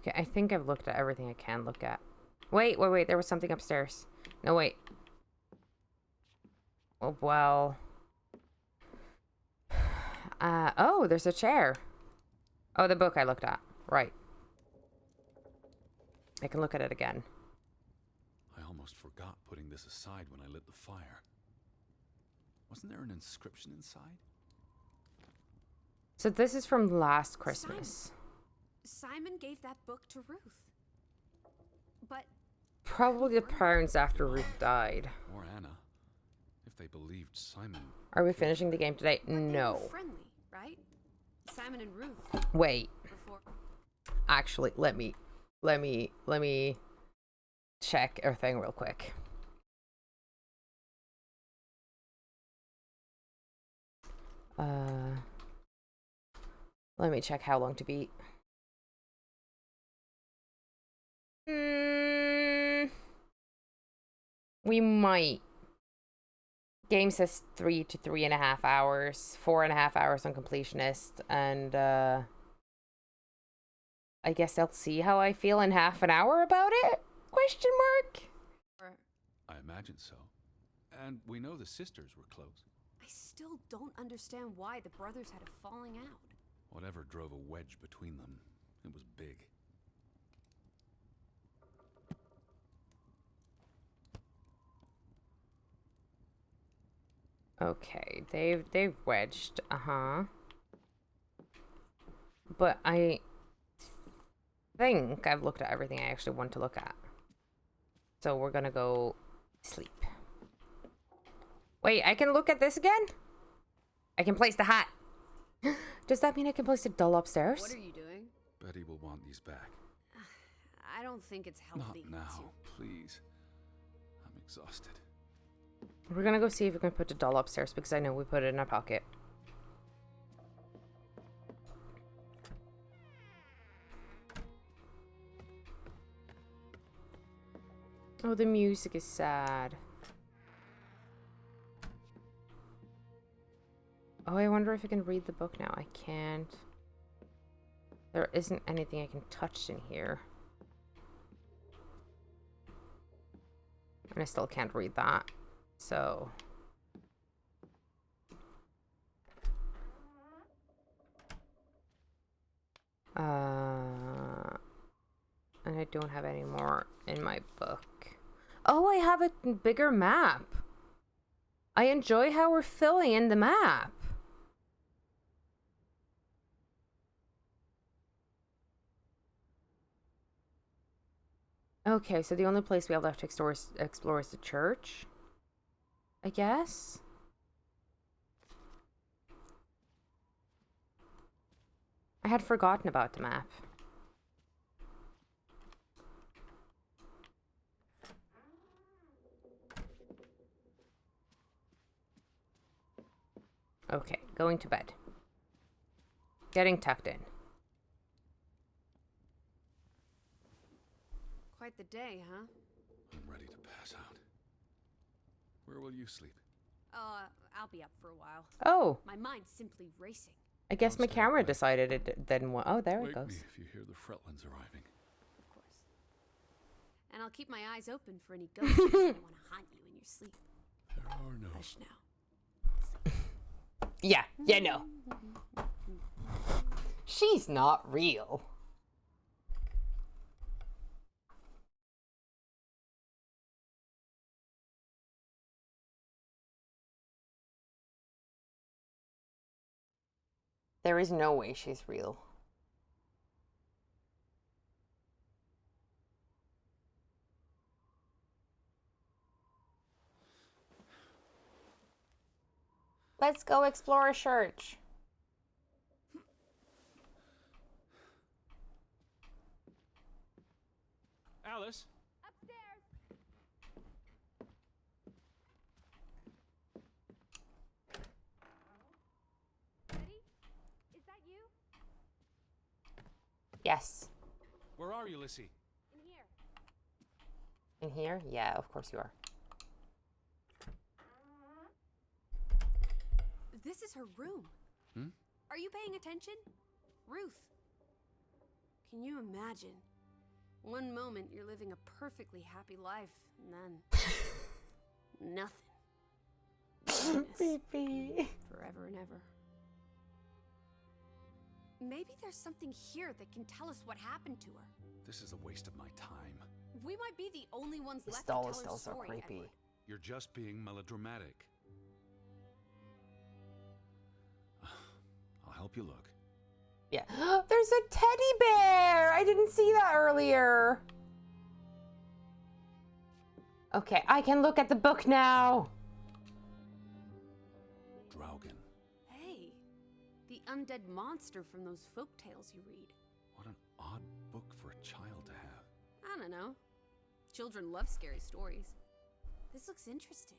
Okay, I think I've looked at everything I can look at. Wait, there was something upstairs. No, wait. Oh, well. Oh, there's a chair. Oh, the book I looked at. Right. I can look at it again. I almost forgot putting this aside when I lit the fire. Wasn't there an inscription inside? So this is from last Christmas. Simon gave that book to Ruth. But Probably the parents after Ruth died. Or Anna. If they believed Simon. Are we finishing the game today? they were No. friendly, right? Simon and Ruth Wait. before. Actually, let me check everything real quick. Let me check how long to beat. We might. Game says 3 to 3.5 hours, 4.5 hours on completionist, and I guess I'll see how I feel in half an hour about it? Question mark? I imagine so. And we know the sisters were close. I still don't understand why the brothers had a falling out. Whatever drove a wedge between them, it was big. Okay, they've wedged. But I think I've looked at everything I actually want to look at. So we're gonna go sleep. Wait, I can look at this again? I can place the hat. Does that mean I can place the doll upstairs? What are you doing? Betty will want these back. I don't think it's healthy. Not now, please. I'm exhausted. We're gonna go see if we can put the doll upstairs because I know we put it in our pocket. Oh, the music is sad. Oh, I wonder if I can read the book now. I can't. There isn't anything I can touch in here. And I still can't read that. So. And I don't have any more in my book. Oh, I have a bigger map. I enjoy how we're filling in the map. Okay, so the only place we have left to explore is the church, I guess. I had forgotten about the map. Okay, going to bed. Getting tucked in. Quite the day, huh? I'm ready to pass out. Where will you sleep? I'll be up for a while. Oh, My mind's simply racing. I guess my Don't stay camera up late. decided it didn't want. Oh, there it Wake goes. me if you hear the Fretlands arriving. Of course. And I'll keep my eyes open for any ghosts that want to haunt you in your sleep. There are no. Hush now. Yeah, no. She's not real. There is no way she's real. Let's go explore a church. Alice? Upstairs. Betty? Is that you? Yes. Where are you, Lissy? In here. In here? Yeah, of course you are. This is her room. Are you paying attention? Ruth. Can you imagine? One moment you're living a perfectly happy life, and then nothing. Pee-pee. Forever and ever. Maybe there's something here that can tell us what happened to her. This is a waste of my time. We might be the only ones This left doll to is tell her still so story, creepy. Edward. You're just being melodramatic. I'll help you look. Yeah. There's a teddy bear! I didn't see that earlier. Okay, I can look at the book now. Draugen. Hey, the undead monster from those folk tales you read. What an odd book for a child to have. I don't know. Children love scary stories. This looks interesting.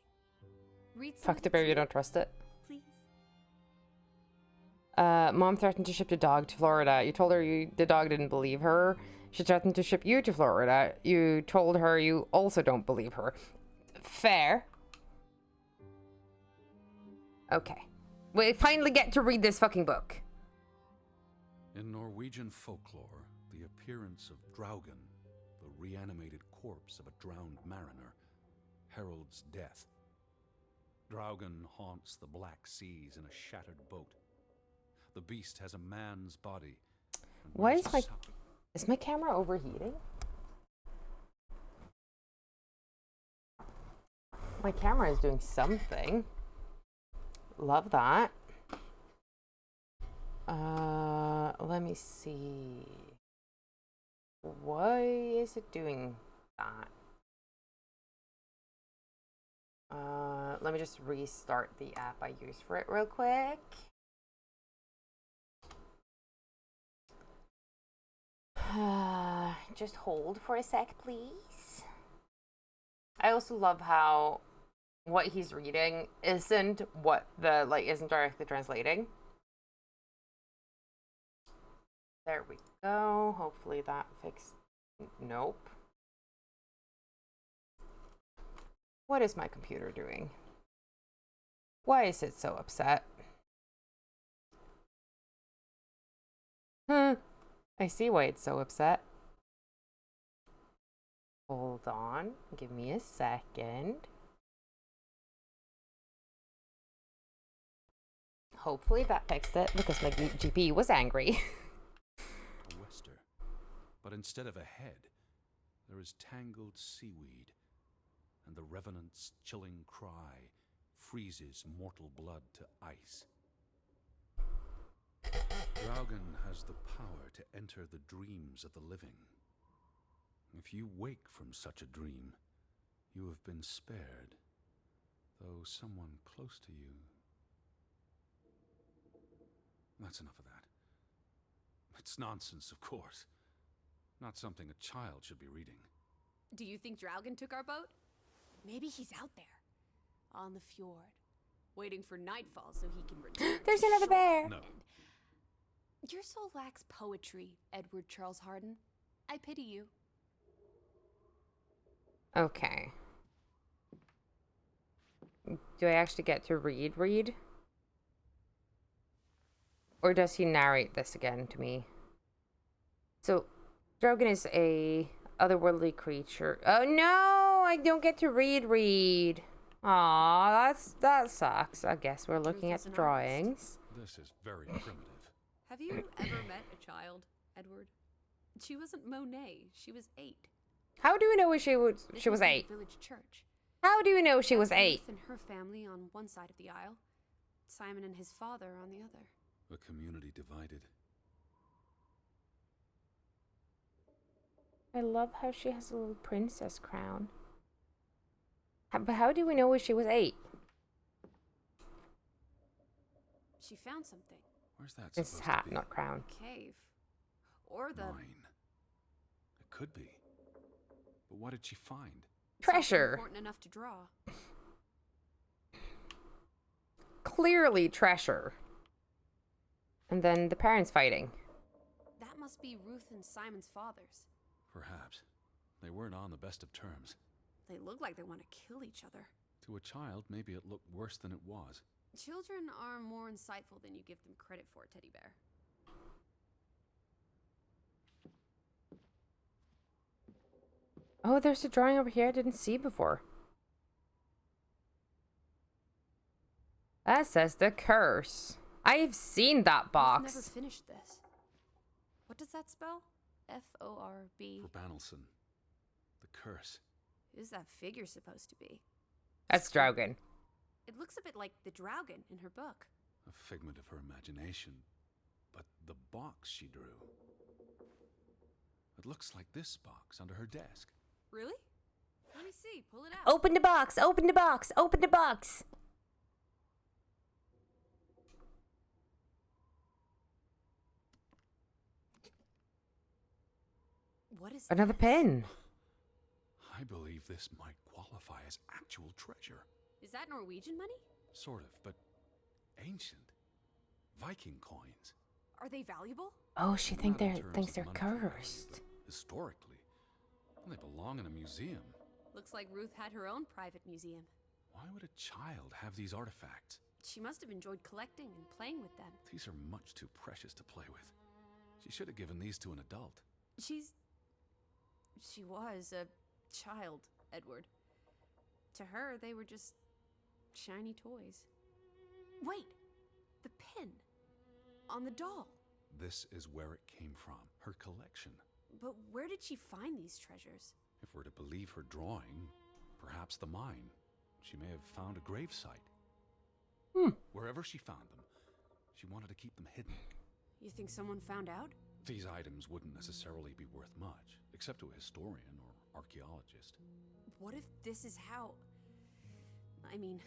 Read some Fuck of the it bear, to you me, don't trust it. please. Mom threatened to ship the dog to Florida. You told her the dog didn't believe her. She threatened to ship you to Florida. You told her you also don't believe her. Fair. Okay. We finally get to read this fucking book. In Norwegian folklore, the appearance of Draugen, the reanimated corpse of a drowned mariner, heralds death. Draugen haunts the Black Seas in a shattered boat. The beast has a man's body. and Why wears is a my... sa- Is my camera overheating? My camera is doing something. love that. Let me see. Why is it doing that? Let me just restart the app I used for it real quick. Just hold for a sec, please. I also love how what he's reading isn't what the, like, isn't directly translating. There we go. Hopefully that fixed. Nope. What is my computer doing? Why is it so upset? I see why it's so upset. Hold on. Give me a second. Hopefully that fixed it because my GP was angry. A wester. But instead of a head, there is tangled seaweed, and the revenant's chilling cry freezes mortal blood to ice. Draugen has the power to enter the dreams of the living. If you wake from such a dream, you have been spared, though someone close to you... That's enough of that. It's nonsense, of course. Not something a child should be reading. Do you think Draugen took our boat? Maybe he's out there, on the fjord, waiting for nightfall so he can return. There's to another shore. bear. No. Your soul lacks poetry, Edward Charles Harden. I pity you. Okay. Do I actually get to read? Or does he narrate this again to me? So, Draugen is a otherworldly creature. Oh no! I don't get to read. Aw, that sucks. I guess we're looking at the drawings. This is very primitive. Have you ever met a child, Edward? She wasn't Monet. She was 8. How do we know she was This must be 8? the village church. How do we know she was Ruth 8? and her family on one side of the aisle, Simon and his father on the other. A community divided. I love how she has a little princess crown. But how do we know she was 8? She found something. Where's that It's supposed hat, to be? not crown. Cave. Or the Mine. It could be. But what did she find? something Treasure. important enough to draw. Clearly treasure. And then the parents fighting. That must be Ruth and Simon's fathers. Perhaps. They weren't on the best of terms. They look like they want to kill each other. To a child, maybe it looked worse than it was. Children are more insightful than you give them credit for, Teddy Bear. Oh, there's a drawing over here I didn't see before. That says the curse. I've seen that I've box. never finished this. What does that spell? F-O-R-B. For Banelson. The curse. Who's that figure supposed to be? That's Draugen. It looks a bit like the Draugen in her book. A figment of her imagination. But the box she drew. It looks like this box under her desk. Really? Let me see. Pull it out. Open the box! Open the box! Open the box! What is Another this? pen. I believe this might qualify as actual treasure. Is that Norwegian money? Sort of, but ancient. Viking coins. Are they valuable? Oh, she Not thinks in they're terms of monetary value, cursed. but historically. They belong in a museum. Looks like Ruth had her own private museum. Why would a child have these artifacts? She must have enjoyed collecting and playing with them. These are much too precious to play with. She should have given these to an adult. She was a child, Edward. To her, they were just shiny toys. Wait! The pin! On the doll! This is where it came from, her collection. But where did she find these treasures? If we're to believe her drawing, perhaps the mine. She may have found a gravesite. Wherever she found them, she wanted to keep them hidden. You think someone found out? These items wouldn't necessarily be worth much, except to a historian or archaeologist. What if this is how... I mean,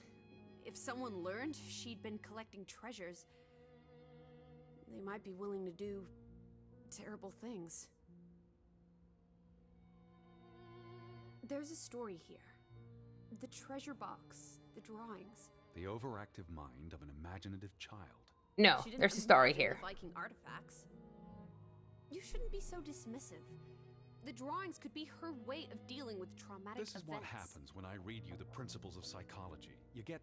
if someone learned she'd been collecting treasures, they might be willing to do terrible things. There's a story here. The treasure box, the drawings. The overactive mind of an imaginative child. No, She didn't there's a story imagine here. the Viking artifacts. You shouldn't be so dismissive. The drawings could be her way of dealing with traumatic This is events. what happens when I read you the principles of psychology. You get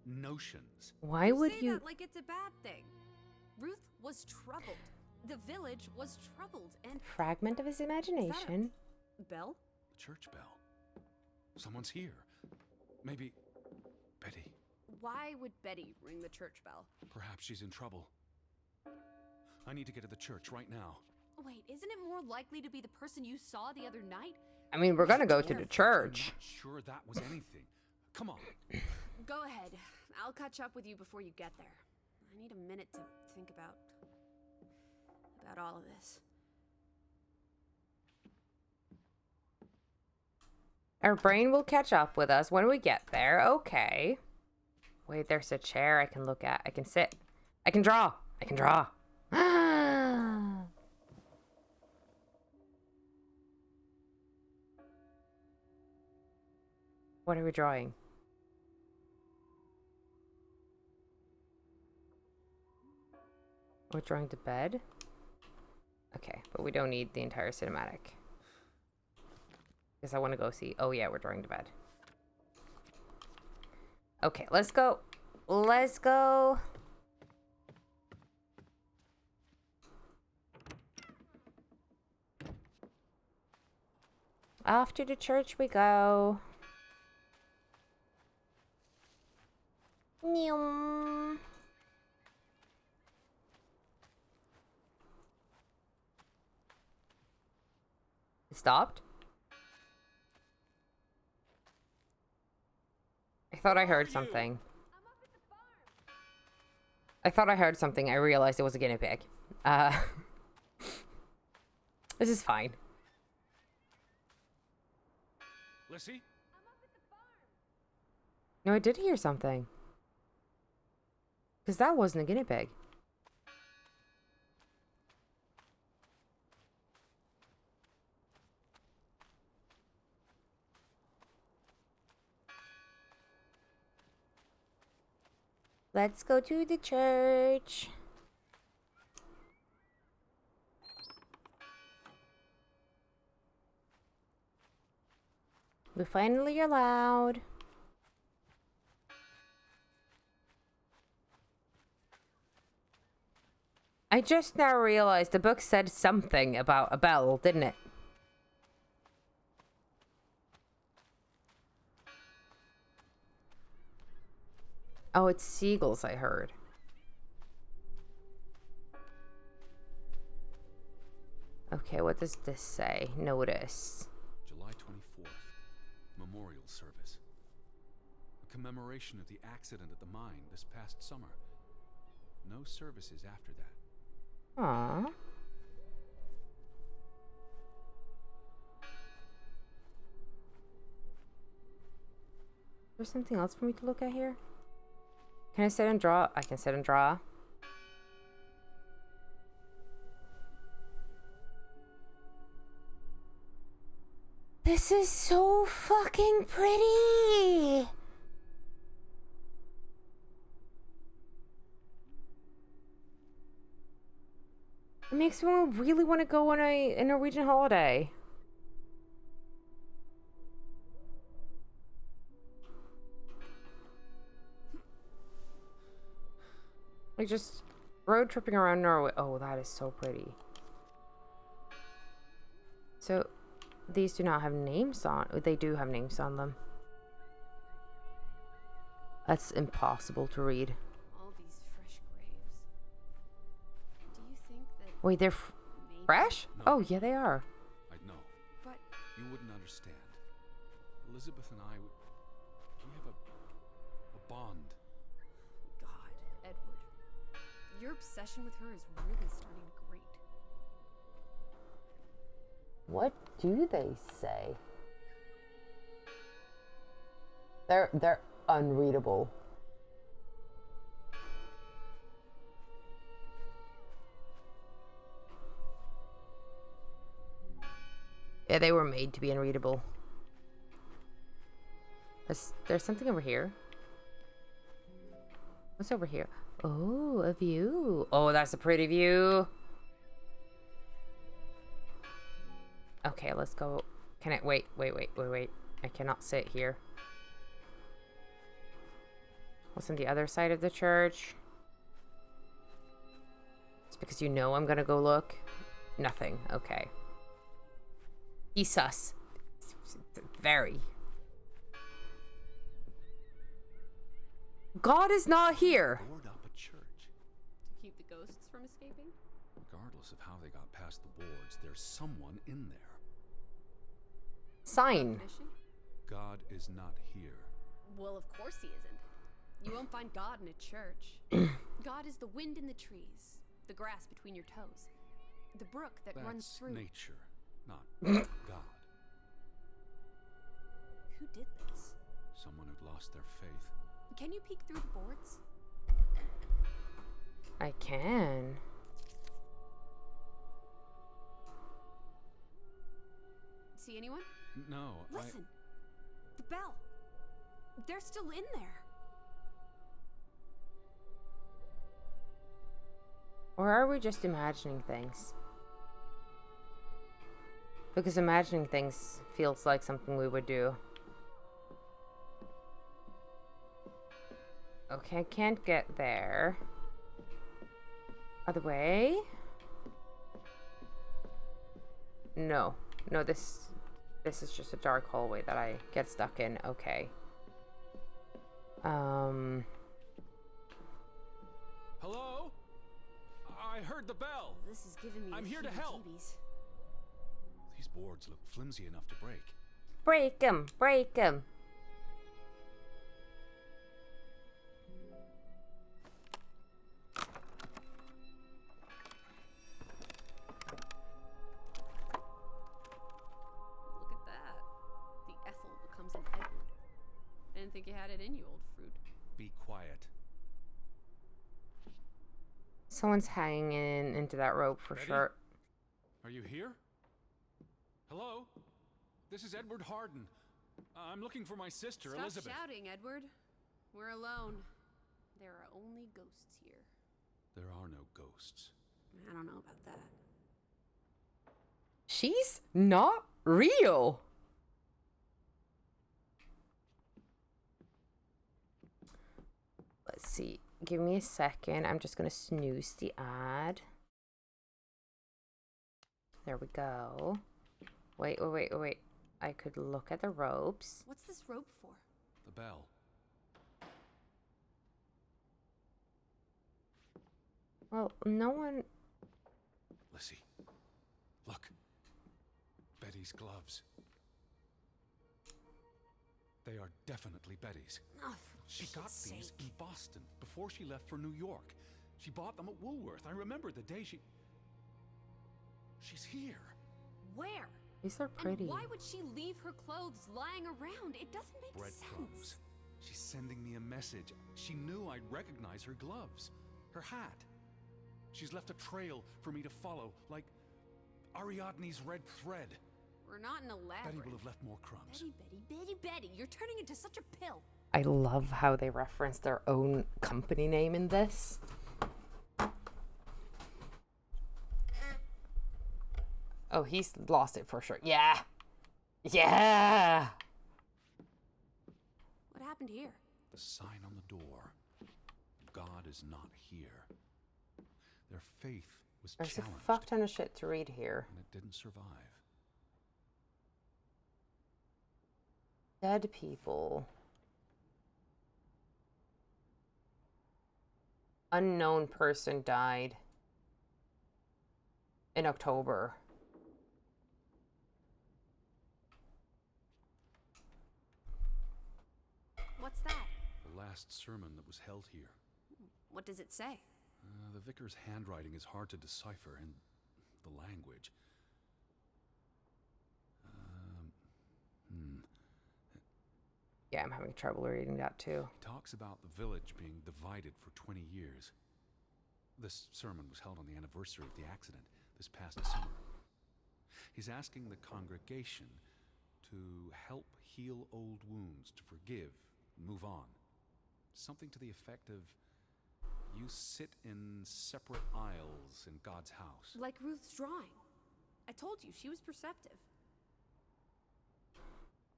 notions. Why would say you? that like it's a bad thing? Ruth was troubled. The village was troubled, and Fragment of his imagination. Belle? The church bell. Someone's here. Maybe Betty. Why would Betty ring the church bell? Perhaps she's in trouble. I need to get to the church right now. Wait, isn't it more likely to be the person you saw the other night? I mean, we're gonna go to the I'm church. not sure that was anything. Come on. Go ahead. I'll catch up with you before you get there. I need a minute to think about all of this. Our brain will catch up with us when we get there. Okay. Wait, there's a chair I can look at. I can sit. I can draw. I can draw. What are we drawing? We're drawing the bed? Okay, but we don't need the entire cinematic. Because I want to go see. Oh yeah, we're drawing the bed. Okay, let's go. Let's go. Off to the church we go. Neum. It stopped? I thought I heard something. I thought I heard something. I realized it was a guinea pig. This is fine. Lissy? No, I did hear something. Because that wasn't a guinea pig. Let's go to the church. We finally are allowed. I just now realized the book said something about a bell, didn't it? Oh, it's seagulls, I heard. Okay, what does this say? Notice. July 24th. Memorial service. A commemoration of the accident at the mine this past summer. No services after that. Aww. There's something else for me to look at here? Can I sit and draw? I can sit and draw. This is so fucking pretty! It makes me really want to go on a Norwegian holiday. Like just road tripping around Norway. Oh, that is so pretty. So these do not have names on. They do have names on them. That's impossible to read. All these fresh graves. Do you think that... Wait, they're maybe- fresh? No. Oh, yeah, they are. I'd know. But You wouldn't understand. Elizabeth and I, we have a bond. Your obsession with her is really starting to grate. What do they say? They're unreadable. Yeah, they were made to be unreadable. There's something over here. What's over here? Oh, a view. Oh, that's a pretty view. Okay, let's go. Can I wait. I cannot sit here. What's on the other side of the church? It's because you know I'm gonna go look. Nothing. Okay. He's sus. Very. God is not here. Board up a church. To keep the ghosts from escaping? Regardless of how they got past the boards, there's someone in there. Sign. Mission? God is not here. Well, of course he isn't. You won't find God in a church. God is the wind in the trees, the grass between your toes, the brook that runs That's through. nature, not God. Who did this? Someone who'd lost their faith. Can you peek through the boards? I can. See anyone? No, Listen. The bell. They're still in there. Or are we just imagining things? Because imagining things feels like something we would do. Okay, I can't get there. Other way? No. No, this is just a dark hallway that I get stuck in. Okay. Hello? I heard the bell. This is giving me I'm the here to help. heebie-jeebies. These boards look flimsy enough to break. Break 'em! Break 'em! Look at that. The Ethel becomes an Edward. Didn't think you had it in you, old fruit. Be quiet. Someone's hanging into that rope for Betty? sure. Are you here? Hello? This is Edward Harden. I'm looking for my sister, Stop Elizabeth. shouting, Edward. We're alone. There are only ghosts here. There are no ghosts. I don't know about that. She's not real. Let's see. Give me a second. I'm just going to snooze the ad. There we go. Wait. I could look at the ropes. What's this rope for? The bell. Well, no one... Lissy, look. Betty's gloves. They are definitely Betty's. Oh, for She Pete's got sake. these in Boston before she left for New York. She bought them at Woolworth. I remember the day She's here. Where? These are pretty. And why would she leave her clothes lying around? It doesn't make Breadcrumbs. sense. She's sending me a message. She knew I'd recognize her gloves, her hat. She's left a trail for me to follow, like Ariadne's red thread. We're not in a labyrinth. Betty will have left more crumbs. Betty. You're turning into such a pill. I love how they reference their own company name in this. Oh, he's lost it for sure. Yeah. Yeah. What happened here? The sign on the door. God is not here. Their faith was There's a challenged, fuck ton of shit to read here. and it didn't survive. Dead people. Unknown person died in October. What's that? The last sermon that was held here. What does it say? The vicar's handwriting is hard to decipher, and the language. Yeah, I'm having trouble reading that too. He talks about the village being divided for 20 years. This sermon was held on the anniversary of the accident this past summer. He's asking the congregation to help heal old wounds, to forgive, move on. Something to the effect of, you sit in separate aisles in God's house. Like Ruth's drawing. I told you, she was perceptive.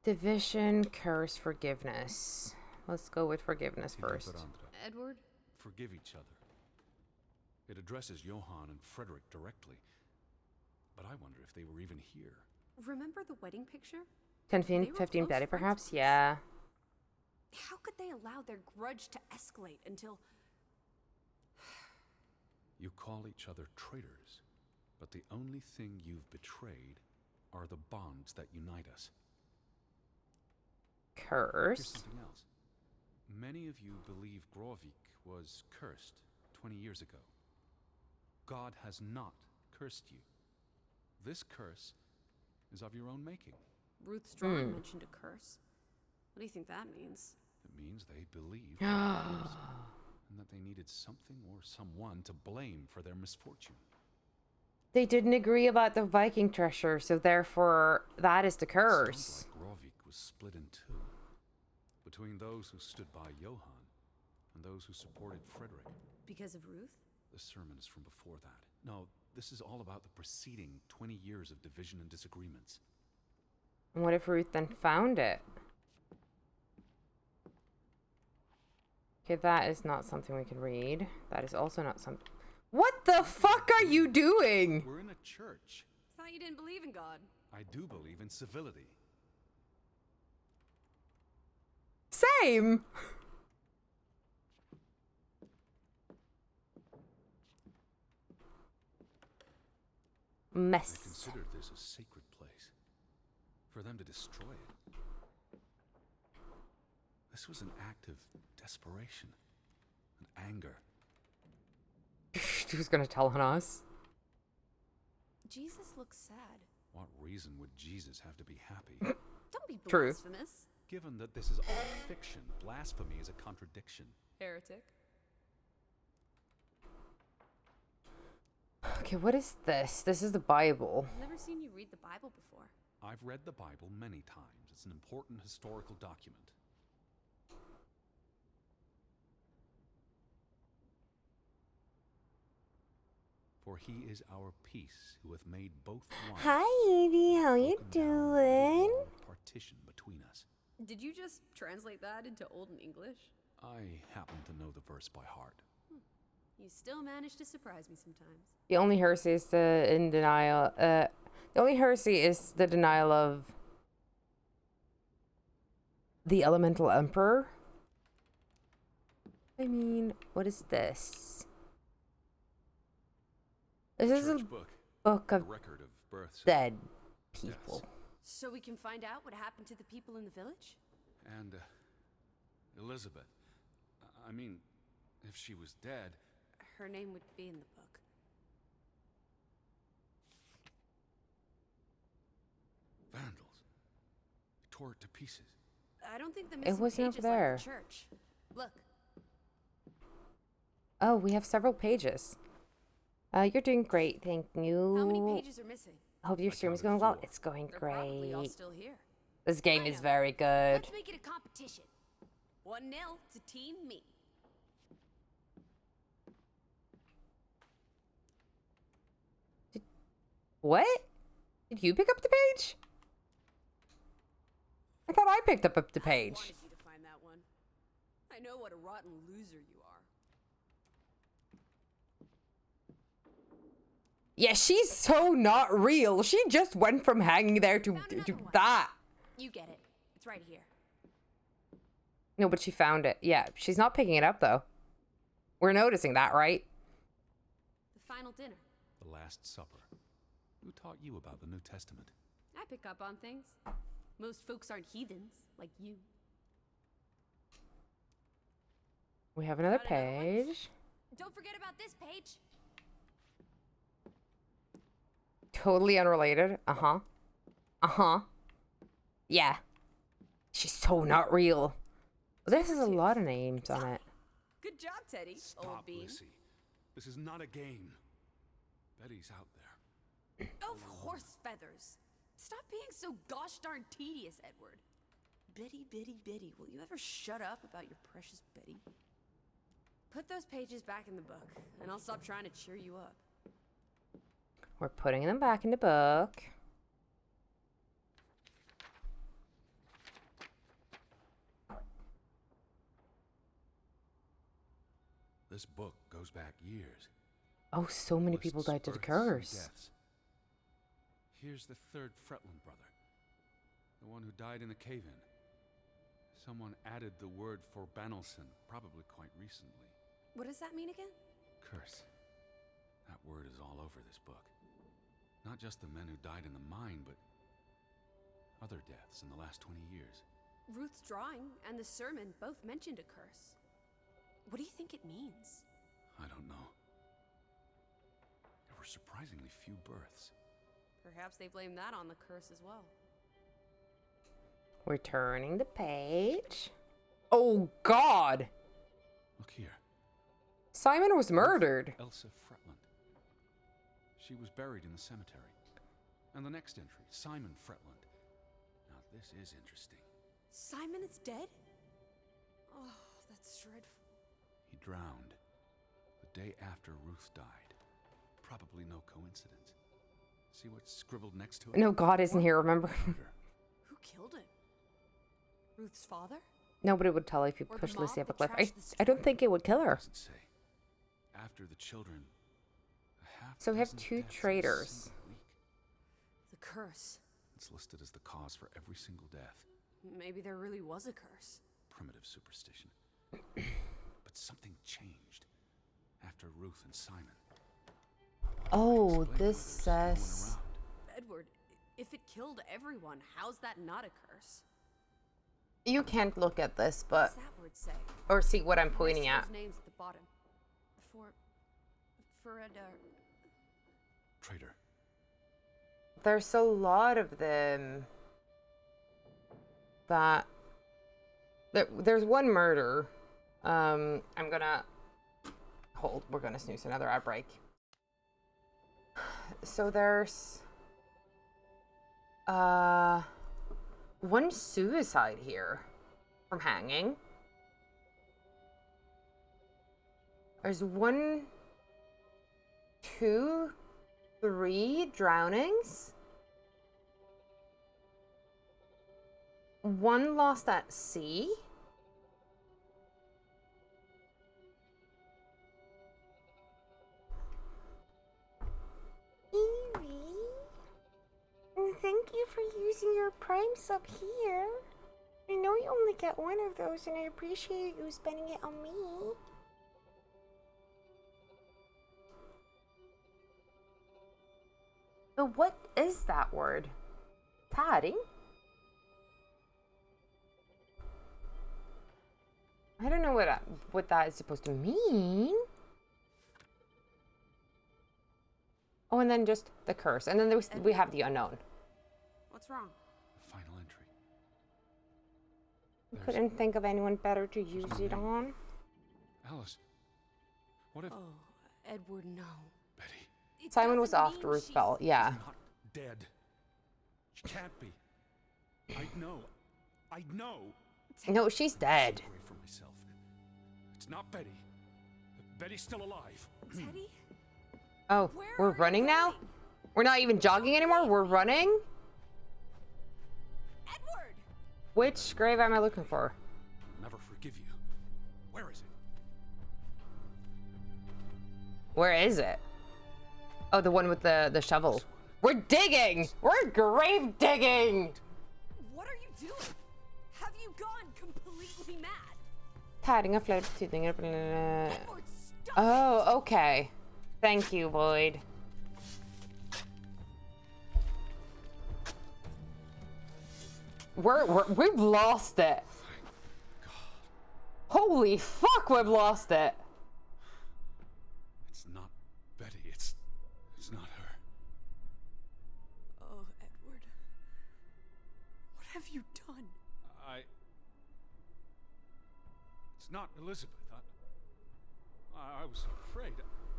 Division, curse, forgiveness. Let's go with forgiveness first. Edward? Forgive each other. It addresses Johann and Frederick directly. But I wonder if they were even here. Remember the wedding picture? 15 Betty, perhaps? Friends. Yeah. How could they allow their grudge to escalate until... You call each other traitors, but the only thing you've betrayed are the bonds that unite us. Here's Curse. something else. Many of you believe Grovik was cursed 20 years ago. God has not cursed you. This curse is of your own making. Ruth's drawing mentioned a curse. What do you think that means? It means they believed God cursed, and that they needed something or someone to blame for their misfortune. They didn't agree about the Viking treasure, so therefore that is the curse. Sounds like Grovik was split in two, between those who stood by Johann and those who supported Frederick. Because of Ruth? The sermon is from before that. No, this is all about the preceding 20 years of division and disagreements. And what if Ruth then found it? Okay, that is not something we can read. That is also not something... What the fuck are you doing? We're in a church. I thought you didn't believe in God. I do believe in civility. Same! They Mess. considered this a sacred place. For them to destroy it. This was an act of desperation and anger. Who's gonna tell on us? Jesus looks sad. What reason would Jesus have to be happy? Don't be True. blasphemous. Given that this is all fiction, blasphemy is a contradiction. Heretic. Okay, what is this? This is the Bible. I've never seen you read the Bible before. I've read the Bible many times. It's an important historical document. For he is our peace, who hath made both one. Hi, Evie. How you broken down the doing? wall of partition between us. Did you just translate that into Olden English? I happen to know the verse by heart. You still manage to surprise me sometimes. The only heresy is the only heresy is the denial of the elemental emperor. I mean, what is this? This is a Church book. book A of record of births. dead people. Yes. So we can find out what happened to the people in the village? And Elizabeth. I mean, if she was dead. Her name would be in the book. Vandals. They tore it to pieces. I don't think the missing wasn't over pages there. like the church. Look, Oh, we have several pages. You're doing great, thank you. how many pages are missing? I hope your I stream is counted going well. 4. It's going They're probably all great. still here. This game I is know. very good. Let's make it a competition. 1-0 to Team Me. What? Did you pick up the page? I thought I picked up the I page. wanted you to find that one. I know what a rotten loser you are. Yeah, she's so not real. She just went from hanging there to Found another one. that. You get it. It's right here. No, but she found it. Yeah, she's not picking it up though. We're noticing that, right? The final dinner. The Last Supper. Who taught you about the New Testament? I pick up on things. Most folks aren't heathens, like you. We have another Found another one? page. Don't forget about this page. Totally unrelated. Uh-huh. Uh-huh. Yeah. She's so not real. This is a lot of names on it. Good job, Teddy. Stop, Old bean. Lissy. This is not a game. Betty's out there. Of horse feathers. Stop being so gosh darn tedious, Edward. Betty, Betty, Betty. Will you ever shut up about your precious Betty? Put those pages back in the book, and I'll stop trying to cheer you up. We're putting them back in the book. This book goes back years. Oh, so many people Lists died to the births and curse. deaths. Here's the third Fretland brother. The one who died in a cave-in. Someone added the word for Banelson, probably quite recently. What does that mean again? Curse. That word is all over this book. Not just the men who died in the mine, but other deaths in the last 20 years. Ruth's drawing and the sermon both mentioned a curse. What do you think it means? I don't know. There were surprisingly few births. Perhaps they blame that on the curse as well. We're turning the page. Oh, God! Look here. Simon was murdered. Elsa Fretland. She was buried in the cemetery. And the next entry, Simon Fretland. Now this is interesting. Simon is dead? Oh, that's dreadful. He drowned the day after Ruth died. Probably no coincidence. See what's scribbled next to it? No, God isn't here, remember? Murder. Who killed him? Ruth's father? Nobody would tell if you Or the pushed mob Lissy up a that cliff. trashed the I don't think it would kill her. Doesn't say. After the children, a half So we have dozen 2 deaths in a traitors. single week. The curse. It's listed as the cause for every single death. Maybe there really was a curse. Primitive superstition. But something changed after Ruth and Simon. Oh, Explain why this there's no one says... around. Edward, if it killed everyone, how's that not a curse? You can't look at this, What but... does that word say? Or see what I'm The pointing rest at. of those names at the bottom. Traitor. There's a lot of them that... There's one murder. I'm gonna... Hold, we're gonna snooze another ad break. So there's... one suicide here from hanging. There's 1, 2, 3 drownings. 1 lost at sea. Evie, thank you for using your Prime sub here. I know you only get 1 of those, and I appreciate you spending it on me. But what is that word? Padding? I don't know what that is supposed to mean. Oh, and then just the curse. And then we have the unknown. What's wrong? Final entry. I There's couldn't think of anyone better to use no it name. on. Alice. What if Oh, Edward, no. Betty It Simon was doesn't off mean to Ruth she's- fell. Yeah. is not dead? She can't be. I know. I know. No, she's dead. Sorry for myself. It's not Betty. Betty's still alive. Teddy? Oh, Where we're are you running now? going? We're not even jogging anymore? We're running? Edward! Which grave am I looking for? I'll never forgive you. Where is it? Where is it? Oh, the one with the shovel. We're digging! We're grave digging! What are you doing? Have you gone completely mad? Padding a float toothing. Edward, stop! Oh, okay. Thank you, Lloyd. We've lost it. Holy fuck, we've lost it. not Elizabeth. I was so afraid.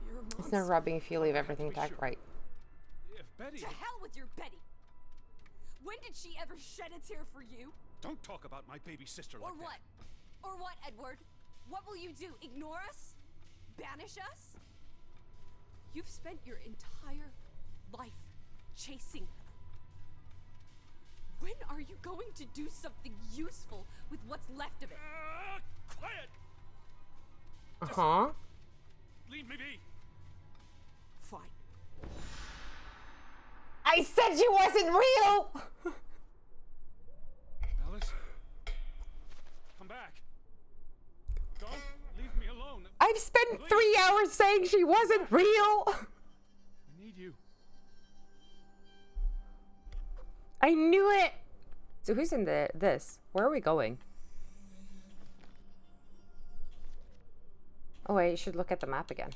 You're a It's monster. never rubbing if you leave I have to everything be back sure. right. If Betty... To hell with your Betty! When did she ever shed a tear for you? Don't talk about my baby sister Or like what? Or what, Edward? What will you do? Ignore us? Banish us? You've spent your entire life chasing her. When are you going to do something useful with what's left of it? Quiet! Uh-huh. Leave me be! Fine. I said she wasn't real! Alice? Come back. Don't leave me alone. I've spent Please. 3 hours saying she wasn't real! I need you. I knew it! So who's in this? Where are we going? Oh wait, I should look at the map again.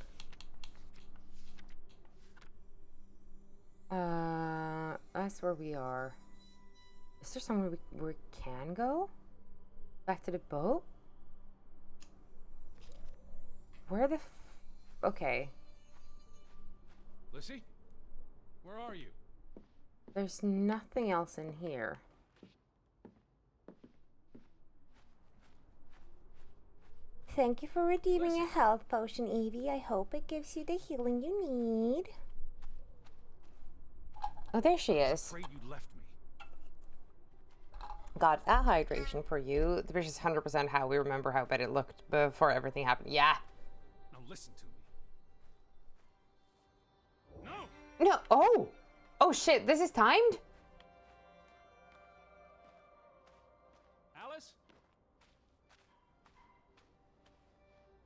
That's where we are. Is there somewhere we can go? Back to the boat? Where the okay. Lissy? Where are you? There's nothing else in here. Thank you for redeeming a health potion, Evie. I hope it gives you the healing you need. Oh, there she is. Afraid you left me. Got a hydration for you. Which is 100% how we remember how bad it looked before everything happened. Yeah. Now listen to me. No! No. Oh. Oh, shit. This is timed? Alice?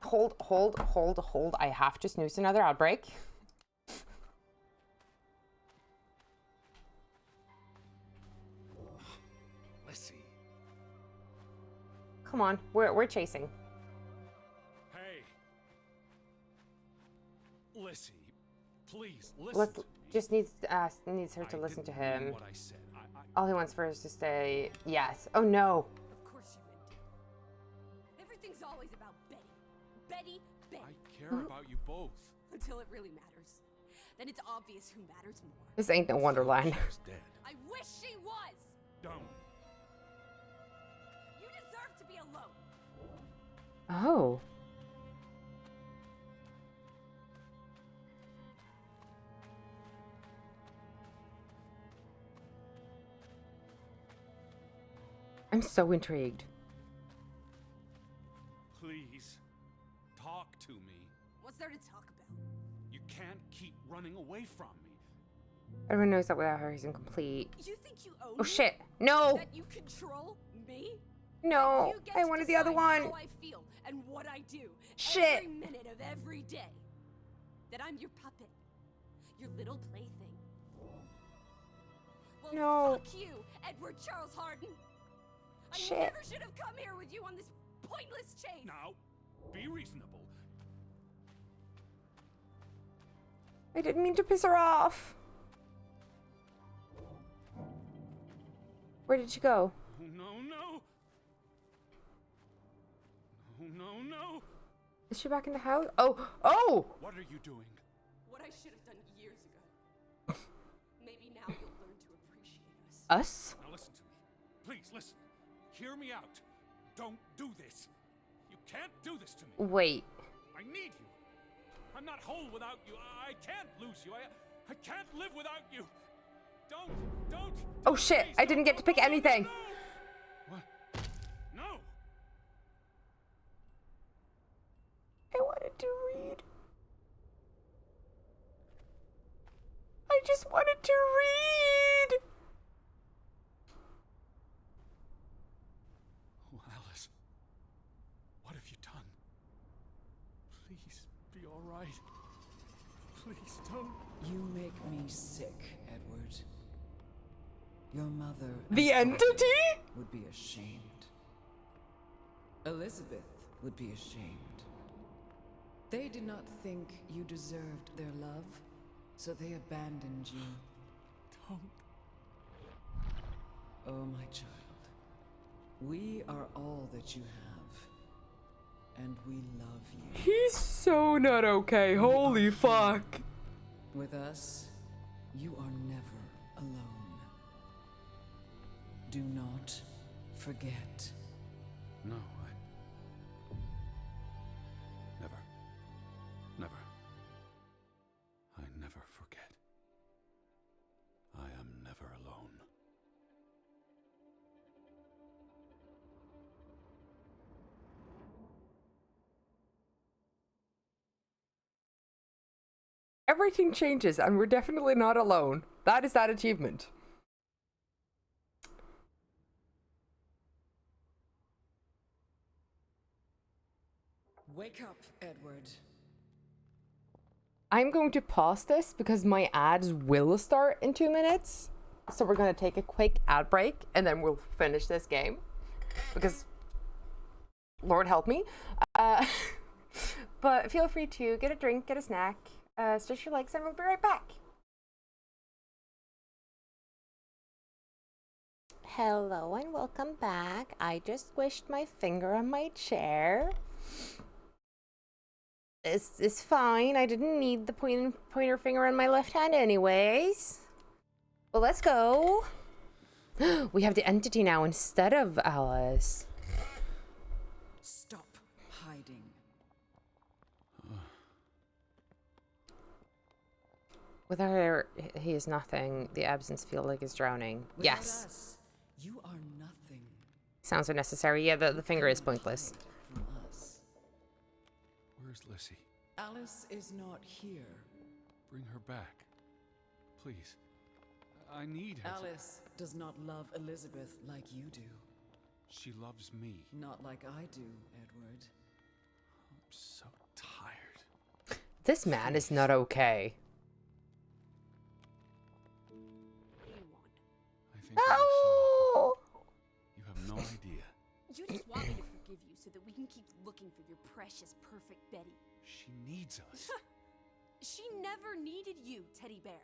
Hold. I have to snooze another outbreak. Lissy. Come on. We're chasing. Hey. Lissy. Please, listen Let's to me. just needs her to I listen to didn't mean him. what I said. All he wants for us to stay. Yes. Oh no. Of course you would do. Everything's always about Betty. Betty. I care about you both. Until it really matters. Then it's obvious who matters more. This ain't no Wonderland. She's dead. I wish she was! Don't. You deserve to be alone. Oh. I'm so intrigued. Please, talk to me. What's there to talk about? You can't keep running away from me. Everyone knows that without her, he's incomplete. You think you own Oh me? shit! No! That you control me? No! You get I to wanted the other decide one! How I feel and what I do. Shit. Every minute of every day. That I'm your puppet. Your little plaything. Well, No. fuck you, Edward Charles Harden. I Shit. never should have come here with you on this pointless chase. Now, be reasonable. I didn't mean to piss her off. Where did she go? Oh, no. No. Is she back in the house? Oh! What are you doing? What I should have done years ago. Maybe now you'll learn to appreciate us. Us? Now listen to me. Please, listen. Hear me out. Don't do this. You can't do this to me. Wait. I need you. I'm not whole without you. I can't lose you. I can't live without you. Don't. Oh shit, Please, I didn't get to pick anything. No. What? No. I wanted to read. I just wanted to read. Oh, Alice. What have you done? Please be all right. Please don't. You make me sick, Edward. Your mother The entity? would be ashamed. Elizabeth would be ashamed. They did not think you deserved their love, so they abandoned you. Don't. Oh, my child. We are all that you have. and we love you. He's so not okay. Holy fuck. With us, you are never alone. Do not forget. No, never. Never. I never forget. I am never alone. Everything changes, and we're definitely not alone. That is that achievement. Wake up, Edward. I'm going to pause this because my ads will start in 2 minutes. So we're going to take a quick ad break and then we'll finish this game. Because, Lord help me. But feel free to get a drink, get a snack, stretch your legs, and we'll be right back. Hello and welcome back. I just squished my finger on my chair. It's fine. I didn't need the pointer finger on my left hand anyways. Well, let's go. We have the entity now instead of Alice. Stop hiding. With her, he is nothing. The absence feel like is drowning. Without Yes. us, you are nothing. Sounds unnecessary. Yeah, the finger is pointless. From us. Where's Lissy? Alice is not here. Bring her back. Please. I need her. Alice does not love Elizabeth like you do. She loves me. Not like I do, Edward. I'm so tired. This man is not okay. I think I'm Oh! sorry. You have no idea. You just want me to forgive you so that we can keep looking for your precious, perfect Betty. She needs us. She never needed you, Teddy Bear.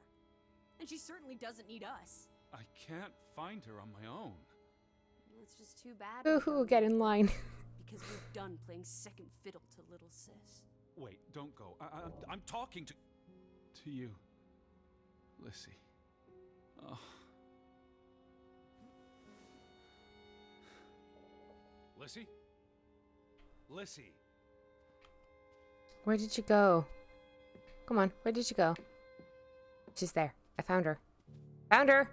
And she certainly doesn't need us. I can't find her on my own. Well, it's just too bad. Ooh, get in line. Because we're done playing second fiddle to little sis. Wait, don't go. I'm talking to you, Lissy. Oh. Lissy? Lissy? Where did you go? Come on, where did you go? She's there. I found her. Found her!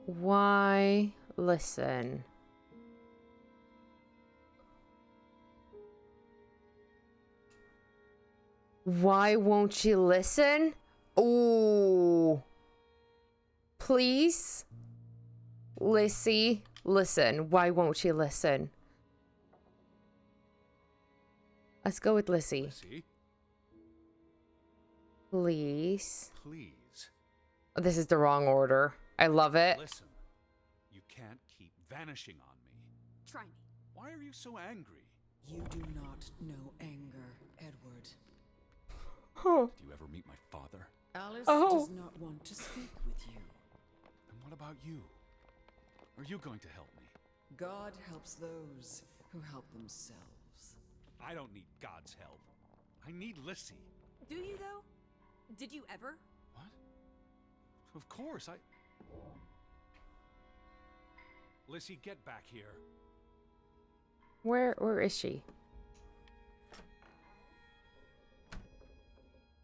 Why listen? Why won't she listen? Ooh. Please? Lissy, listen. Why won't she listen? Let's go with Lissy. Lissy? Please. Please. Oh, this is the wrong order. I love it. Listen. You can't keep vanishing on me. Try me. Why are you so angry? You do not know anger, Edward. Oh. Did you ever meet my father? Alice Oh. does not want to speak with you. And what about you? Are you going to help me? God helps those who help themselves. I don't need God's help. I need Lissy. Do you, though? Did you ever? What? Of course, Lissy, get back here. Where is she?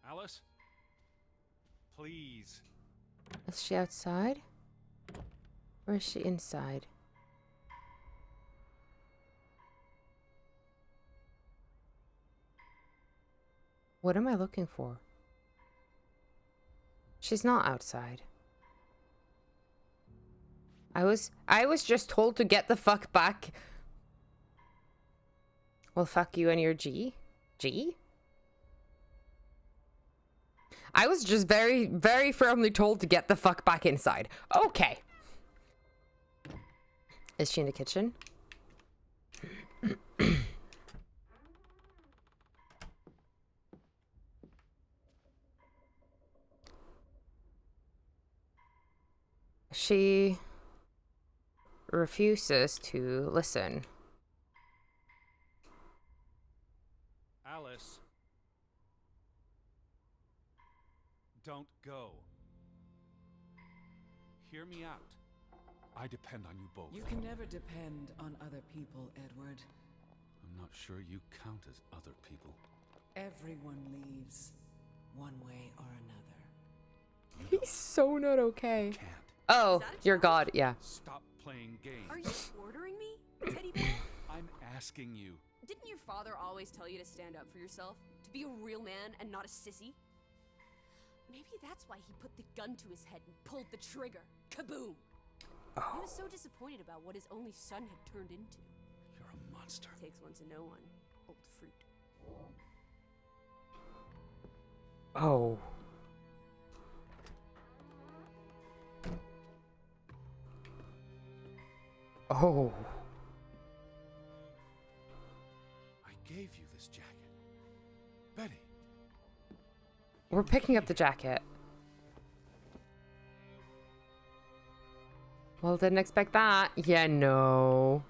Alice? Please. Is she outside? Or is she inside? What am I looking for? She's not outside. I was just told to get the fuck back. Well, fuck you and your G. G? I was just very, very firmly told to get the fuck back inside. Okay. Is she in the kitchen? she refuses to listen. Alice. Don't go. Hear me out. I depend on you both. You can never depend on other people, Edward. I'm not sure you count as other people. Everyone leaves, one way or another. He's so not okay. Can't. Oh, Is that a your challenge? god, yeah. Stop playing games. Are you ordering me, teddy bear? I'm asking you. Didn't your father always tell you to stand up for yourself? To be a real man and not a sissy? Maybe that's why he put the gun to his head and pulled the trigger. Kaboom! He was so disappointed about what his only son had turned into. You're a monster. Takes one to know one. Old fruit. Oh. Oh. I gave you this jacket. Betty. We're picking up the jacket. Well, didn't expect that. Yeah, no.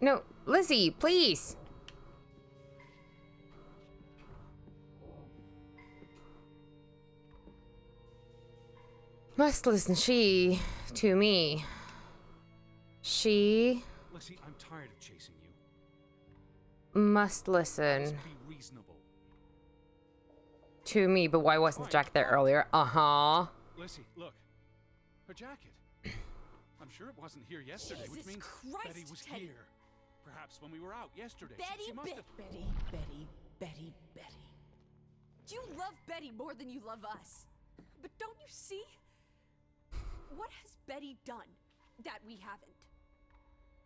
No, Lizzie, please. Must listen she to me. She Lizzie, I'm tired of chasing you. must listen Just be reasonable. to me, but why wasn't the jacket there earlier? Uh-huh. Lizzie, look. Her jacket. I'm sure it wasn't here yesterday, which Jesus means Christ, Betty was Teddy. here. Perhaps when we were out yesterday. Betty, she must have... Betty, Betty, Betty, Betty. You love Betty more than you love us. But don't you see? What has Betty done that we haven't?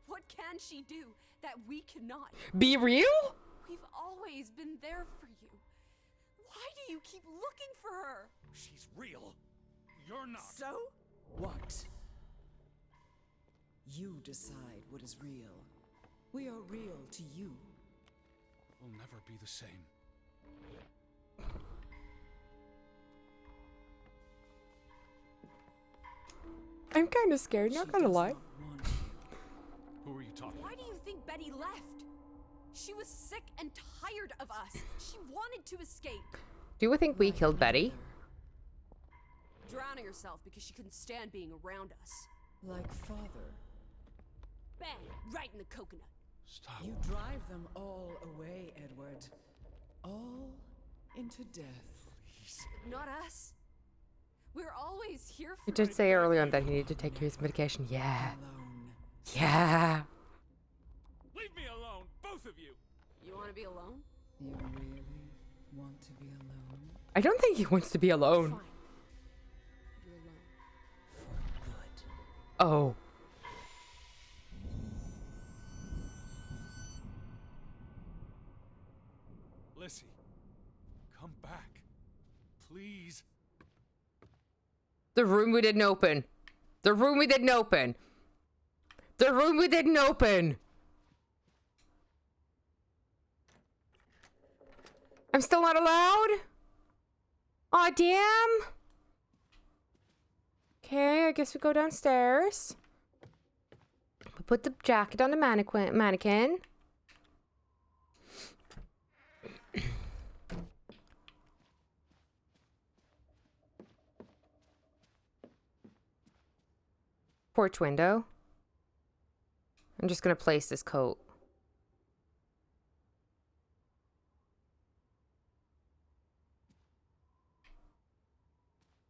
What can she do that we cannot? Be real? We've always been there for you. Why do you keep looking for her? She's real. You're not. So? What? You decide what is real. We are real to you. We'll never be the same. I'm kind of scared, not She gonna does lie. not want you. Who are you talking Why do you think Betty left? She was sick and tired of us. She wanted to escape. Do you think we Like killed Betty? mother, Drowning herself because she couldn't stand being around us. like father. Bang! Right in the coconut. Stop. You drive them all away, Edward. All into death. Not us. We're always here for You did you. say earlier on that he needed to take his medication. Yeah. Alone. Yeah. Leave me alone, both of you. You want to be alone? You really want to be alone? I don't think he wants to be alone. Fine. You're alone. For good. Oh. Lizzie, come back. Please. The room we didn't open. The room we didn't open. The room we didn't open. I'm still not allowed? Aw, damn. Okay, I guess we go downstairs. We put the jacket on the mannequin. Porch window. I'm just gonna place this coat.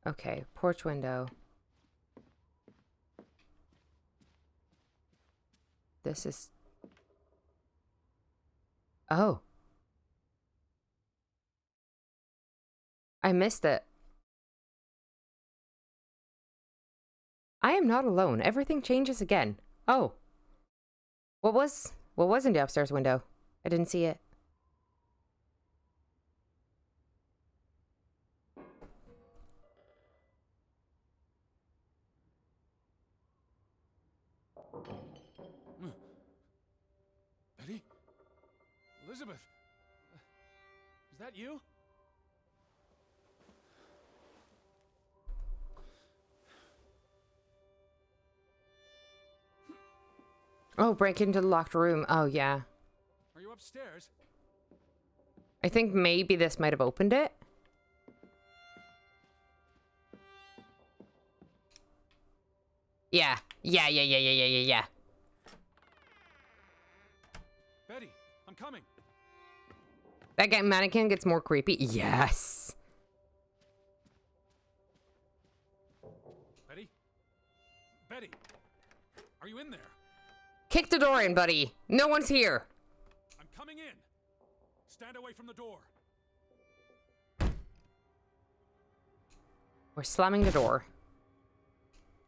Okay, porch window. This is... Oh. I missed it. I am not alone. Everything changes again. Oh. What was in the upstairs window? I didn't see it. Betty? Elizabeth? Is that you? Oh, break into the locked room. Oh, yeah. Are you upstairs? I think maybe this might have opened it. Yeah. Yeah. Betty, I'm coming. That mannequin gets more creepy. Yes. Betty? Betty! Are you in there? Kick the door in, buddy. No one's here. I'm coming in. Stand away from the door. We're slamming the door.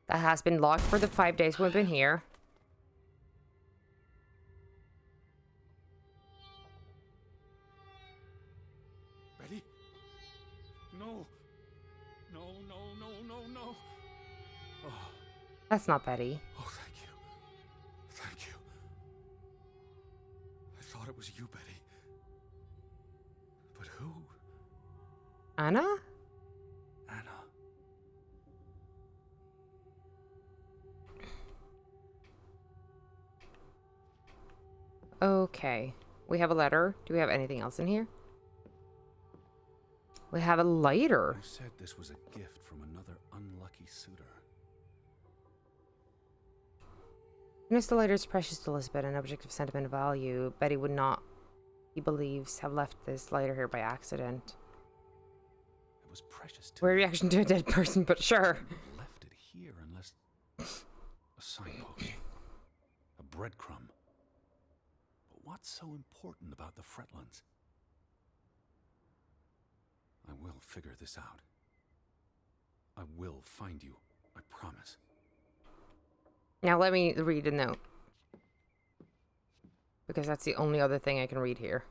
That has been locked for the 5 days we've been here. Betty? No. No. Oh, That's not Betty. oh, thank you. Thank you. I thought it was you, Betty. But who? Anna? Anna. Okay. We have a letter. Do we have anything else in here? We have a lighter. You said this was a gift from another unlucky suitor. Unless the lighter is precious to Elizabeth, an object of sentimental value, Betty would not, he believes, have left this lighter here by accident. It was precious to Weird me. reaction to a dead person, but sure. I wouldn't have left it here unless a signpost, a breadcrumb. But what's so important about the Fretlands? I will figure this out. I will find you, I promise. Now let me read a note. Because that's the only other thing I can read here.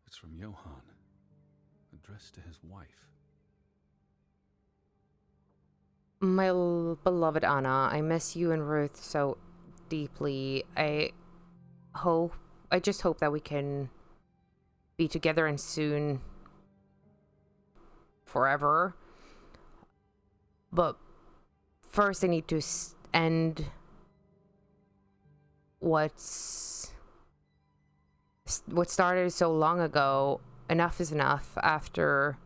It's from Johann, addressed to his wife. My beloved Anna, I miss you and Ruth so deeply. I just hope that we can be together and soon forever. But first I need to end what started so long ago. Enough is enough after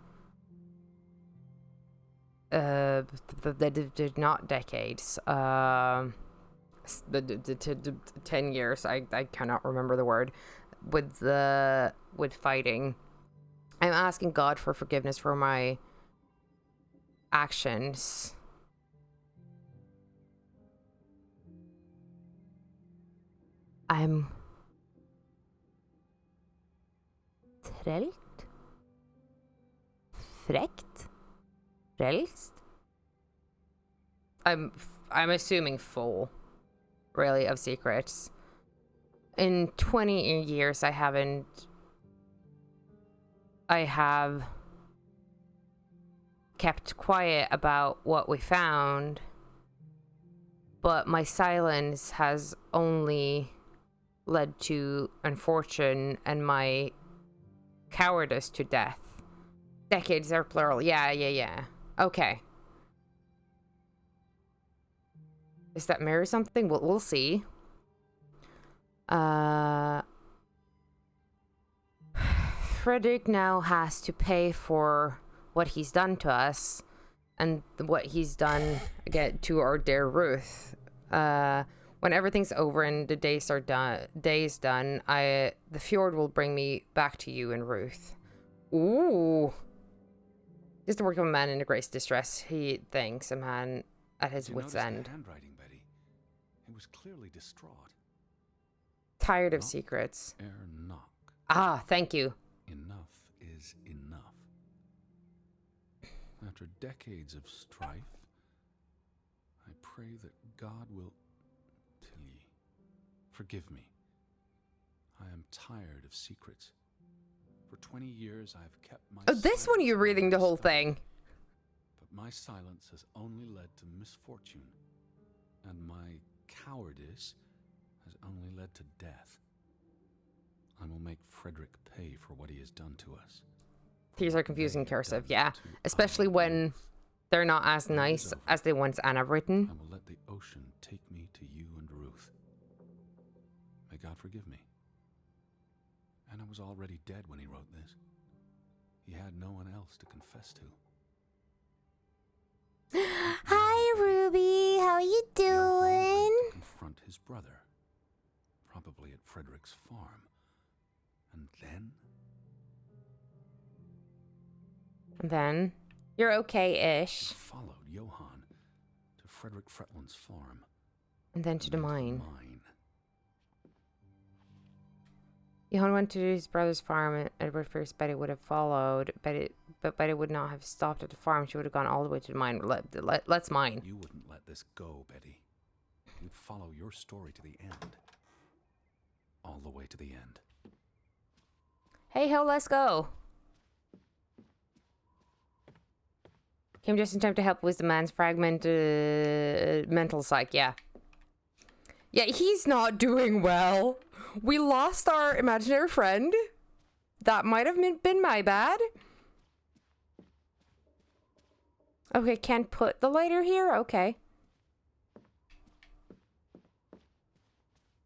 not decades, the 10 years, I cannot remember the word, with fighting. I'm asking God for forgiveness for my actions. I'm trelt? Frekt? Frelst? I'm assuming full, really, of secrets. In 20 years, I have kept quiet about what we found, but my silence has only led to unfortune and my cowardice to death. Decades are plural. Yeah. Okay. Does that mirror something? We'll see. Frederick now has to pay for what he's done to us and what he's done again to our dear Ruth. When everything's over and the days done, the fjord will bring me back to you and Ruth. Ooh. Just the work of a man in a great distress. He thinks a man at his wit's end. The handwriting, Betty? It was clearly distraught. Tired of secrets. Ere knock. Ah, thank you. Enough is enough. After decades of strife, I pray that God will tell ye. Forgive me. I am tired of secrets. For 20 years I've kept my Oh, this one you're reading the whole thing. But my silence has only led to misfortune, and my cowardice has only led to death. I will make Frederick pay for what he has done to us. These are confusing cursive, yeah. Especially when they're not as nice as the ones Anna written. I will let the ocean take me to you and Ruth. May God forgive me. Anna was already dead when he wrote this. He had no one else to confess to. Hi, Ruby. How you Johann doing? went to confront his brother, probably at Frederick's farm. And then you're okay-ish. he followed Johann to Frederick Fretland's farm. And then to the and mine. Johan went to his brother's farm, and Edward first Betty would have followed, but Betty would not have stopped at the farm. She would have gone all the way to the mine. Let's mine. You wouldn't let this go, Betty. You'd follow your story to the end. All the way to the end. Hey, ho, let's go. Came just in time to help with the man's fragmented mental psych, yeah. Yeah, he's not doing well. We lost our imaginary friend. That might have been my bad. Okay, can't put the lighter here? Okay.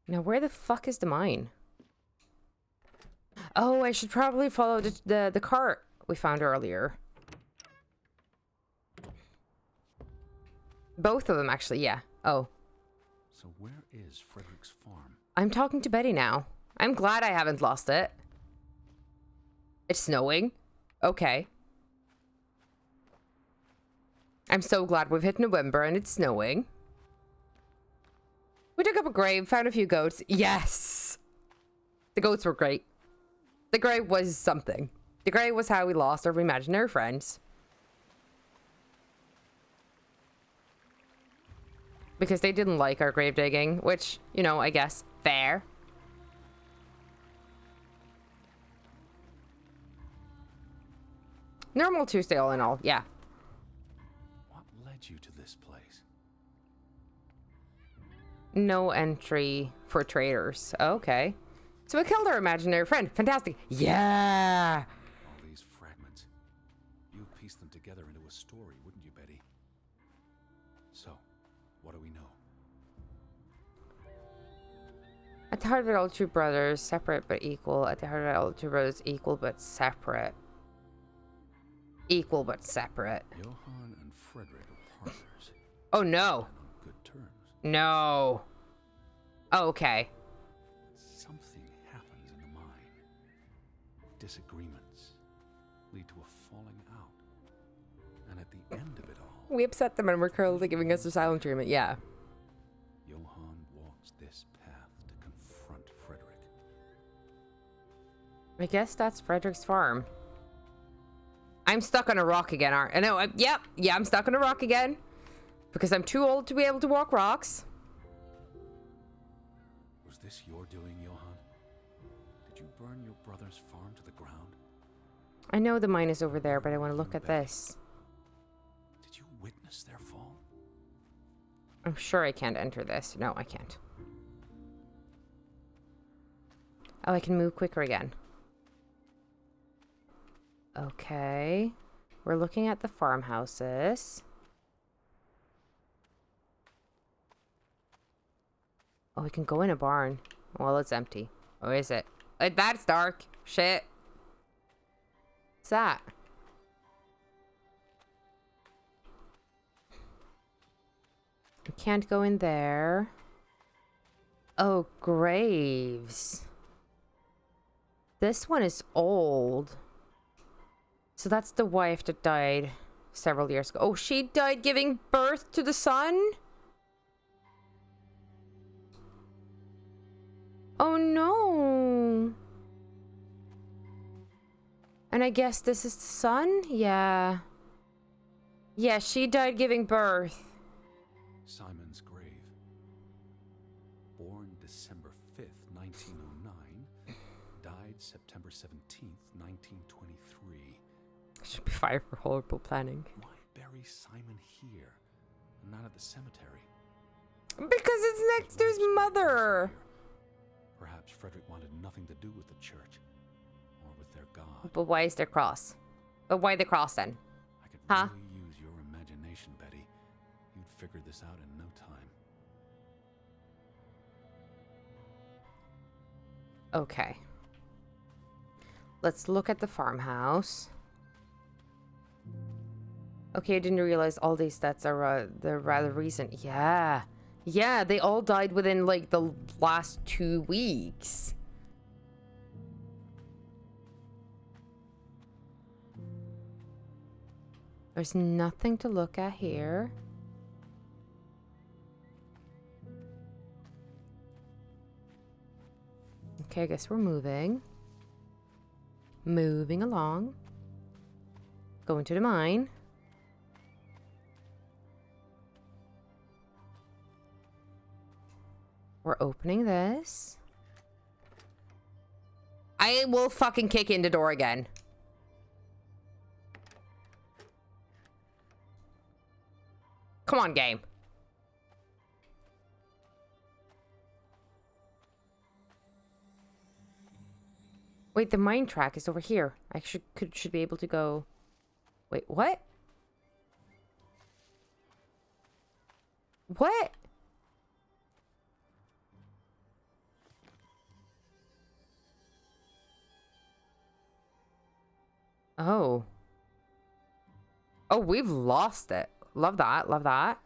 Now, where the fuck is the mine? Oh, I should probably follow the cart we found earlier. Both of them, actually, yeah. Oh. So where is Frederick's farm? I'm talking to Betty now. I'm glad I haven't lost it. It's snowing. Okay. I'm so glad we've hit November and it's snowing. We dug up a grave, found a few goats. Yes! The goats were great. The grave was something. The grave was how we lost our imaginary friends. Because they didn't like our grave digging, which, you know, I guess, fair. Normal Tuesday all in all, yeah. What led you to this place? No entry for traders. Okay. So we killed our imaginary friend. Fantastic. Yeah! All these fragments. You'd piece them together into a story, wouldn't you, Betty? So, what do we know? At the heart of it all, two brothers, separate but equal. At the heart of it all, two brothers, equal but separate. Equal but separate. Johann and Frederick are partners. Oh no. And on good terms. No. Oh, okay. Something happens in the mine. Disagreements lead to a falling out. And at the end of it all, We upset them and we're currently giving us a silent treatment. Yeah. Johann walks this path to confront Frederick. I guess that's Frederick's farm. I'm stuck on a rock again, aren't I? No, yep. Yeah, I'm stuck on a rock again. Because I'm too old to be able to walk rocks. Was this your doing, Johann? Did you burn your brother's farm to the ground? I know the mine is over there, but I want to look at this. Did you witness their fall? I'm sure I can't enter this. No, I can't. Oh, I can move quicker again. Okay. We're looking at the farmhouses. Oh, we can go in a barn. Well, it's empty. Oh, is it? That's dark. Shit. What's that? We can't go in there. Oh, graves. This one is old. So that's the wife that died several years ago. Oh, she died giving birth to the son? Oh no. And I guess this is the son? Yeah. Yeah, she died giving birth. Simon's grave. Born December 5th, 1909. Died September 17th, 1923. Should be fired for horrible planning. Why bury Simon here and not at the cemetery? Because it's next to his mother. Perhaps Frederick wanted nothing to do with the church or with their god. But why is there cross? But why the cross then? I could Huh? really use your imagination, Betty. You'd figure this out in no time. Okay. Let's look at the farmhouse. Okay, I didn't realize all these stats are they're rather recent. Yeah. Yeah, they all died within like the last 2 weeks. There's nothing to look at here. Okay, I guess we're moving. Moving along. Going to the mine. We're opening this. I will fucking kick in the door again. Come on, game. Wait, the mine track is over here. I should be able to go. Wait, what? What? Oh. Oh, we've lost it. Love that. Love that.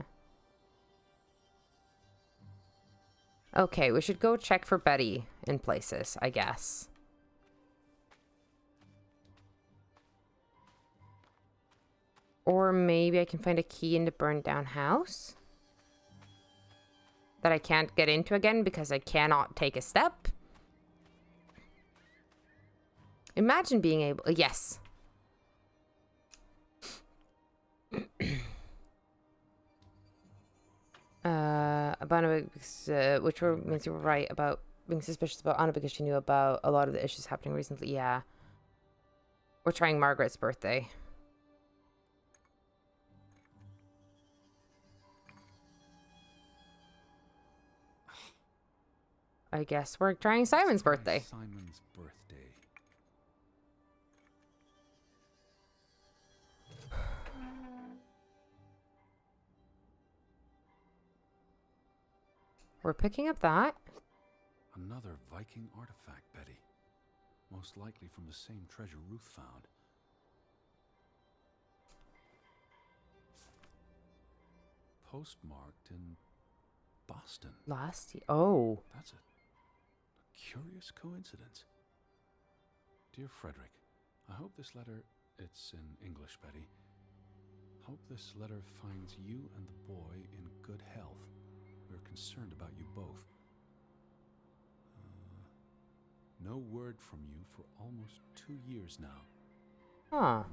Okay, we should go check for Betty in places, I guess. Or maybe I can find a key in the burned down house that I can't get into again because I cannot take a step. Imagine being able... Yes. Which means you were right about being suspicious about Anna because she knew about a lot of the issues happening recently. Yeah. We're trying Margaret's birthday. I guess we're trying Simon's birthday. Simon's birthday. We're picking up that. Another Viking artifact, Betty. Most likely from the same treasure Ruth found. Postmarked in Boston. Last year. Oh. That's a curious coincidence. Dear Frederick, I hope this letter, it's in English, Betty. Hope this letter finds you and the boy in good health. We're concerned about you both. No word from you for almost 2 years now. Huh.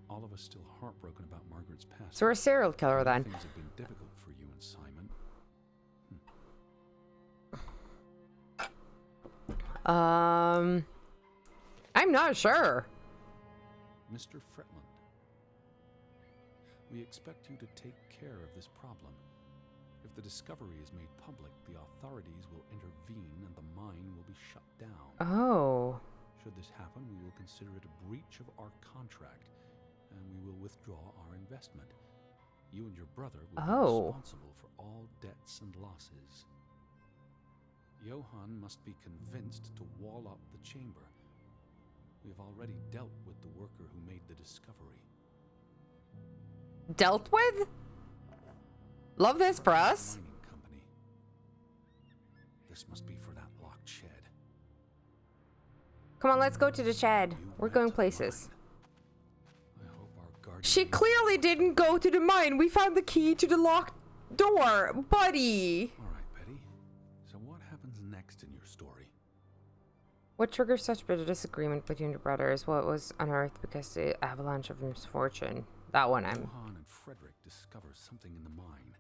All of us still heartbroken about Margaret's passing. So we're a serial killer then. Things have been difficult for you and Simon. I'm not sure. Mr. Fretland, we expect you to take care of this problem. If the discovery is made public, the authorities will intervene and the mine will be shut down. Oh. Should this happen, we will consider it a breach of our contract, and we will withdraw our investment. You and your brother will be responsible for all debts and losses. Johann must be convinced to wall up the chamber. We have already dealt with the worker who made the discovery. Dealt with? Love this for us. Mining company. This must be for that locked shed. Come on, let's go to the shed. We're going places. I hope our guardian... She clearly didn't go to the mine. We found the key to the locked door, buddy. All right, Betty. So what happens next in your story? What triggers such bitter disagreement between the brothers? What was unearthed because the avalanche of misfortune? That one I'm... Johann and Frederick discover something in the mine.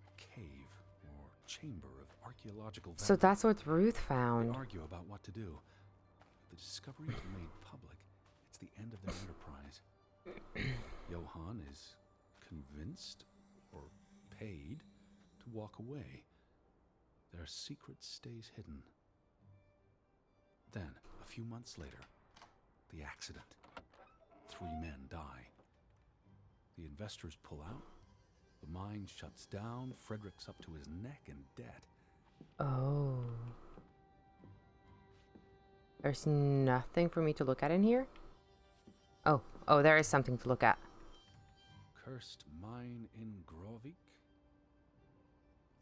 A cave or chamber of archaeological value. So that's what Ruth They found. argue about what to do. If the discovery is made public, it's the end of their enterprise. Johann is convinced or paid to walk away. their secret stays hidden. Then, a few months later, the accident. 3 men die. The investors pull out. The mine shuts down. Frederick's up to his neck in debt. Oh. There's nothing for me to look at in here? Oh, there is something to look at. Cursed mine in Grovik.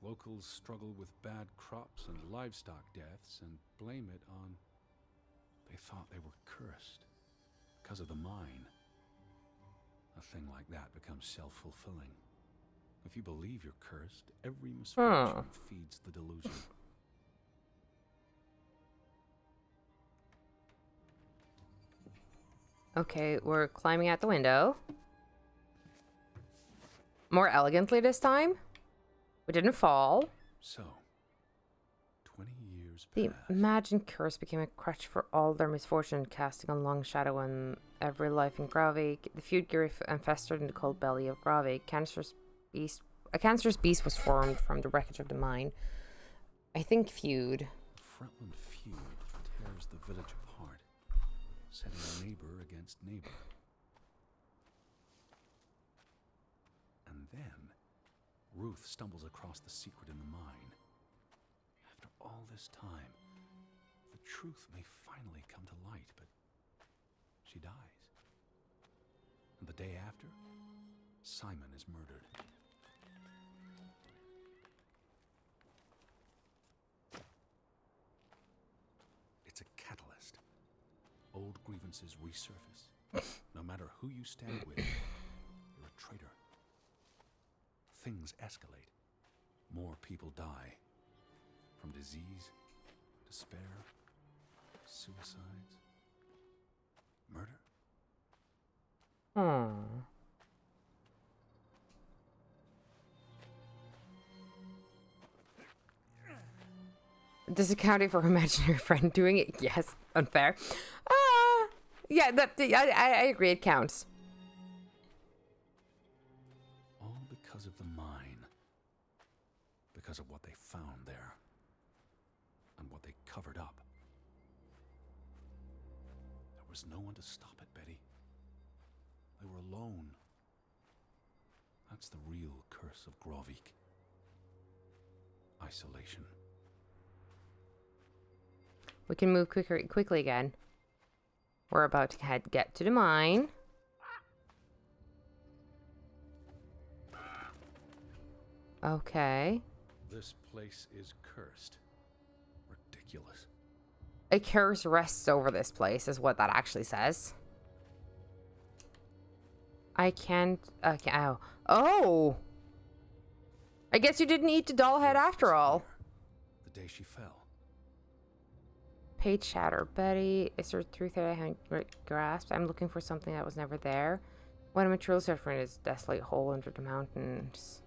Locals struggle with bad crops and livestock deaths and blame it on... They thought they were cursed because of the mine. A thing like that becomes self-fulfilling. If you believe you're cursed, every misfortune feeds the delusion. Okay, we're climbing out the window. More elegantly this time. We didn't fall. So, 20 years The passed. imagined curse became a crutch for all their misfortune, casting a long shadow on every life in Gravik. The feud grew and festered in the cold belly of Gravik. A cancerous beast was formed from the wreckage of the mine. I think feud. Fretland feud tears the village apart, setting neighbor against neighbor. And then, Ruth stumbles across the secret in the mine. After all this time, the truth may finally come to light, but she dies. And the day after, Simon is murdered. It's a catalyst. Old grievances resurface. No matter who you stand with, you're a traitor. Things escalate. More people die. From disease, despair, suicides, murder. Does accounting for imaginary friend doing it? Yes, unfair. Yeah, I agree. It counts. All because of the mine. Because of what they found there. And what they covered up. There was no one to stop it, Betty. They were alone. That's the real curse of Grovik. Isolation. We can move quickly again. We're about to get to the mine. Okay. This place is cursed. Ridiculous. A curse rests over this place, is what that actually says. I can't. Okay. Ow. Oh! I guess you didn't eat the doll head after all. The day she fell. Page shatter. Betty, is there truth that I haven't grasped? I'm looking for something that was never there. When I'm truly suffering is desolate hole under the mountains.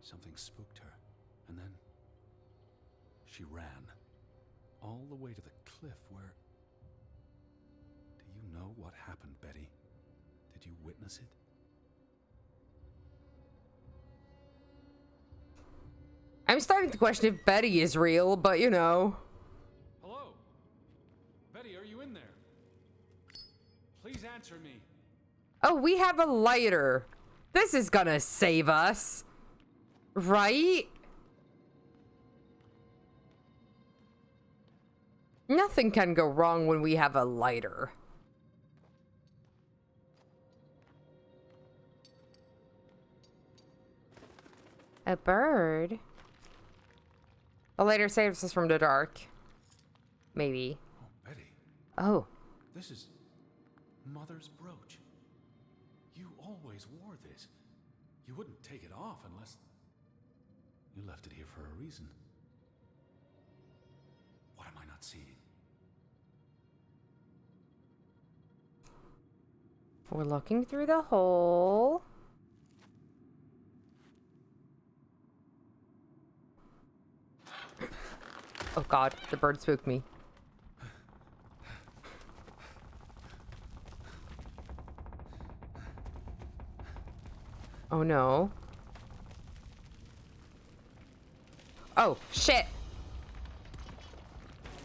Something spooked her, and then she ran all the way to the cliff where... Do you know what happened, Betty? Did you witness it? I'm starting to question if Betty is real, but you know. Hello? Betty, are you in there? Please answer me. Oh, we have a lighter. This is gonna save us. Right? Nothing can go wrong when we have a lighter. A bird? The lighter saves us from the dark. Maybe. Oh, Betty, Oh. this is Mother's brooch. You always wore this. You wouldn't take it off unless... You left it here for a reason. What am I not seeing? We're looking through the hole. Oh god, the bird spooked me. Oh no. Oh, shit.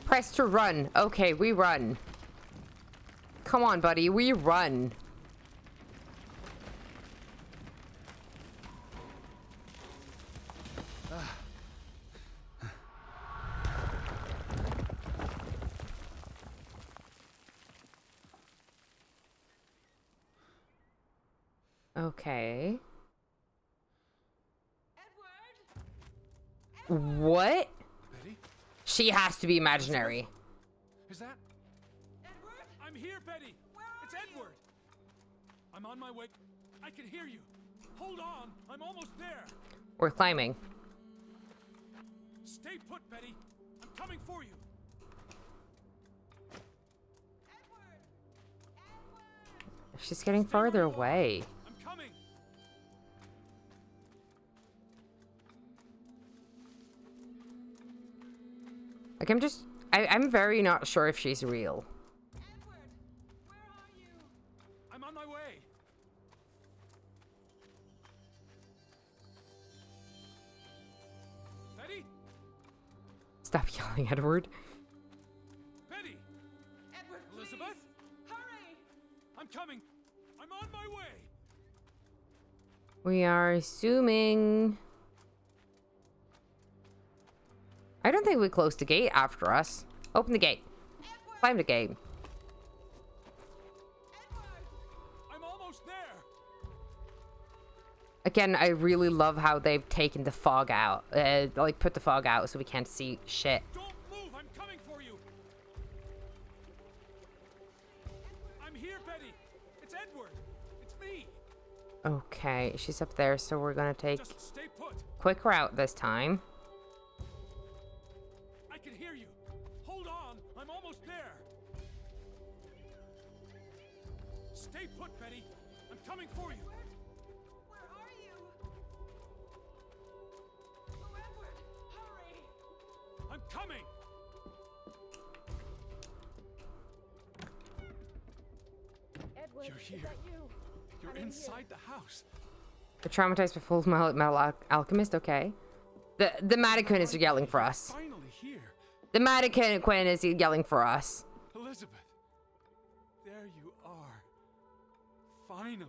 Press to run. Okay, we run. Come on, buddy. We run. Okay. What? Betty? She has to be imaginary. Is that? Edward? I'm here, Betty. It's Edward. I'm on my way. I can hear you. Hold on. I'm almost there. We're climbing. Stay put, Betty. I'm coming for you. She's getting farther away. I'm coming. Like, I'm very not sure if she's real. Edward, where are you? I'm on my way. Betty? Stop yelling, Edward. Betty! Edward, Elizabeth? Hurry! I'm coming. I'm on my way. We are assuming... I don't think we closed the gate after us. Open the gate. Edward! Climb the gate. Edward! I'm almost there. Again, I really love how they've taken the fog out. Like, put the fog out so we can't see shit. Don't move. I'm coming for you. I'm here, Betty. It's Edward. It's me. Okay, she's up there, so we're gonna take Just stay put. quick route this time. I can hear you. Hold on. I'm almost there. Stay put, Betty. I'm coming for you. Where are you? Oh, Edward, hurry. I'm coming. Edward, You're here. is that you? You're inside the house. The traumatized but full metal alchemist, okay. The mannequin is yelling for us. Finally here. The mannequin is yelling for us. Elizabeth. There you are. Finally.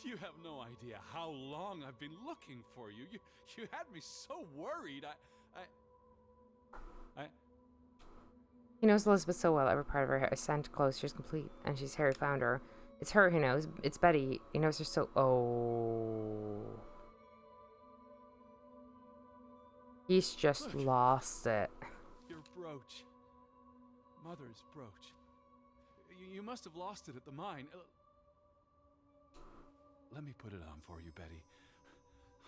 You have no idea how long I've been looking for you. You had me so worried. He knows Elizabeth so well, every part of her ascent close, she's complete, and she's Harry found her. It's her he knows. It's Betty. He knows her so... Oh. He's just Look. lost it. Your brooch. Mother's brooch. You must have lost it at the mine. Let me put it on for you, Betty.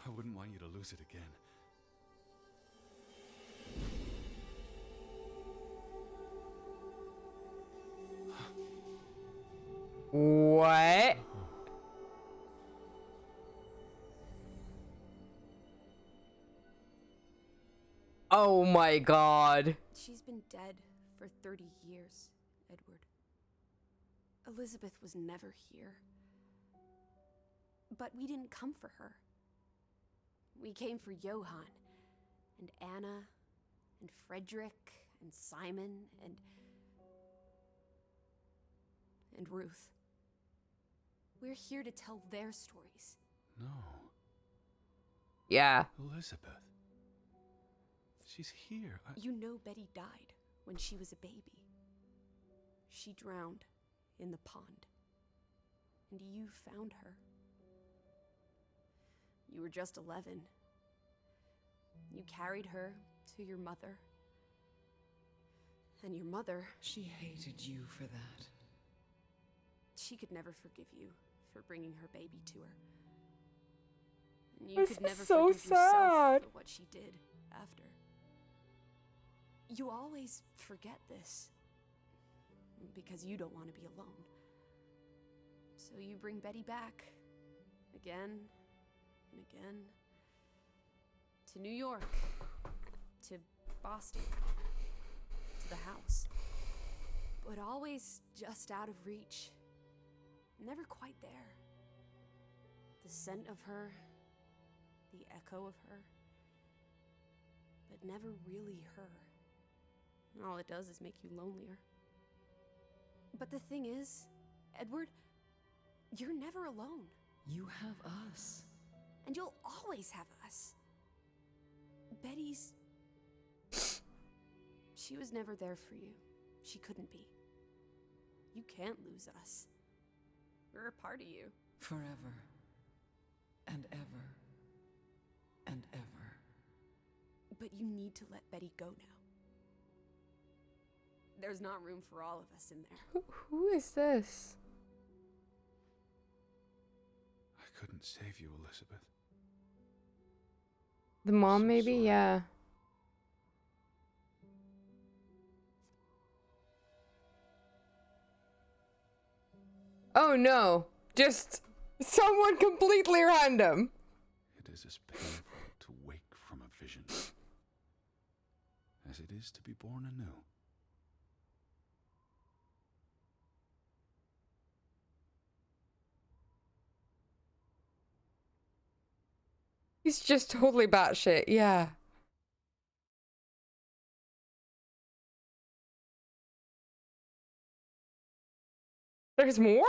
I wouldn't want you to lose it again. What? Oh my god. She's been dead for 30 years, Edward. Elizabeth was never here. But we didn't come for her. We came for Johann, and Anna, and Frederick, and Simon, and Ruth. We're here to tell their stories. No. Yeah. Elizabeth. She's here. You know Betty died when she was a baby. She drowned in the pond. And you found her. You were just 11. You carried her to your mother. And your mother... She hated you for that. She could never forgive you for bringing her baby to her. And you could never so forgive yourself sad. for what she did after. You always forget this. Because you don't want to be alone. So you bring Betty back. Again and again. To New York. To Boston. To the house. But always just out of reach. Never quite there. The scent of her. The echo of her. but never really her. All it does is make you lonelier. But the thing is, Edward, you're never alone. You have us. And you'll always have us. Betty's... She was never there for you. She couldn't be. You can't lose us. We're a part of you. Forever. And ever. And ever. But you need to let Betty go now. There's not room for all of us in there. Who is this? I couldn't save you, Elizabeth. The mom, So maybe? sorry. Yeah. Oh no! Just someone completely random! It is as painful to wake from a vision as it is to be born anew. He's just totally batshit, yeah. There's more?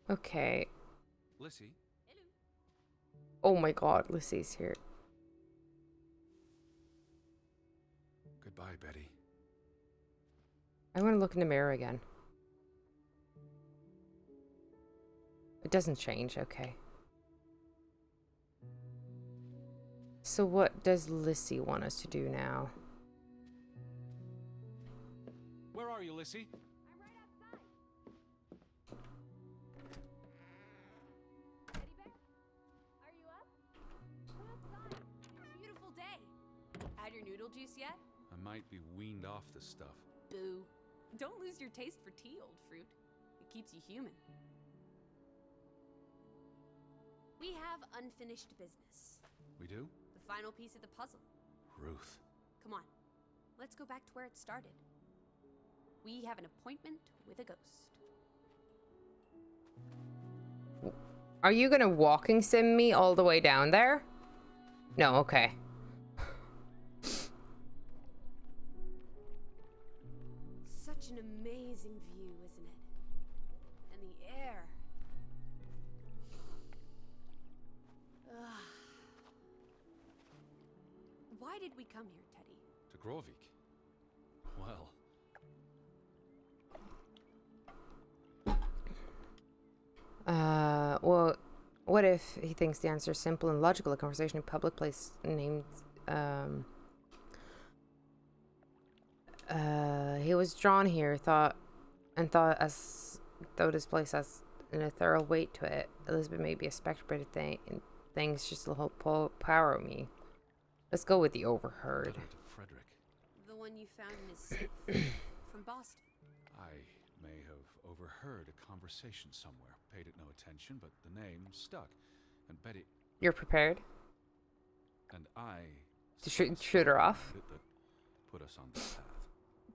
Okay. Lissy? Oh my god, Lucy's here. Goodbye, Betty. I want to look in the mirror again. It doesn't change, okay. So what does Lissy want us to do now? Where are you, Lissy? I'm right outside. Teddy bear? Are you up? Come outside. Beautiful day. Had your noodle juice yet? I might be weaned off this stuff. Boo. Don't lose your taste for tea, old fruit. It keeps you human. We have unfinished business. We do? The final piece of the puzzle. Ruth. Come on. Let's go back to where it started. We have an appointment with a ghost. Are you gonna walking sim me all the way down there? No, okay. Such an amazing view, isn't it? And the air. Ugh. Why did we come here, Teddy? To Grovik. Well, Well, what if he thinks the answer is simple and logical? A conversation in a public place named, he was drawn here, thought this place has an ethereal weight to it. Elizabeth may be a speculative things just a little power of me. Let's go with the overheard. letter to Frederick. The one you found in his safe from Boston. I may have overheard a conversation somewhere. Paid it no attention, but the name stuck. And Betty You're prepared and I to shoot her off? it that put us on this path.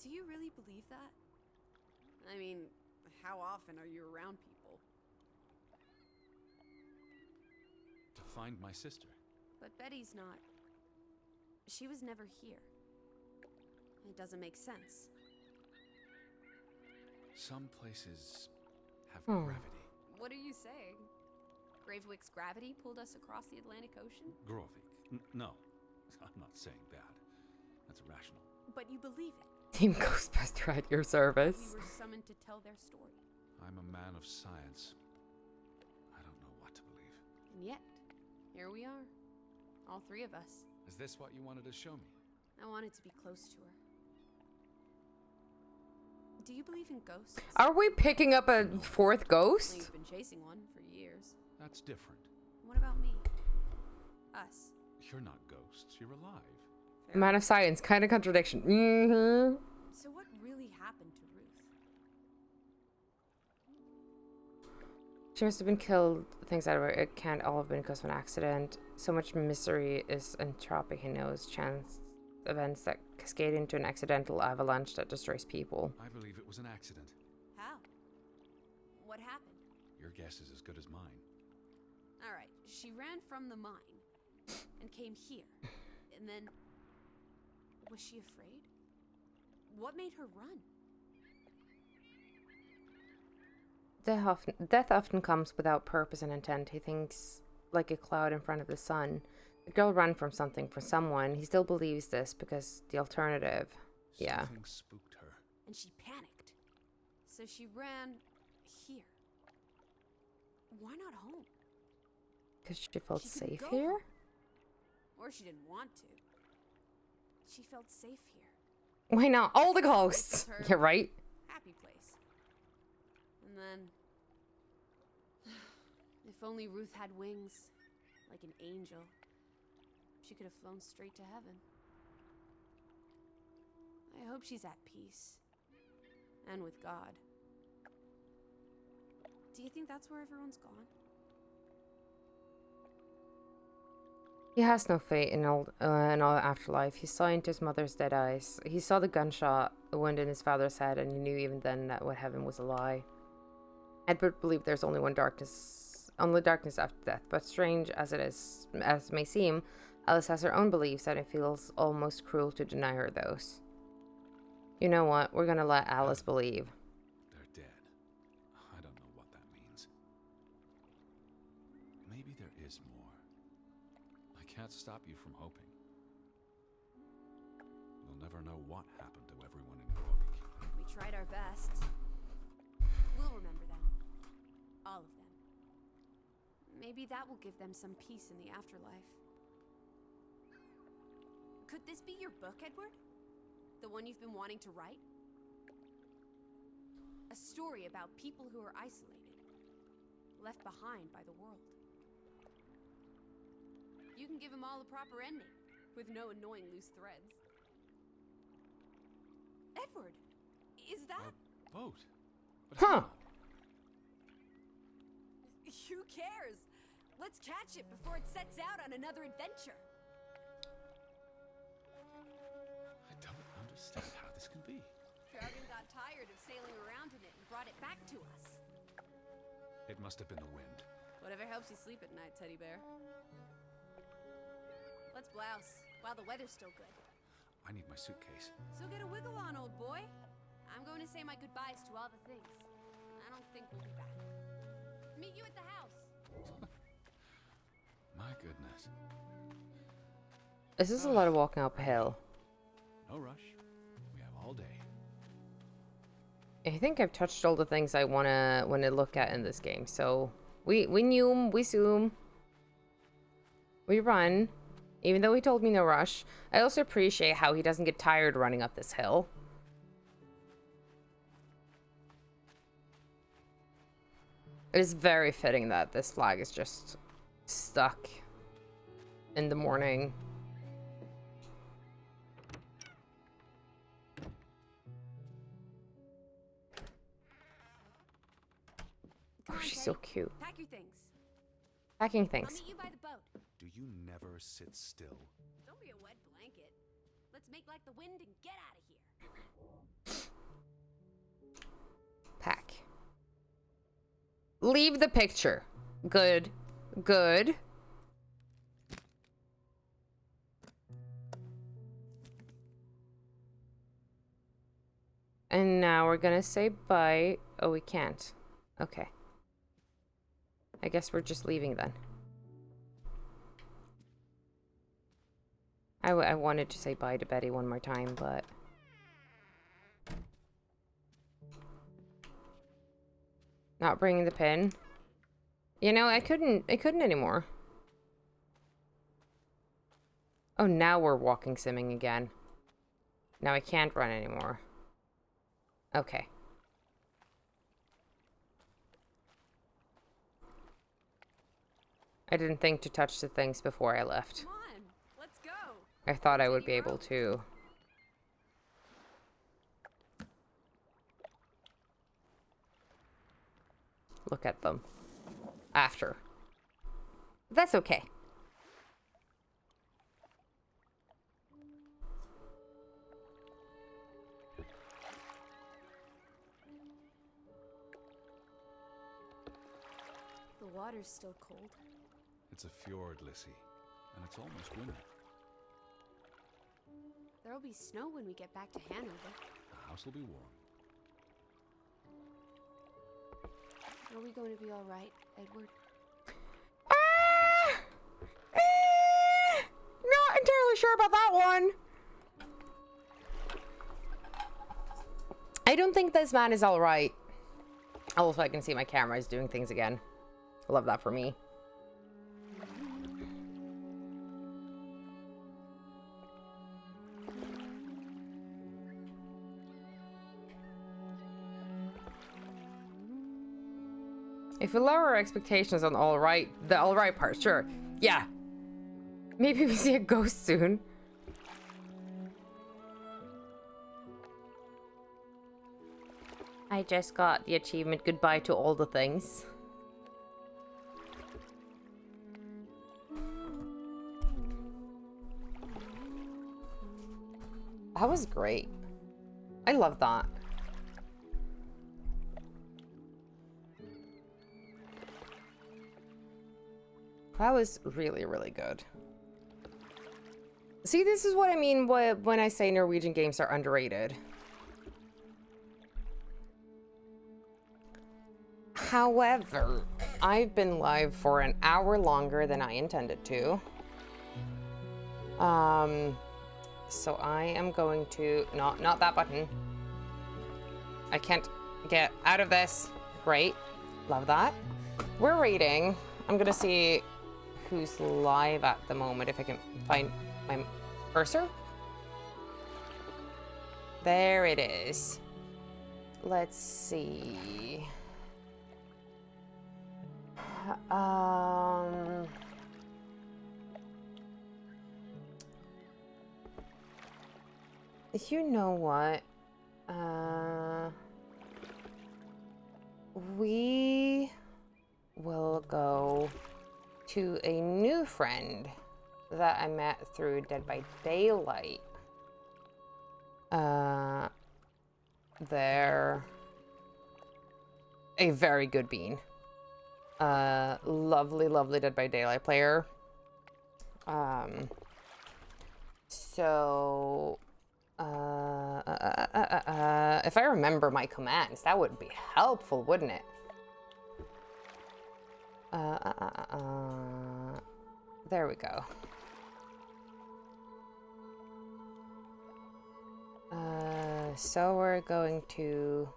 Do you really believe that? I mean, how often are you around people? To find my sister. But Betty's not. She was never here. It doesn't make sense. Some places have Hmm. gravity. What are you saying? Gravewick's gravity pulled us across the Atlantic Ocean? Grovik. No, I'm not saying that. That's irrational. But you believe it. Team Ghostbuster at your service. You were summoned to tell their story. I'm a man of science. I don't know what to believe. And yet, here we are. All three of us. Is this what you wanted to show me? I wanted to be close to her. Do you believe in ghosts? Are we picking up a fourth Well, ghost? you've been chasing one for years. That's different. What about me? Us. You're not ghosts. You're alive. Fair. Man of science, kind of contradiction. Mm-hmm. So what really happened to Ruth? She must have been killed. Things that it can't all have been because of an accident. So much misery is entropic, he knows. Chance events that cascade into an accidental avalanche that destroys people. I believe it was an accident. How? What happened? Your guess is as good as mine. All right, she ran from the mine and came here. And then... Was she afraid? What made her run? Death often comes without purpose and intent. He thinks like a cloud in front of the sun. The girl ran from something, from someone. He still believes this because the alternative... Yeah. Something spooked her. And she panicked. So she ran here. Why not home? Because she felt She couldn't safe go here? home. Or she didn't want to. She felt safe here. Why not? All the ghosts! Her You're right. happy place. And then... If only Ruth had wings. Like an angel. She could have flown straight to heaven. I hope she's at peace. And with God. Do you think that's where everyone's gone? He has no fate in all afterlife. He saw into his mother's dead eyes. He saw the gunshot wound in his father's head, and he knew even then that what heaven was a lie. Edward believed there's only darkness after death. But strange as it may seem, Alice has her own beliefs, and it feels almost cruel to deny her those. You know what? We're gonna let Alice believe. They're dead. I don't know what that means. Maybe there is more. I can't stop you from hoping. We'll never know what happened to everyone in Norway. We tried our best. We'll remember them. All of them. Maybe that will give them some peace in the afterlife. Could this be your book, Edward? The one you've been wanting to write? A story about people who are isolated, left behind by the world. You can give them all a proper ending, with no annoying loose threads. Edward, is that... A boat? But Huh. how? Who cares? Let's catch it before it sets out on another adventure. I don't understand how this can be. Draugen got tired of sailing around in it and brought it back to us. It must have been the wind. Whatever helps you sleep at night, teddy bear. Let's blouse while the weather's still good. I need my suitcase. So get a wiggle on, old boy. I'm going to say my goodbyes to all the things. I don't think we'll be back. Meet you at the house. My goodness. This is a lot of walking up a hill. No rush. We have all day. I think I've touched all the things I wanna look at in this game. So we zoom, we zoom, we run. Even though he told me no rush, I also appreciate how he doesn't get tired running up this hill. It is very fitting that this flag is just stuck in the morning. Come Oh, on, she's Teddy. so cute. Pack your things. Packing I'll things. meet you by the boat. Do you never sit still? Don't be a wet blanket. Let's make like the wind and get out of here. Pack. Leave the picture. Good. Good. And now we're gonna say bye. Oh, we can't. Okay. I guess we're just leaving then. I wanted to say bye to Betty one more time, but... Not bringing the pin. You know, I couldn't anymore. Oh, now we're walking simming again. Now I can't run anymore. Okay. I didn't think to touch the things before I left. Come on, let's go. I thought I would be able to. Look at them. after. That's okay. The water's still cold. It's a fjord, Lissy, and it's almost winter. There'll be snow when we get back to Hanover. The house will be warm. Are we going to be all right, Edward? Not entirely sure about that one. I don't think this man is all right. Also, I can see my camera is doing things again. I love that for me. If we lower our expectations on all right, the all right part, sure. Yeah. Maybe we see a ghost soon. I just got the achievement goodbye to all the things. That was great. I love that. That was really, really good. See, this is what I mean when I say Norwegian games are underrated. However, I've been live for an hour longer than I intended to. So I am going to... Not that button. I can't get out of this. Great. Love that. We're rating. I'm gonna see who's live at the moment, if I can find my cursor. There it is. Let's see. You know what? We will go to a new friend that I met through Dead by Daylight. They're a very good bean. Lovely, lovely Dead by Daylight player. If I remember my commands, that would be helpful, wouldn't it? There we go. So we're going to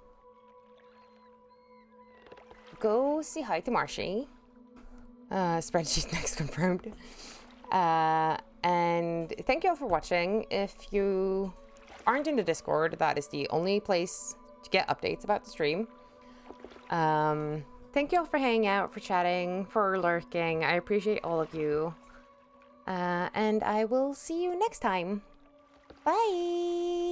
go say hi to Marshy. Spreadsheet next confirmed. And thank you all for watching. If you aren't in the Discord, that is the only place to get updates about the stream. Thank you all for hanging out, for chatting, for lurking. I appreciate all of you. And I will see you next time. Bye!